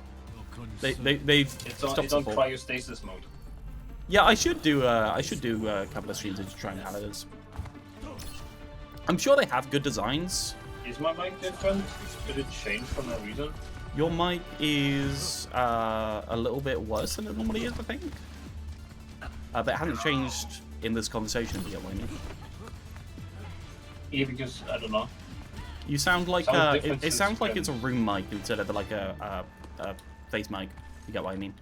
They've It's stopped on support. cryostasis mode. Yeah, I should do a couple of streams into trying Paladins. I'm sure they have good designs. Is my mic different? Did it change for no reason? Your mic is a little bit worse than it normally is, I think. But it hasn't changed in this conversation, if you get what I mean. Yeah, because I don't know. You sound like Sounds it sounds like it's a room mic instead of like a face mic. You get what I mean?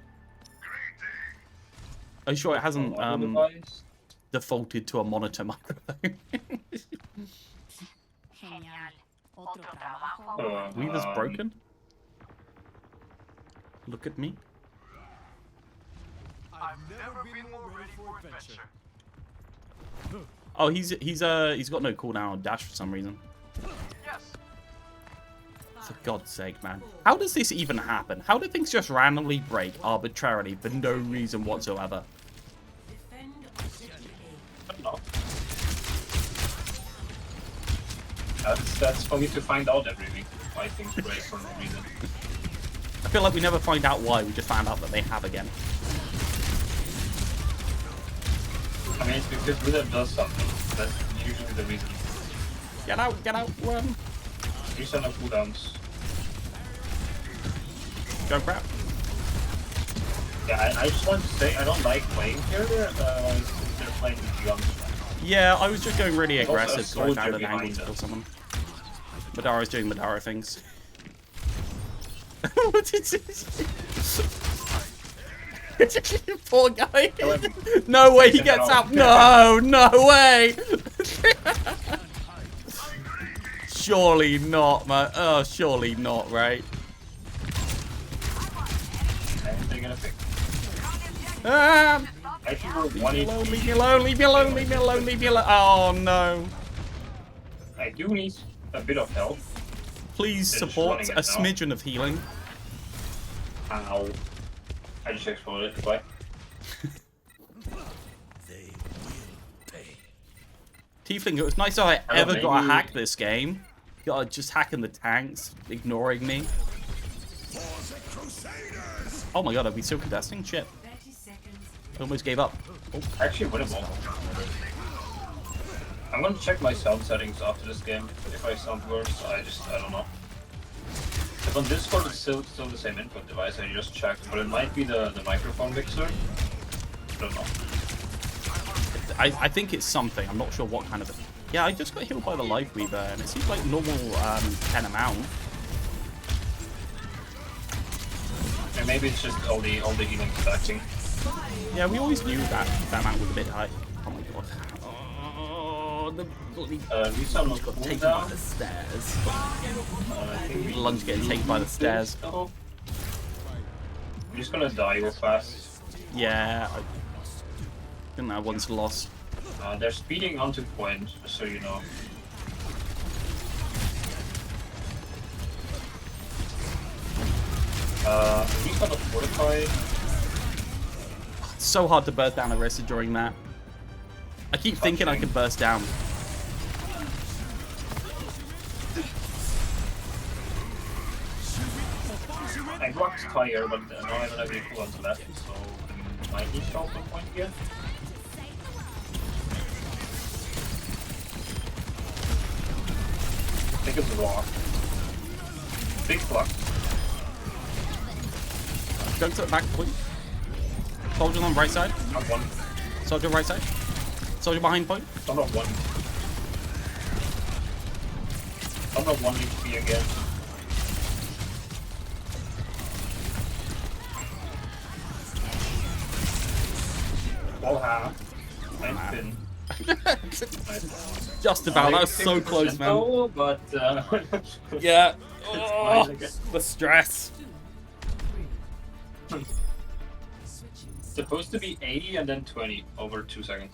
Are you sure it hasn't defaulted to a monitor microphone? Weaver's broken. Look at me. I've never been more ready for adventure. Oh, he's got no cooldown on dash for some reason. For God's sake, man. How does this even happen? How do things just randomly break arbitrarily for no reason whatsoever? I don't know. That's for me to find out every week why things break for no reason. I feel like we never find out why, we just found out that they have again. I mean, it's because Wizard does something. That's usually the reason. Get out, run. Reset no cooldowns. Go crap. Yeah, I just want to say, I don't like playing here since they're playing with young. Yeah, I was just going really Also a aggressive so I found soldier an angle behind to kill us. someone. Madara's doing Madara things. Poor guy. No way he gets out. No way. Surely not, man. Oh, surely not, right? And they're gonna pick. Ah, Actually, we're 1 leave HP. me alone. Oh, no. I do need a bit of help. Please They're just support running a it now. smidgen of healing. Ow. I just exploded. Goodbye. They will pay. Tiefling, it was nice that I I don't ever know, got a maybe- hack this game. god, just hacking the tanks, ignoring me. Oh my god, are we still contesting? Shit. 30 seconds. Almost gave up. Oh. Actually winnable. I'm gonna check my sound settings after this game. If I sound worse, I don't know. If on Discord it's still the same input device, I just checked, but it might be the microphone mixer. I don't know. I think it's something. I'm not sure what kind of. Yeah, I just got healed by the Life Weaver, and it seems like normal 10 amount. And maybe it's just all the healing stacking. Yeah, we always knew that amount was a bit high. Oh my god. Oh, the bloody Resun was got cool taken down. by the stairs. I think Lunge getting taken by the stairs. I'm just gonna die real fast. Yeah, I think that one's lost. They're speeding onto point, just so you know. He's got a fortify. It's so hard to burst down Arista during that. I keep thinking I can burst down. I blocked Tire, but now I don't have any cooldowns left, so I might need to open point here. I think it's raw. Big flux. Go to the back point. Soldier on the right side. Not one. Soldier right side. Soldier behind point. I'm not one. I'm not 1 HP again. Well, half. Nice pin. Nice. Just about. That was so close, man. No, but Yeah. mine Oh, again. the stress. Supposed to be 80 and then 20 over 2 seconds.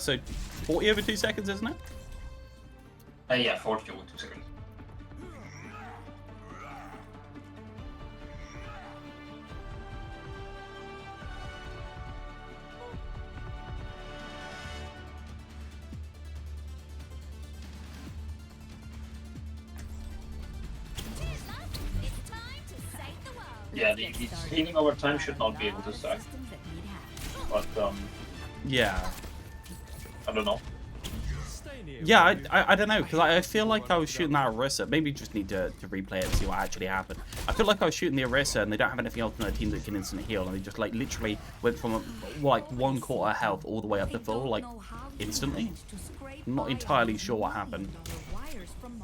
So 40 over 2 seconds, isn't it? Yeah, 40 over 2 seconds. Yeah, the healing over time should not be able to stack. But, Yeah. I don't know. Yeah, I don't know, because I feel like I was shooting that Orisa. Maybe just need to replay it and see what actually happened. I feel like I was shooting the Orisa and they don't have anything else in their team that can instant heal, and they just like literally went from like 1/4 health all the way up to full, like instantly. I'm not entirely sure what happened. $1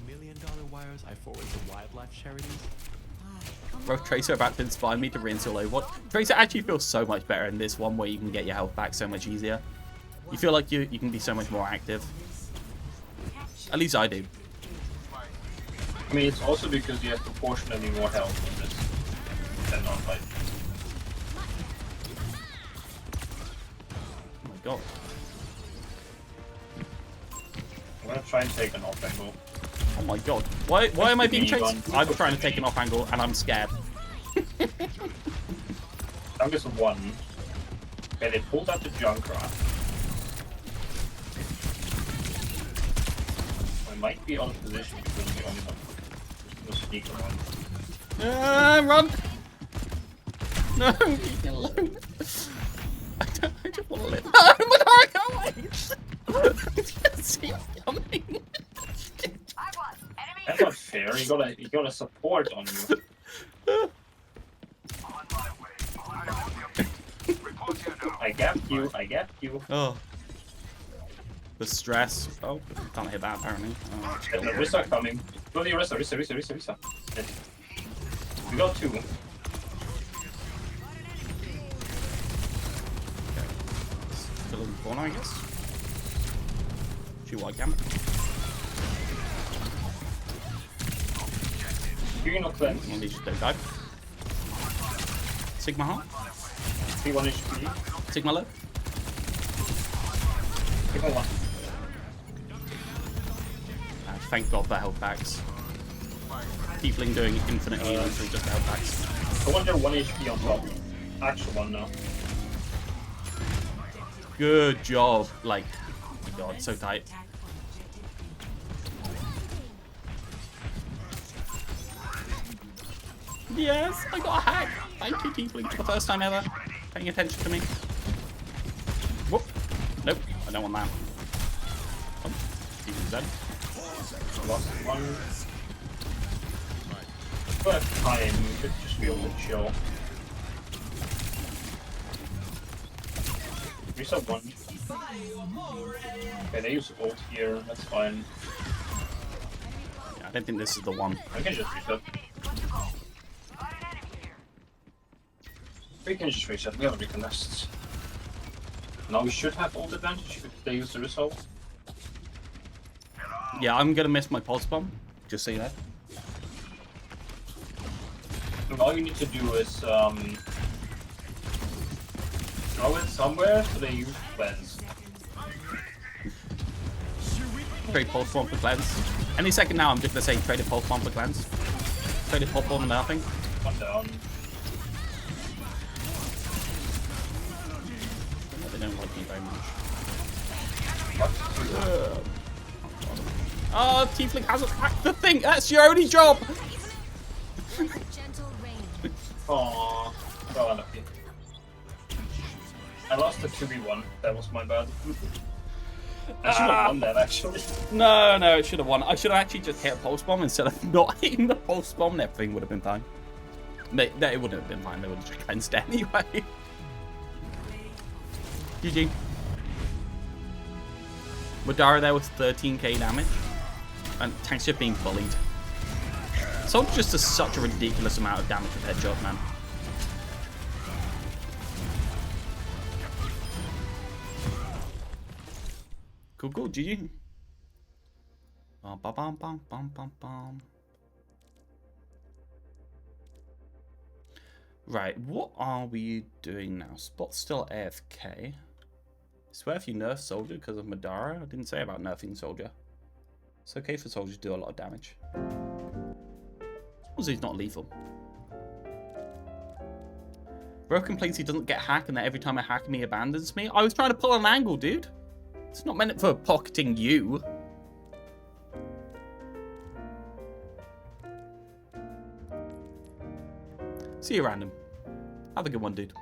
million wires I forward to wildlife charities. Bro, Tracer about to inspire me to reinstall Overwatch. Tracer actually feels so much better in this one where you can get your health back so much easier. You feel like you can be so much more active. At least I do. I mean, it's also because you have proportionally more health in this than on like. Oh my god. I'm gonna try and take an off angle. Oh my god. Why am I being Mini gun. chased? I'm trying to take an off angle and I'm scared. Youngest of 1. Okay, they pulled out the Junkrat. I might be out of position because we only have no sneak around. Run! No, leave me alone. I just want to live. Oh my god, I can't wait! I can see it coming. That's not fair. You got a support on you. I gapped you. I gapped you. Oh. The stress. Oh, can't hit that apparently. Oh, There's a Rissa coming. Go to the Rissa. We got 2. Still in the corner, I guess. Shoot what I can. You're not cleanse. Well, they just don't die. Sigma heart. 3-1 HP. Sigma low. Sigma 1. Thank god for health packs. Tiefling doing infinite healing through just health packs. I wonder 1 HP on top. Actual 1 now. Good job. Like, oh my god, so tight. Yes, I got a hack. Thank you, Tiefling, for the first time ever paying attention to me. Whoop. Nope, I don't want that. Oh, Tiefling's dead. Lost one. But time should just be able to chill. Reset one. Okay, they use ult here, that's fine. Yeah, I don't think this is the one. I can just reset. We can just reset, we have a reconnect. Now we should have ult advantage if they use the result. Yeah, I'm gonna miss my pulse bomb, just so you know. And all you need to do is throw it somewhere so they use cleanse. Trade pulse bomb for cleanse. Any second now, I'm just gonna say trade a pulse bomb for cleanse. Trade a pulse bomb and nothing. One down. They don't like me very much. What? Oh, Tiefling hasn't hacked the thing. That's your only job. Aww, well unlucky. I lost the 2v1, that was my bad. I should have won that actually. No, it should have won. I should have actually just hit a pulse bomb instead of not hitting the pulse bomb, and everything would have been fine. It wouldn't have been fine, they would have just cleansed anyway. GG. Madara there was 13k damage. And Tank's just being bullied. Soldier just does such a ridiculous amount of damage with headshot, man. Cool, GG. Bum, bum, bum, bum, bum, bum, bum. Right, what are we doing now? Spot's still AFK. I swear if you nerf Soldier because of Madara, I didn't say about nerfing Soldier. It's okay for Soldier to do a lot of damage. As long as he's not lethal. Bro complains he doesn't get hacked and that every time I hack him he abandons me. I was trying to pull an angle, dude. It's not meant for pocketing you. See you random. Have a good one, dude.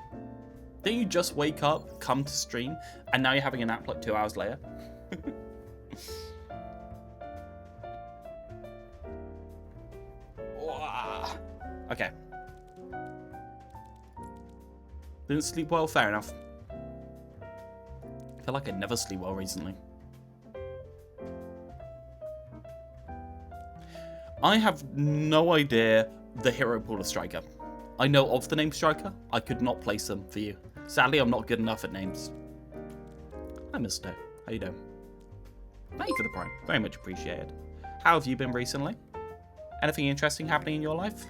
Didn't you just wake up, come to stream, and now you're having a nap like 2 hours later? Okay. Didn't sleep well, fair enough. I feel like I never sleep well recently. I have no idea the hero pool of Striker. I know of the name Striker. I could not place them for you. Sadly, I'm not good enough at names. Hi, Mister. How you doing? Thank you for the prime. Very much appreciated. How have you been recently? Anything interesting happening in your life?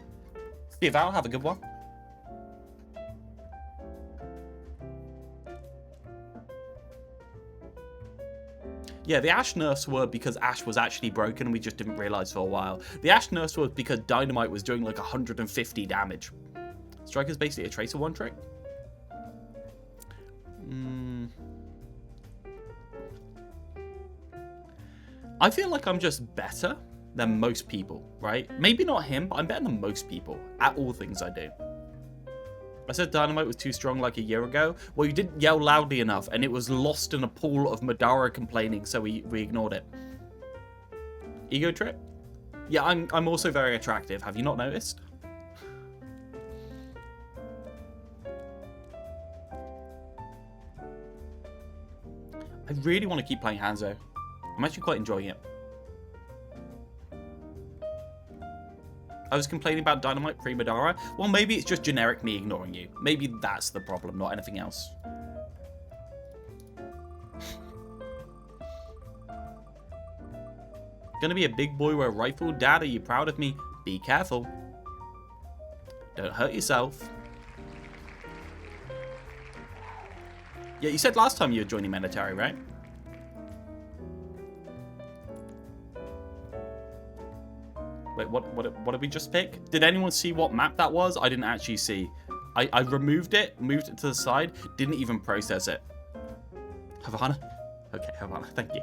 See you, Val. Have a good one. Yeah, the Ashe nerfs were because Ashe was actually broken and we just didn't realize for a while. The Ashe nerfs was because Dynamite was doing like 150 damage. Striker's basically a Tracer one trick. I feel like I'm just better than most people, right? Maybe not him, but I'm better than most people at all things I do. I said Dynamite was too strong like a year ago. Well, you didn't yell loudly enough, and it was lost in a pool of Madara complaining, so we ignored it. Ego trip? Yeah, I'm also very attractive. Have you not noticed? I really want to keep playing Hanzo. I'm actually quite enjoying it. I was complaining about Dynamite pre-Madara. Well, maybe it's just generic me ignoring you. Maybe that's the problem, not anything else. Gonna be a big boy with a rifle? Dad, are you proud of me? Be careful. Don't hurt yourself. Yeah, you said last time you were joining military, right? Wait, what did we just pick? Did anyone see what map that was? I didn't actually see. I removed it, moved it to the side, didn't even process it. Havana? Okay, Havana, thank you.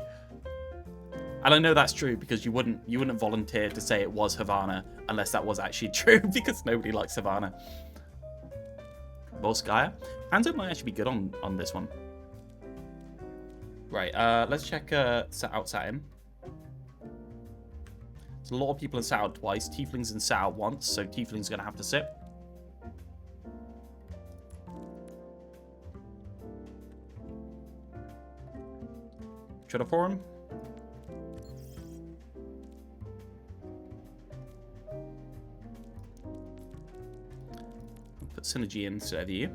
And I know that's true because you wouldn't volunteer to say it was Havana unless that was actually true because nobody likes Havana. Volskaya. Hanzo might actually be good on this one. Right, let's check out Satin. There's a lot of people in Sao twice, Tieflings in Sao once, so Tiefling's gonna have to sit. Should I pour him? Put Synergy instead of you.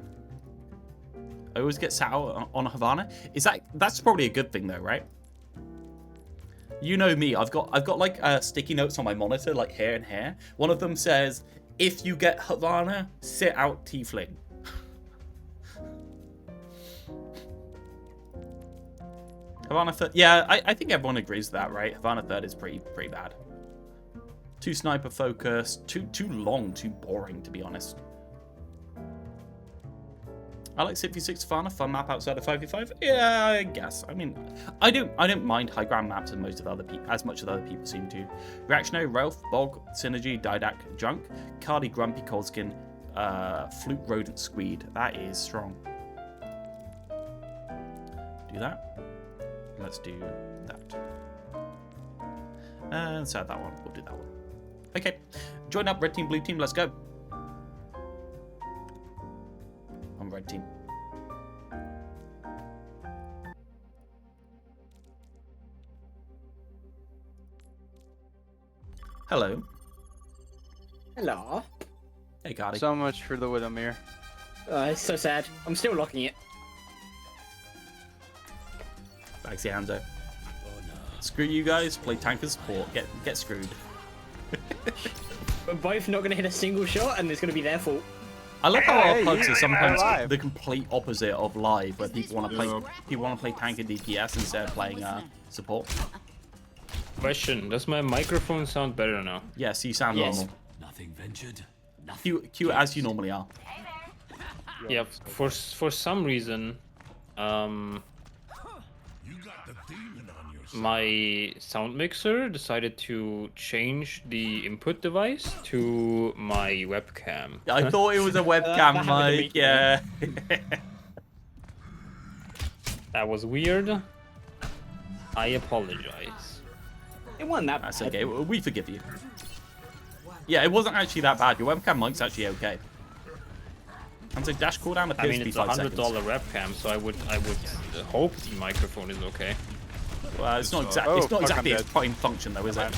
I always get Sao on Havana. That's probably a good thing though, right? You know me, I've got like sticky notes on my monitor, like here and here. One of them says, if you get Havana, sit out Tiefling. Havana third, yeah, I think everyone agrees with that, right? Havana third is pretty bad. Too sniper focused, too long, too boring to be honest. I like 6v6 Havana, fun map outside of 5v5. Yeah, I guess. I mean, I don't mind high ground maps as much as other people seem to. Reactionary, Realth, Bog, Synergy, Didac, Junk, Cardi, Grumpy, Coldskin, Flute, Rodent, Squeed. That is strong. Do that. Let's do that. And so that one. We'll do that one. Okay. Join up, red team, blue team. Let's go. On red team. Hello. Hello. Hey, Cardi. So much for the Widowmere. It's so sad. I'm still locking it. Thanks, Hanzo. Screw you guys. Play tank and support. Get screwed. We're both not going to hit a single shot, and it's going to be their fault. I love how our Pugs are sometimes the complete opposite of live, where people want to play tank and DPS instead of playing support. Question: does my microphone sound better now? Yes, you sound normal. Nothing ventured. Cute as you normally are. Yeah, for some reason, my sound mixer decided to change the input device to my webcam. I thought it was a webcam mic, yeah. That was weird. I apologize. It wasn't that bad. That's okay, we forgive you. Yeah, it wasn't actually that bad. Your webcam mic's actually okay. And so dash cooldown appears to be 5 seconds. $100 webcam, so I would hope the microphone is okay. Well, it's not exactly its prime function though, is it?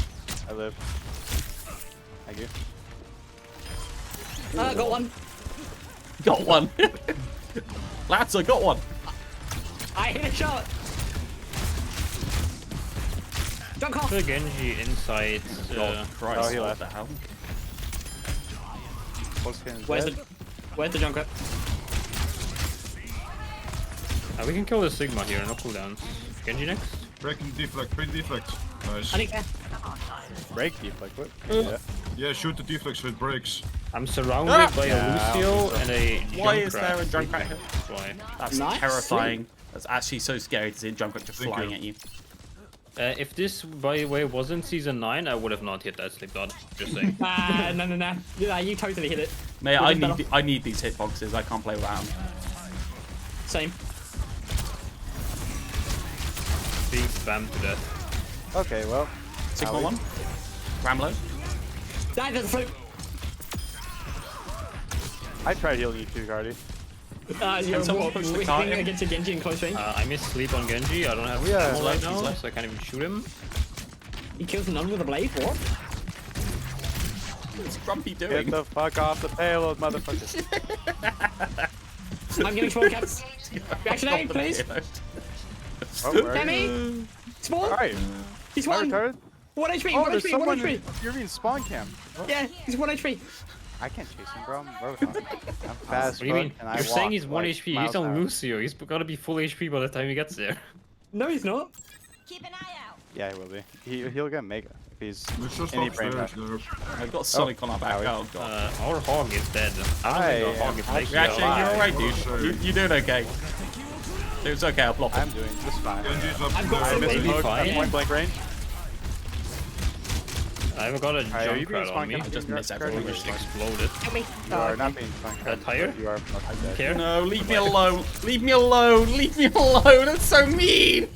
I live. Thank you. Got one. Got one. Lads, I got one. I hit a shot. Junk off. The Genji inside. God Christ, he what left. the hell? Where's the Junker? We can kill the Sigma here, no cooldown. Genji next. Breaking deflect, break deflect. Nice. I think Break deflect, what? Yeah, shoot the deflect so it breaks. I'm surrounded by a Lucio and a Junkrat. Why is there a Junkrat? That's why. That's nice. terrifying. That's actually so scary to see a Junkrat just flying at you. If this, by the way, wasn't season 9, I would have not hit that sleep god. Just saying. No. Yeah, you totally hit it. Mate, I need these hitboxes. I can't play without them. Same. Being spammed to death. Okay, well. Sigma 1. Ramlo. Die to the flute. I tried healing you too, Guardy. You're someone push the cart in? against a Genji in close range. I missed sleep on Genji. I don't have ammo right now, so I can't even shoot him. He kills none with a blade. What? What's Grumpy doing? Get the fuck off the payload, motherfucker. I'm getting small caps. Reaction aid, please. Demi! Spawn! Alright. He's one! Retarded? 1 HP! Oh, 1 there's HP! someone 1 HP! You're being spawn cam. Yeah, he's 1 HP. I can't chase him, bro. I'm fast. What do you mean? And You're saying he's 1 like HP. He's miles on an hour. Lucio. He's gotta be full HP by the time he gets there. No, he's not. Keep an eye out. Yeah, he will be. He'll get mega if he's It's just any brain rush. upstairs there. I've got Sonic on our back. Oh god. Our hog is dead. I don't think our hog is making it Actually, you're alive. alright, dude. You're doing okay. It's okay, I'll block him. I'm doing just fine. Genji's up I've got there. some missed baby. the hook. fine. I'm point blank range. I haven't got a Are you jump being rat on me. spun? just miss I everything. just exploded. Help me. You are not being fun. That tire? You are fucking dead. Care? No, leave me alone. Leave me alone. Leave me alone. That's so mean.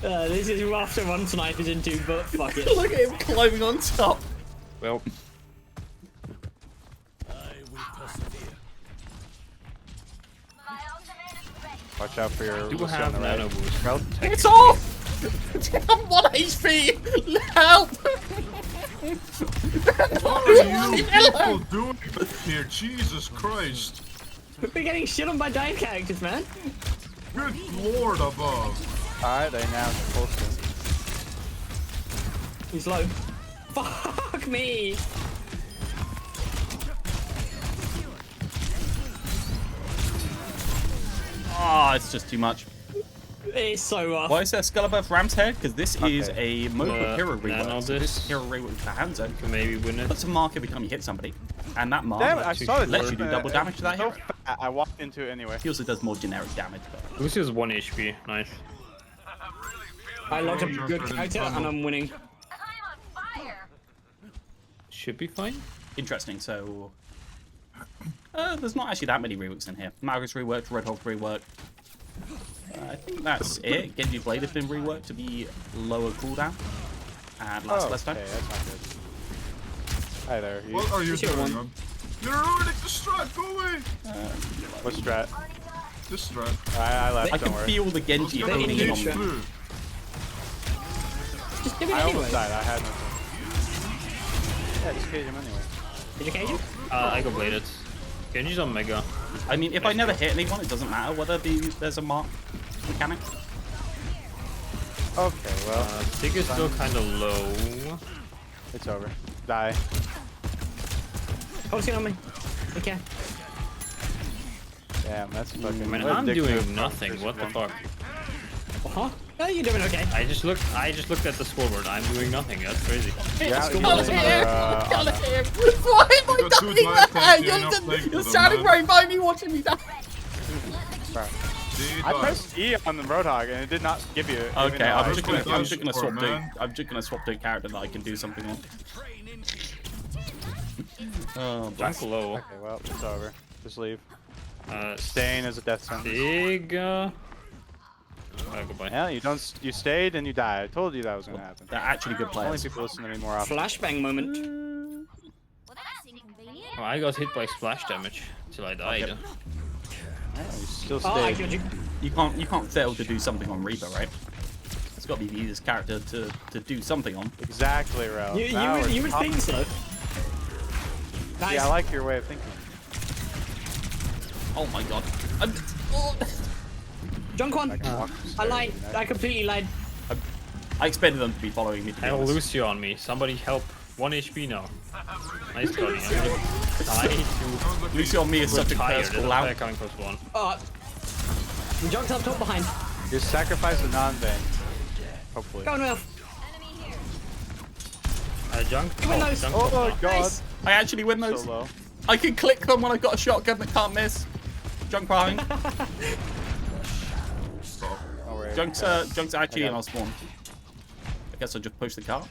This is rough to run snipers into, but fuck it. Look at him climbing on top. Well, Watch out for your do Lucy have on the right. nano boost. Realth. It's off. I'm 1 HP. Help. What are you people doing back here? Jesus Christ. We're getting shit on by dive characters, man. Good lord above. Alright, they now supposed to. He's low. Fuck me. Ah, it's just too much. It's so rough. Why is there skull above Ram's head? Because this is a mode with hero nano rework. So this hero rework with the hands on. Can maybe win it. Puts a mark every time you hit somebody, and that mark Damn it, I saw it. lets you do double damage to that hero. I walked into it anyway. He also does more generic damage. But... Lucy's 1 HP. Nice. I locked up a good character and I'm winning. Should be fine. Interesting. So there's not actually that many reworks in here. Malgus reworked, Red Hawk reworked. I think that's it. Genji Blade has been reworked to be lower cooldown and less time. Okay, that's not good. Hi there. What are you doing, one. man? You're ruining the strat. Go away. What's strat? This strat. I left. I don't can worry. feel the Genji Get the honing in on cage me. through. Just give it I anyway. almost died. I had nothing. Yeah, just cage him anyway. Did you cage him? I got bladed. Genji's on Mega. I mean, if I never hit anyone, it doesn't matter whether there's a mark mechanic. Okay, well, Sig is still kind of low. it's over. Die. Focusing on me. Okay. Damn, that's fucking. I mean, what a I'm dick doing move. nothing. What the fuck? Huh? Oh, you're doing okay. I just looked at the scoreboard. I'm doing nothing. That's crazy. Yeah, you Gotta guys hit are, him! Gotta hit him! Why am I You got two dying dive there? tanks, you're not playing You're with them, standing man. right by me watching me die. I pressed E on the Roadhog and it did not give you it. even Okay, though I I'm just clicked gonna it. swap to man. I'm just gonna swap to a character that I can do something on. Oh, bless. Junk low. Okay, well, it's over. Just leave. Uh, Staying is a death sentence. Sig. Goodbye. Yeah, you stayed and you died. I told you that was gonna happen. They're actually good Only players. people listen to me more often. Flashbang moment. Oh, I got hit by splash damage till I died. Okay. Yeah, you still Oh, I stayed. killed you. You can't fail to do something on Reaper, right? It's got to be the easiest character to do something on. Exactly, Rel. You would think so. Nice. Yeah, I like your way of thinking. Oh my god. Junk one. I lied. I completely lied. I expected them to be following me. To be Hell, honest. Lucio on me. Somebody help. 1 HP now. Nice cutting. I'm gonna die to Lucy on me is such a retire. curse There's call a out. player coming plus 1. Junk's up top behind. You sacrifice a non-vein. Hopefully. Go on, Realth. Junk. You win those. Junk Oh top my now. god. Nice. I actually win those. So low. I can click them when I've got a shotgun that can't miss. Junk behind. Stop. Oh, wait. Junk's actually in our spawn. I guess I'll just push the car.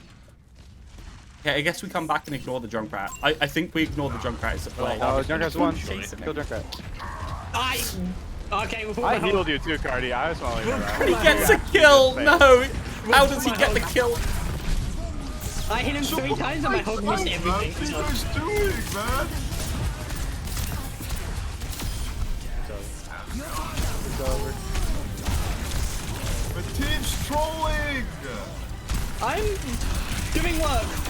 Okay, I guess we come back and ignore the Junkrat. I think we ignore the Junkrat as a play. Oh, Junkrat's one. Chasing Kill him. Junkrat. Okay, we'll put I my healed you too, Cardi. I just want to leave it He right. gets a kill! No! How does he get the kill? I hit him 3 times and my hog missed everything. What are you So. guys doing, man? It's over. The team's trolling! I'm doing work.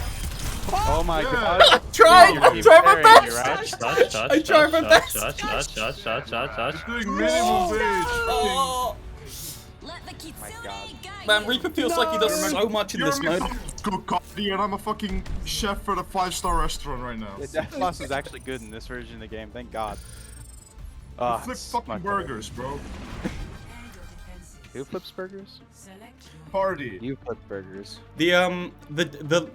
Oh my Yeah. god. I'm trying my best! Touch, touch, touch, I try my best. touch, touch, touch, touch, touch, touch. Doing minimum wage. Oh, Let the kid man, Reaper feels like he does so much in You're this me mode. fucking good coffee and I'm a fucking chef at a 5-star restaurant right now. The Death Boss is actually good in this version of the game, thank god. Ah, Flip it's fucking much better. burgers, bro. Who flips burgers? Party. You flip burgers. The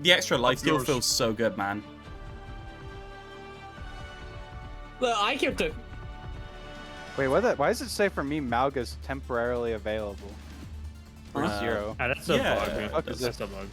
extra life steal Yours. feels so good, man. Look, I killed him. Wait, why does it say for me Malga's temporarily available? Where's Zero? That's a Yeah. bug. Fuck is That's this? a bug.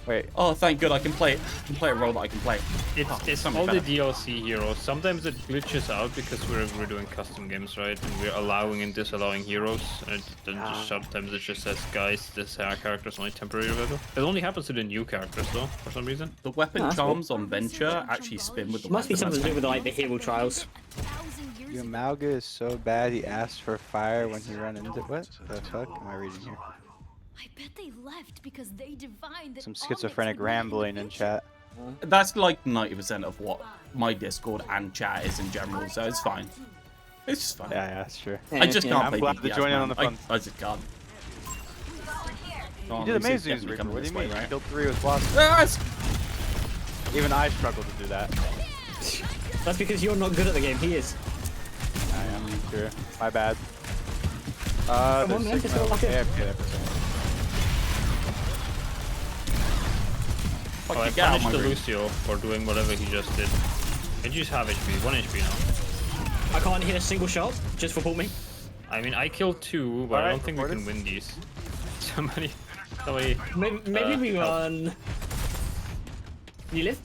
Wait. Oh, thank God, I can play a role that I can play. It's something all the better. DLC heroes. Sometimes it glitches out because we're doing custom games, right? And we're allowing and disallowing heroes. And then just sometimes it just says, guys, this character is only temporary available. It only happens to the new characters though, for some reason. The weapon that's charms on Venture actually spin with the Must be weapon. something to do with like the hero trials. Your Malga is so bad he asked for fire when he ran into what the fuck am I reading here? I bet they left because they divined that Some schizophrenic rambling in chat. That's like 90% of what my Discord and chat is in general, so it's fine. It's just fine. Yeah, that's true. I just can't I'm play glad to DPS, join in man. on the fun. I just can't. You did amazing, Reaper. What do you mean? You killed 3 with blocks. Yes! Even I struggle to do that. That's because you're not good at the game. He is. I am sure. My bad. Come on, man, just go lock it. Fuck Oh, I you, get out of punished my the room. Lucio for doing whatever he just did. And you just have HP, 1 HP now. I can't hit a single shot. Just for pull me. I mean, I killed 2, but I don't think we can win these. Somebody. Maybe we run. You live?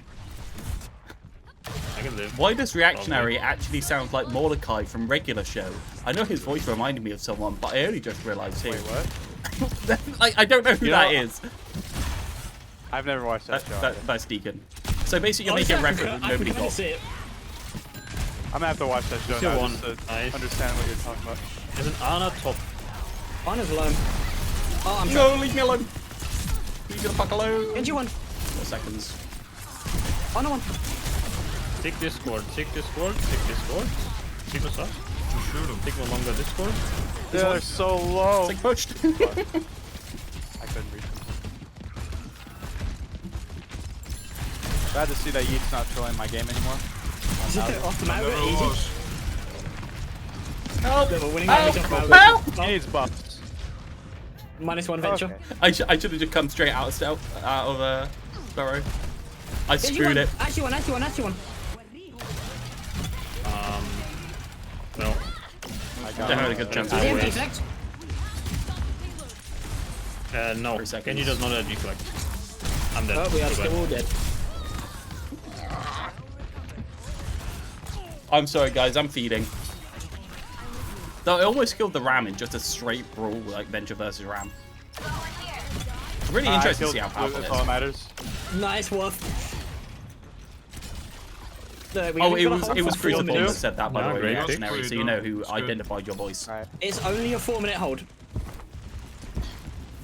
I can live. Why does Reactionary actually sound like Mordecai from Regular Show? I know his voice reminded me of someone, but I only just realised who. Wait, what? Like, I don't know who that is. I've never watched that show. That's Deacon. So basically, you're making a reference that nobody got. I'm gonna have to watch that show Still now one. just to Nice. understand what you're talking about. There's an Ana top. Ana's alone. Oh, I'm No, leave me alone. Leave me the fuck alone. Get you one. 4 seconds. Ana one. Take Discord, take Discord, take Discord. Keep us up. Shoot him. Take no longer Discord. They're so low. It's like pushed. I couldn't reach them. Glad to see that Yeet's not trolling my game anymore. Off the map, Never easy. was. Help! We're winning Help! damage off Help! Malga. He needs buffs. -1 venture. Okay. I should have just come straight out of stealth, out of Burrow. I Get you screwed one. it. Actually one. No. I Don't have a good chance of Is he it. deflect? No. 3 seconds. Kenny does not have deflect. I'm dead. Oh, we are Goodbye. still all dead. I'm sorry, guys. I'm feeding. Though I almost killed the Ram in just a straight brawl, like Venture versus Ram. I'm really interested to see how powerful That's all that matters. Nice wolf. Look, we Oh, haven't it got a was hold it was for 4 Crucible that minutes. said that, by No, the way, great. Reactionary, so you know who It's good. identified your voice. Alright. It's only a 4-minute hold.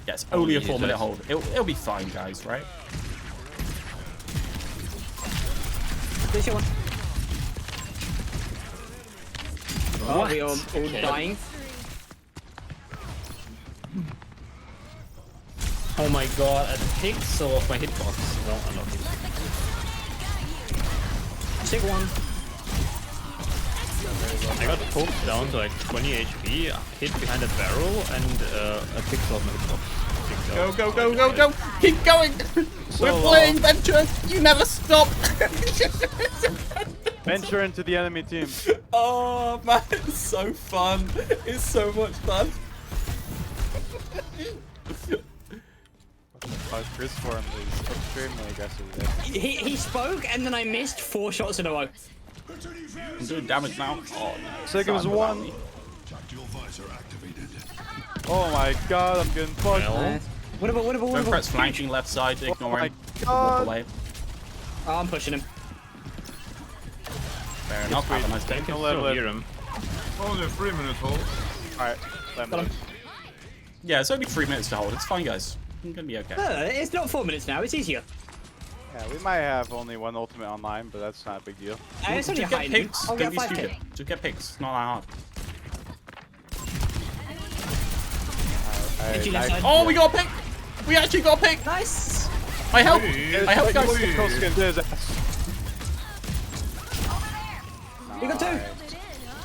Yes, only a Jesus. 4-minute hold. It'll be fine, guys, right? This your one. Oh, we are all Okay. dying. Oh my god, a pixel of my hitbox. Well, unlucky. Stick one. I got poked down to like 20 HP, hit behind a barrel, and a pixel of my hitbox. Go, go, go, go, go! Keep going! We're long. playing Venture! You never stop! Venture into the enemy team. Oh man, it's so fun! It's so much fun! Chris Form is extremely aggressive there. He spoke and then I missed 4 shots in a row. I'm doing damage now. Oh, So it was Sorry, one. me. Tactical visor activated. Oh my god, I'm getting fucked. Well, Don't press flanking left side, ignore my him. God. Walk away. Oh, I'm pushing him. Fair enough, have a nice day. I can Don't let still him hear him. Only a 3-minute hold. Alright, let me. Yeah, it's only 3 minutes to hold. It's fine, guys. I'm gonna be okay. It's not 4 minutes now, it's easier. Yeah, we might have only one ultimate online, but that's not a big deal. It's only a Just high get noon. picks. I'll Don't get be 5k. stupid. Just get picks. It's not that hard. Did you left side? Oh, we got a pick! We actually got a pick! Nice! I help! Hey, I help, guys! His ass. You got 2!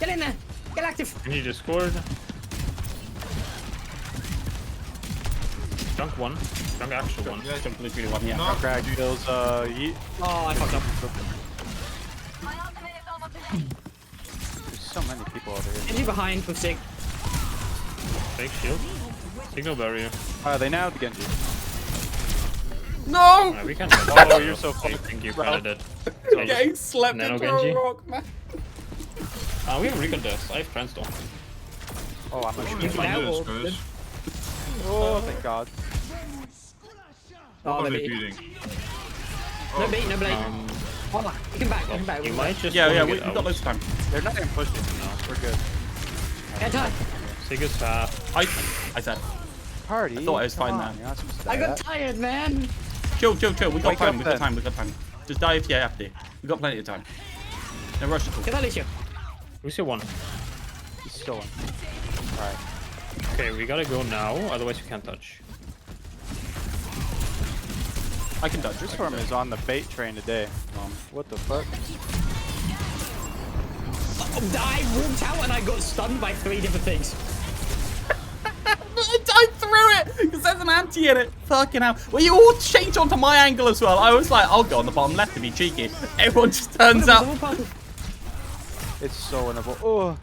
Get in there! Get active! And he just scored. Dunk 1. Dunk actual 1. Yeah, Jump literally 1, yeah. no, Crack kills Yeet. Oh, I fucked up. There's so many people over here. Get you behind with Sig. Fake shield. Signal barrier. They now the Genji. No! We can't. Oh, you're so I think you're kind of dead. I'm getting slept Nano into Genji. a rock, man. We have recon dust. I have Transtorm. Oh, I'm What not do you Now, do this, guys? Oh, thank God. Oh, What are they're they beating. beating? No bait, no bait. Oh, you can back, you can back. You might just. Yeah, wanna we've get got out. loads of time. They're not even pushing now. We're good. Get time. Sig is fast. I said, Party. I thought I was Come fine on, there. you're not supposed to I die got that. tired, man. chill. We got Wake time. up We got then. time. We got time. Just die if you have to. We got plenty of time. No rush at all. Get that issue. We see one. He's still on. Alright. Okay, we gotta go now, otherwise you can't touch. I can dodge. This form is on the bait train today. What the fuck? I walked out and I got stunned by 3 different things. I threw it because there's an anti in it. Fucking hell. Well, you all change onto my angle as well. I was like, I'll go on the bottom left to be cheeky. Everyone just turns up. It's so winnable. Oh.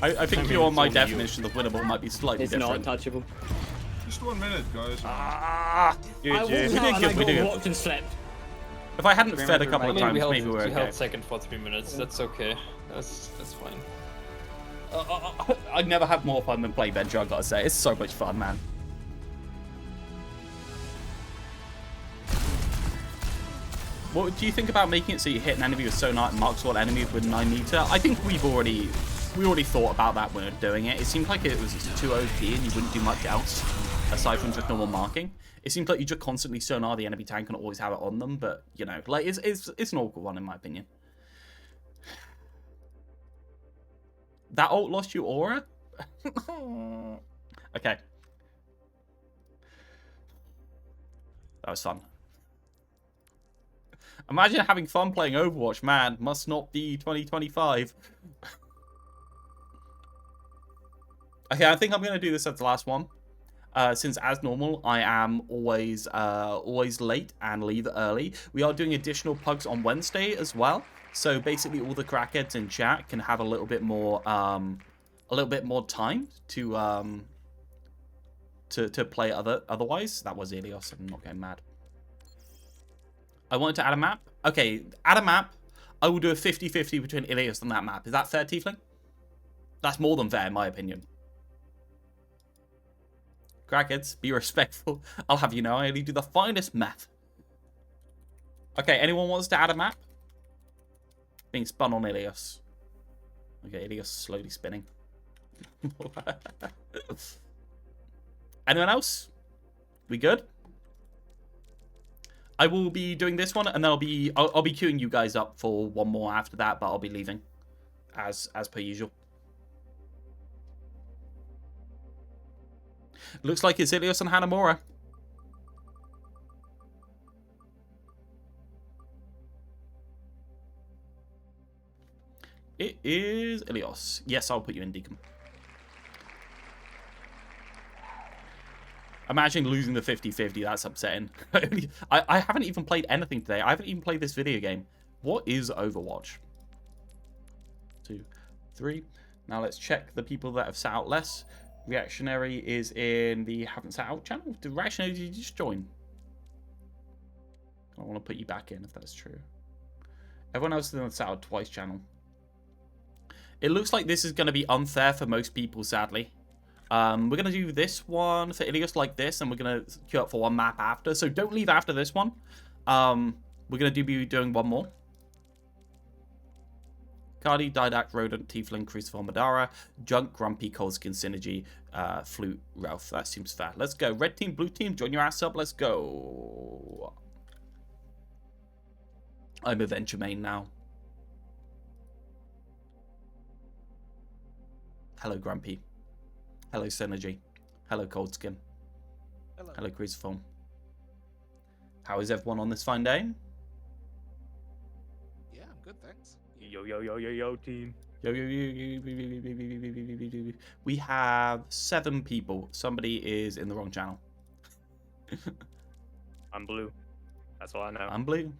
I think you on my definition of winnable might be slightly It's different. not touchable. Just 1 minute, guys. Ah, I walked out and I got walked and slept. If I hadn't fed a couple of times, maybe we're we okay. held second for 3 minutes. That's okay. That's fine. I'd never have more fun than play Venture, I've got to say. It's so much fun, man. What do you think about making it so you hit an enemy with sonar and marks all enemies with 9 meter? I think we already thought about that when we were doing it. It seemed like it was too OP and you wouldn't do much else aside from just normal marking. It seems like you just constantly sonar the enemy tank and always have it on them, but you know, like it's an awkward one in my opinion. That ult lost you aura? Okay. That was fun. Imagine having fun playing Overwatch, man. Must not be 2025. Okay, I think I'm going to do this as the last one. Since, as normal, I am always late and leave early. We are doing additional pugs on Wednesday as well. So basically, all the crackheads in chat can have a little bit more time to play otherwise. That was Ilios. I'm not getting mad. I wanted to add a map. Okay, add a map. I will do a 50-50 between Ilios and that map. Is that fair, Tiefling? That's more than fair, in my opinion. Crackheads, be respectful. I'll have you know, I only do the finest math. Okay, anyone wants to add a map? Being spun on Ilios. Okay, Ilios slowly spinning. Anyone else? We good? I will be doing this one, and then I'll be queuing you guys up for one more after that, but I'll be leaving as per usual. Looks like it's Ilios and Hanamura. It is Ilios. Yes, I'll put you in, Deacon. Imagine losing the 50-50. That's upsetting. I haven't even played anything today. I haven't even played this video game. What is Overwatch? 2, 3. Now let's check the people that have sat out less. Reactionary is in the haven't sat out channel. Did Reactionary, did you just join? I want to put you back in if that's true. Everyone else is in the sat out twice channel. It looks like this is going to be unfair for most people, sadly. We're going to do this one for Ilios like this, and we're going to queue up for one map after. So don't leave after this one. We're going to be doing one more. Cardi, Didac, Rodent, Tiefling, Crucifer, Madara, Junk, Grumpy, Coldskin, Synergy, Flute, Realth. That seems fair. Let's go. Red team, blue team, join your ass up. Let's go. I'm a Venture main now. Hello, Grumpy. Hello, Synergy. Hello, Coldskin. Hello, Crucifer. How is everyone on this fine day? Yeah, I'm good, thanks. Yo, team. Yo. We have 7 people. Somebody is in the wrong channel. I'm blue. That's all I know. I'm blue.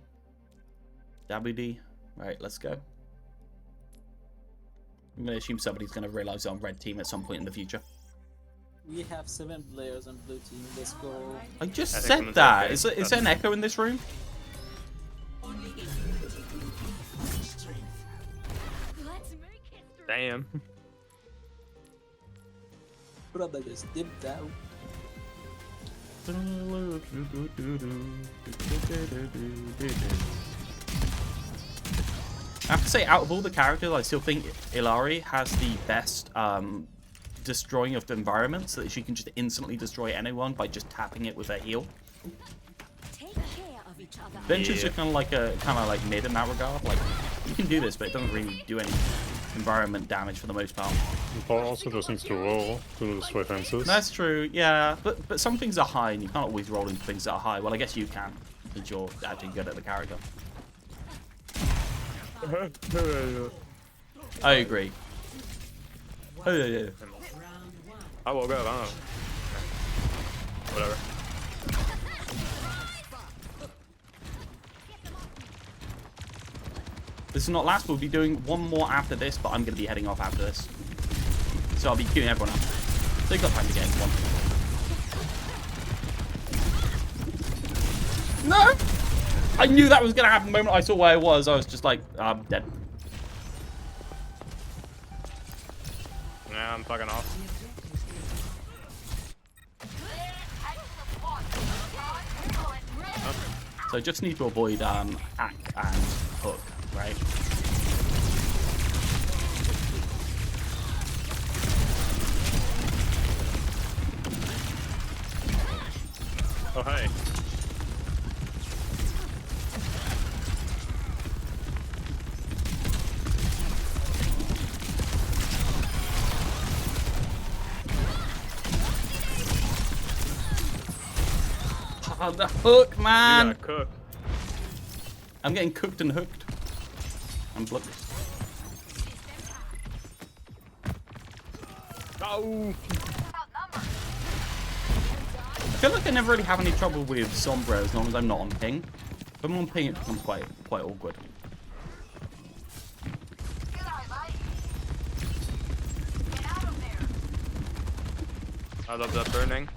WD. Right, let's go. I'm gonna assume somebody's gonna realize on red team at some point in the future. We have 7 players on blue team. Let's go. I just said that. Is there an echo in this room? Damn. Brother just dipped out. I have to say, out of all the characters, I still think Illari has the best destroying of the environment, so that she can just instantly destroy anyone by just tapping it with her heal. Venture's just kind of like mid in that regard. Like, you can do this, but it doesn't really do any environment damage for the most part. But also just needs to roll to destroy fences. That's true, yeah. But some things are high, and you can't always roll into things that are high. Well, I guess you can, since you're actually good at the character. I agree. Oh yeah. I woke up. I don't know. Whatever. This is not last. We'll be doing one more after this, but I'm going to be heading off after this. So I'll be queuing everyone up. So you've got time to get into one. No! I knew that was going to happen the moment I saw where I was. I was just like, I'm dead. Nah, I'm fucking off. So just need to avoid hack and hook, right? Oh, hey. Oh, the hook, man! You got cooked. I'm getting cooked and hooked. I'm blocked. Oh! I feel like I never really have any trouble with Sombra as long as I'm not on ping. If I'm on ping, it becomes quite awkward. I love that burning.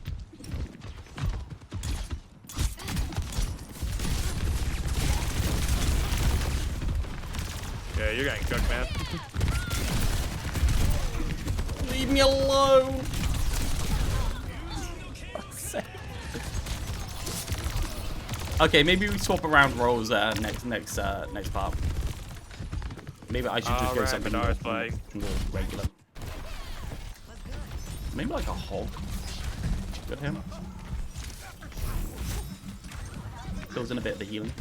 Yeah, you're getting cooked, man. Leave me alone! Okay, maybe we swap around roles next part. Maybe I should just go something more regular. Maybe like a hog. Good him. Fills in a bit of the healing.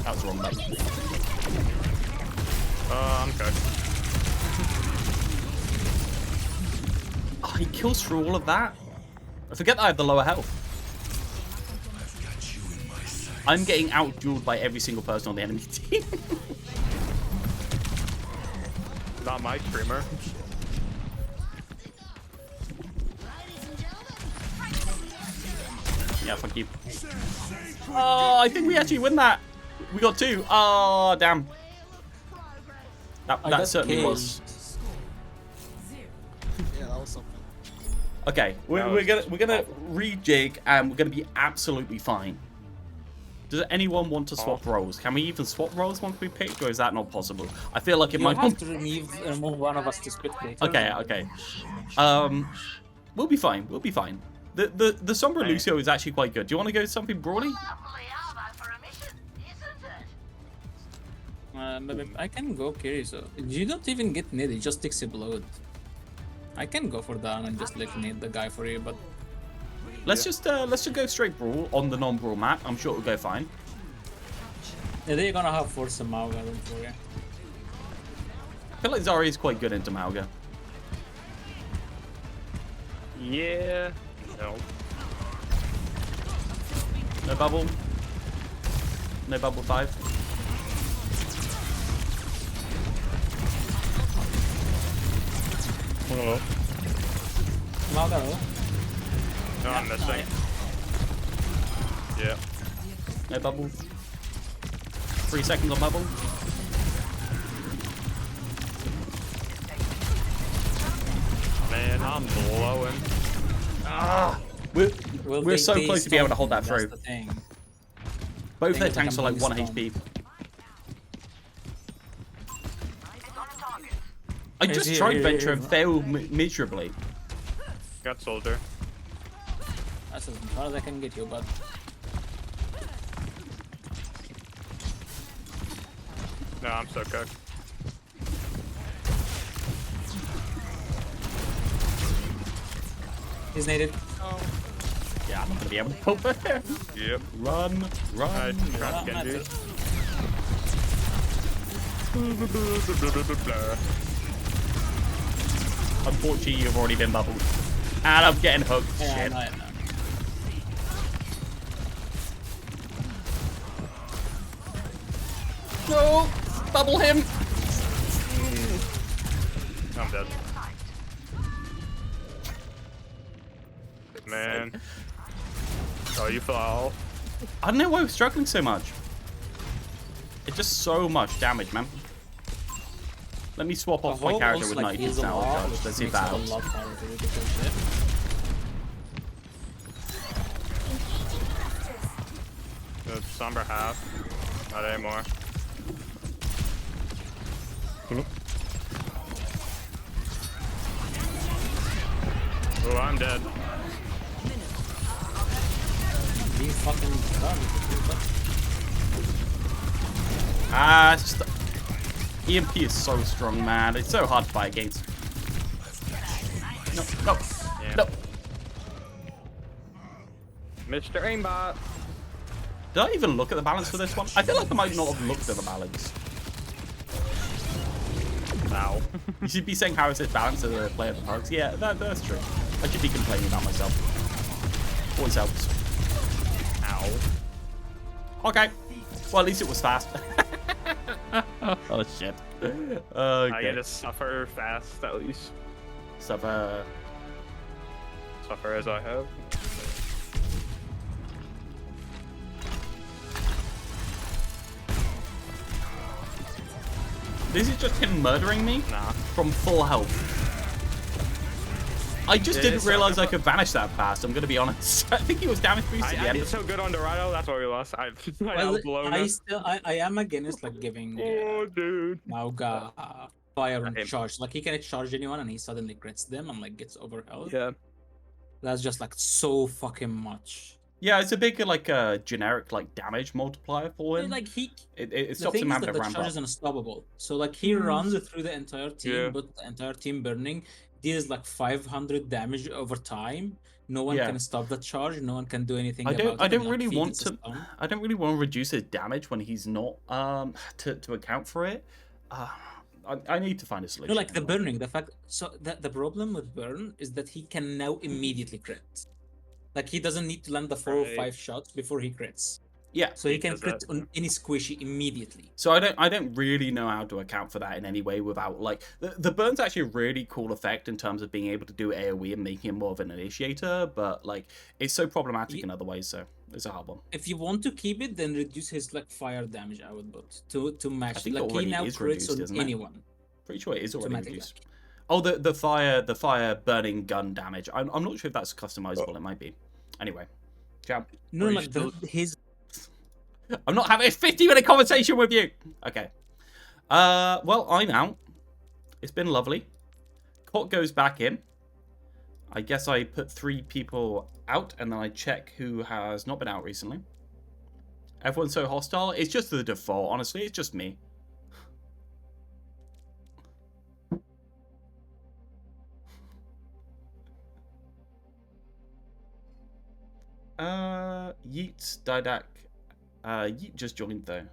That was wrong, mate. I'm cooked. Oh, he kills through all of that? I forget that I have the lower health. I'm getting out-dueled by every single person on the enemy team. Not my streamer. Yeah, fuck you. Oh, I think we actually win that. We got 2. Oh, damn. That certainly was. Yeah, that was something. Okay, we're gonna rejig and we're gonna be absolutely fine. Does anyone want to swap roles? Can we even swap roles once we pick, or is that not possible? I feel like it might. You have to remove one of us to split later. Okay. We'll be fine. We'll be fine. The Sombra Lucio is actually quite good. Do you want to go something brawly? I can go carry, so you don't even get nade, it just takes a blood. I can go for that and just like nade the guy for you, but let's just go straight brawl on the non-brawl map. I'm sure it'll go fine. Yeah, they're gonna have force a Mauga room for you. I feel like Zarya is quite good into Mauga. Yeah. No. No bubble. No bubble 5. Hello. Mauga. No, I'm missing. Yeah. No bubble. 3 seconds on bubble. Man, I'm blowing. Ah, we're so close to be able to hold that through. That's the thing. Both their Thing is, tanks are I'm like 1 being HP. I just tried Venture and failed miserably. Got Soldier. That's as far as I can get you, but No, I'm so cooked. he's native. Yeah, I'm not gonna be able to pull there. Yep. Run, run. I tried Genji. Unfortunately, you've already been bubbled. And I'm getting hooked. Yeah, Shit. no. No! Bubble him! I'm dead. Man. Oh, you fell. I don't know why we're struggling so much. It's just so much damage, man. Let me swap off my character with 90 now. Let's see if that helps. Sombra half. Not anymore. Oh, I'm dead. You fucking Ah, it's just... EMP is so strong, man. It's so hard to fight against. No, no, Yeah. no. Mr. Aimbot. Did I even look at the balance for this one? I feel like I might not have looked at the balance. Ow. You should be saying how is this balance as a player of the Pugs. Yeah, that's true. I should be complaining about myself. Always helps. Ow. Okay. Well, at least it was fast. Oh, shit. Okay. I get to suffer fast, at least. Suffer. Suffer as I have. This is just him murdering me from full health. I just didn't realize I could vanish that fast, I'm going to be honest. I think he was damage boosted I at the did end. so good on Dorado, that's why we lost. I Well, blown I am against like giving dude. Mauga fire and charge. Like he can charge anyone and he suddenly crits them and like gets overhealth. Yeah. That's just like so fucking much. Yeah, it's a big like generic like damage multiplier for him. Like it stops him having to the ramp charge up. is unstoppable. So like he runs through the entire team, Yeah. but the entire team burning deals like 500 damage over time. No one can stop that charge. No one can do anything. I don't about it. really want to. I don't really want to reduce his damage when he's not to account for it. I need to find a solution. No, like the burning, the fact. So the problem with burn is that he can now immediately crit. Like he doesn't need to land the 4 or 5 shots before he crits. Yeah. So he can crit on any squishy immediately. So I don't really know how to account for that in any way without like the burn's actually a really cool effect in terms of being able to do AoE and making him more of an initiator, but like it's so problematic in other ways, so it's a hard one. If you want to keep it, then reduce his like fire damage output to match. I think like it already he now is crits reduced, on isn't it? anyone. Pretty sure it is already Automatically. reduced. Oh, the fire burning gun damage. I'm not sure if that's customizable. It might be. Anyway, ciao. No, like his. I'm not having a 50-minute conversation with you. Okay. Well, I'm out. It's been lovely. Cot goes back in. I guess I put 3 people out, and then I check who has not been out recently. Everyone's so hostile. It's just the default, honestly. It's just me. Yeats, Didac. Yeet just joined though.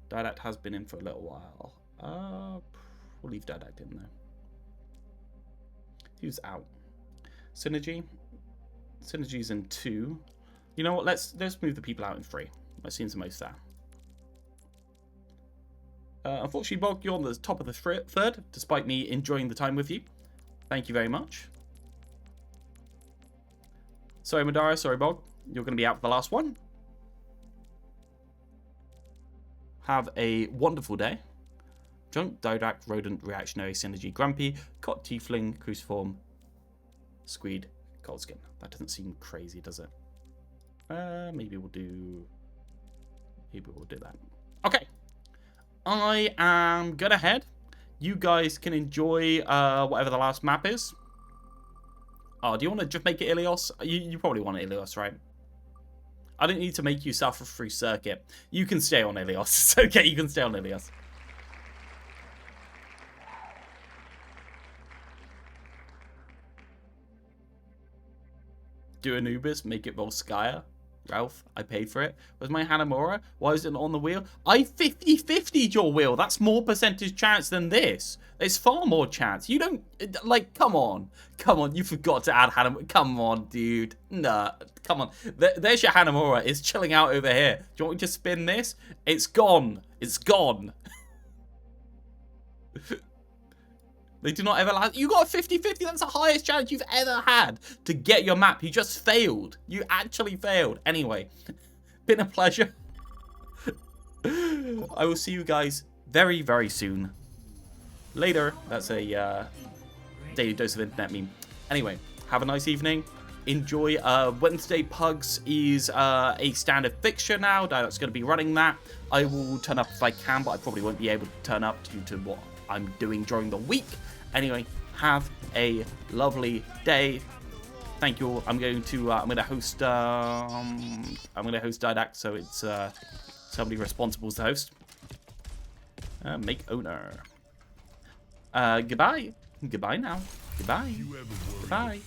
Didact has been in for a little while. We'll leave Didact in though. Who's out? Synergy. Synergy's in 2. You know what? Let's move the people out in 3. That seems the most fair. Unfortunately, Bog, you're on the top of the third, despite me enjoying the time with you. Thank you very much. Sorry, Madara. Sorry, Bog. You're going to be out for the last one. Have a wonderful day. Drunk, Didact, Rodent, Reactionary, Synergy, Grumpy, Cot, Tiefling, Cruciform, Squeed, Goldskin. That doesn't seem crazy, does it? Maybe we'll do that. Okay. I am gonna head. You guys can enjoy whatever the last map is. Oh, do you want to just make it Ilios? You probably want Ilios, right? I don't need to make you suffer through circuit. You can stay on Ilios. It's okay, you can stay on Ilios. Do Anubis, make it Volskaya. Ralph, I paid for it. Was my Hanamura? Why is it on the wheel? I 50-50'd your wheel. That's more percentage chance than this. There's far more chance. You don't, like, come on. Come on, you forgot to add Hanamura. Come on, dude. Nah, come on. There's your Hanamura. It's chilling out over here. Do you want me to spin this? It's gone. It's gone. They do not ever allow... You got a 50-50. That's the highest chance you've ever had to get your map. You just failed. You actually failed. Anyway, been a pleasure. I will see you guys very, very soon. Later. That's a daily dose of internet meme. Anyway, have a nice evening. Enjoy. Wednesday Pugs is a standard fixture now. That's going to be running that. I will turn up if I can, but I probably won't be able to turn up due to what I'm doing during the week. Anyway, have a lovely day. Thank you all. I'm going to host Didact, so it's somebody responsible as the host. Make owner. Goodbye. Goodbye now. Goodbye. Goodbye.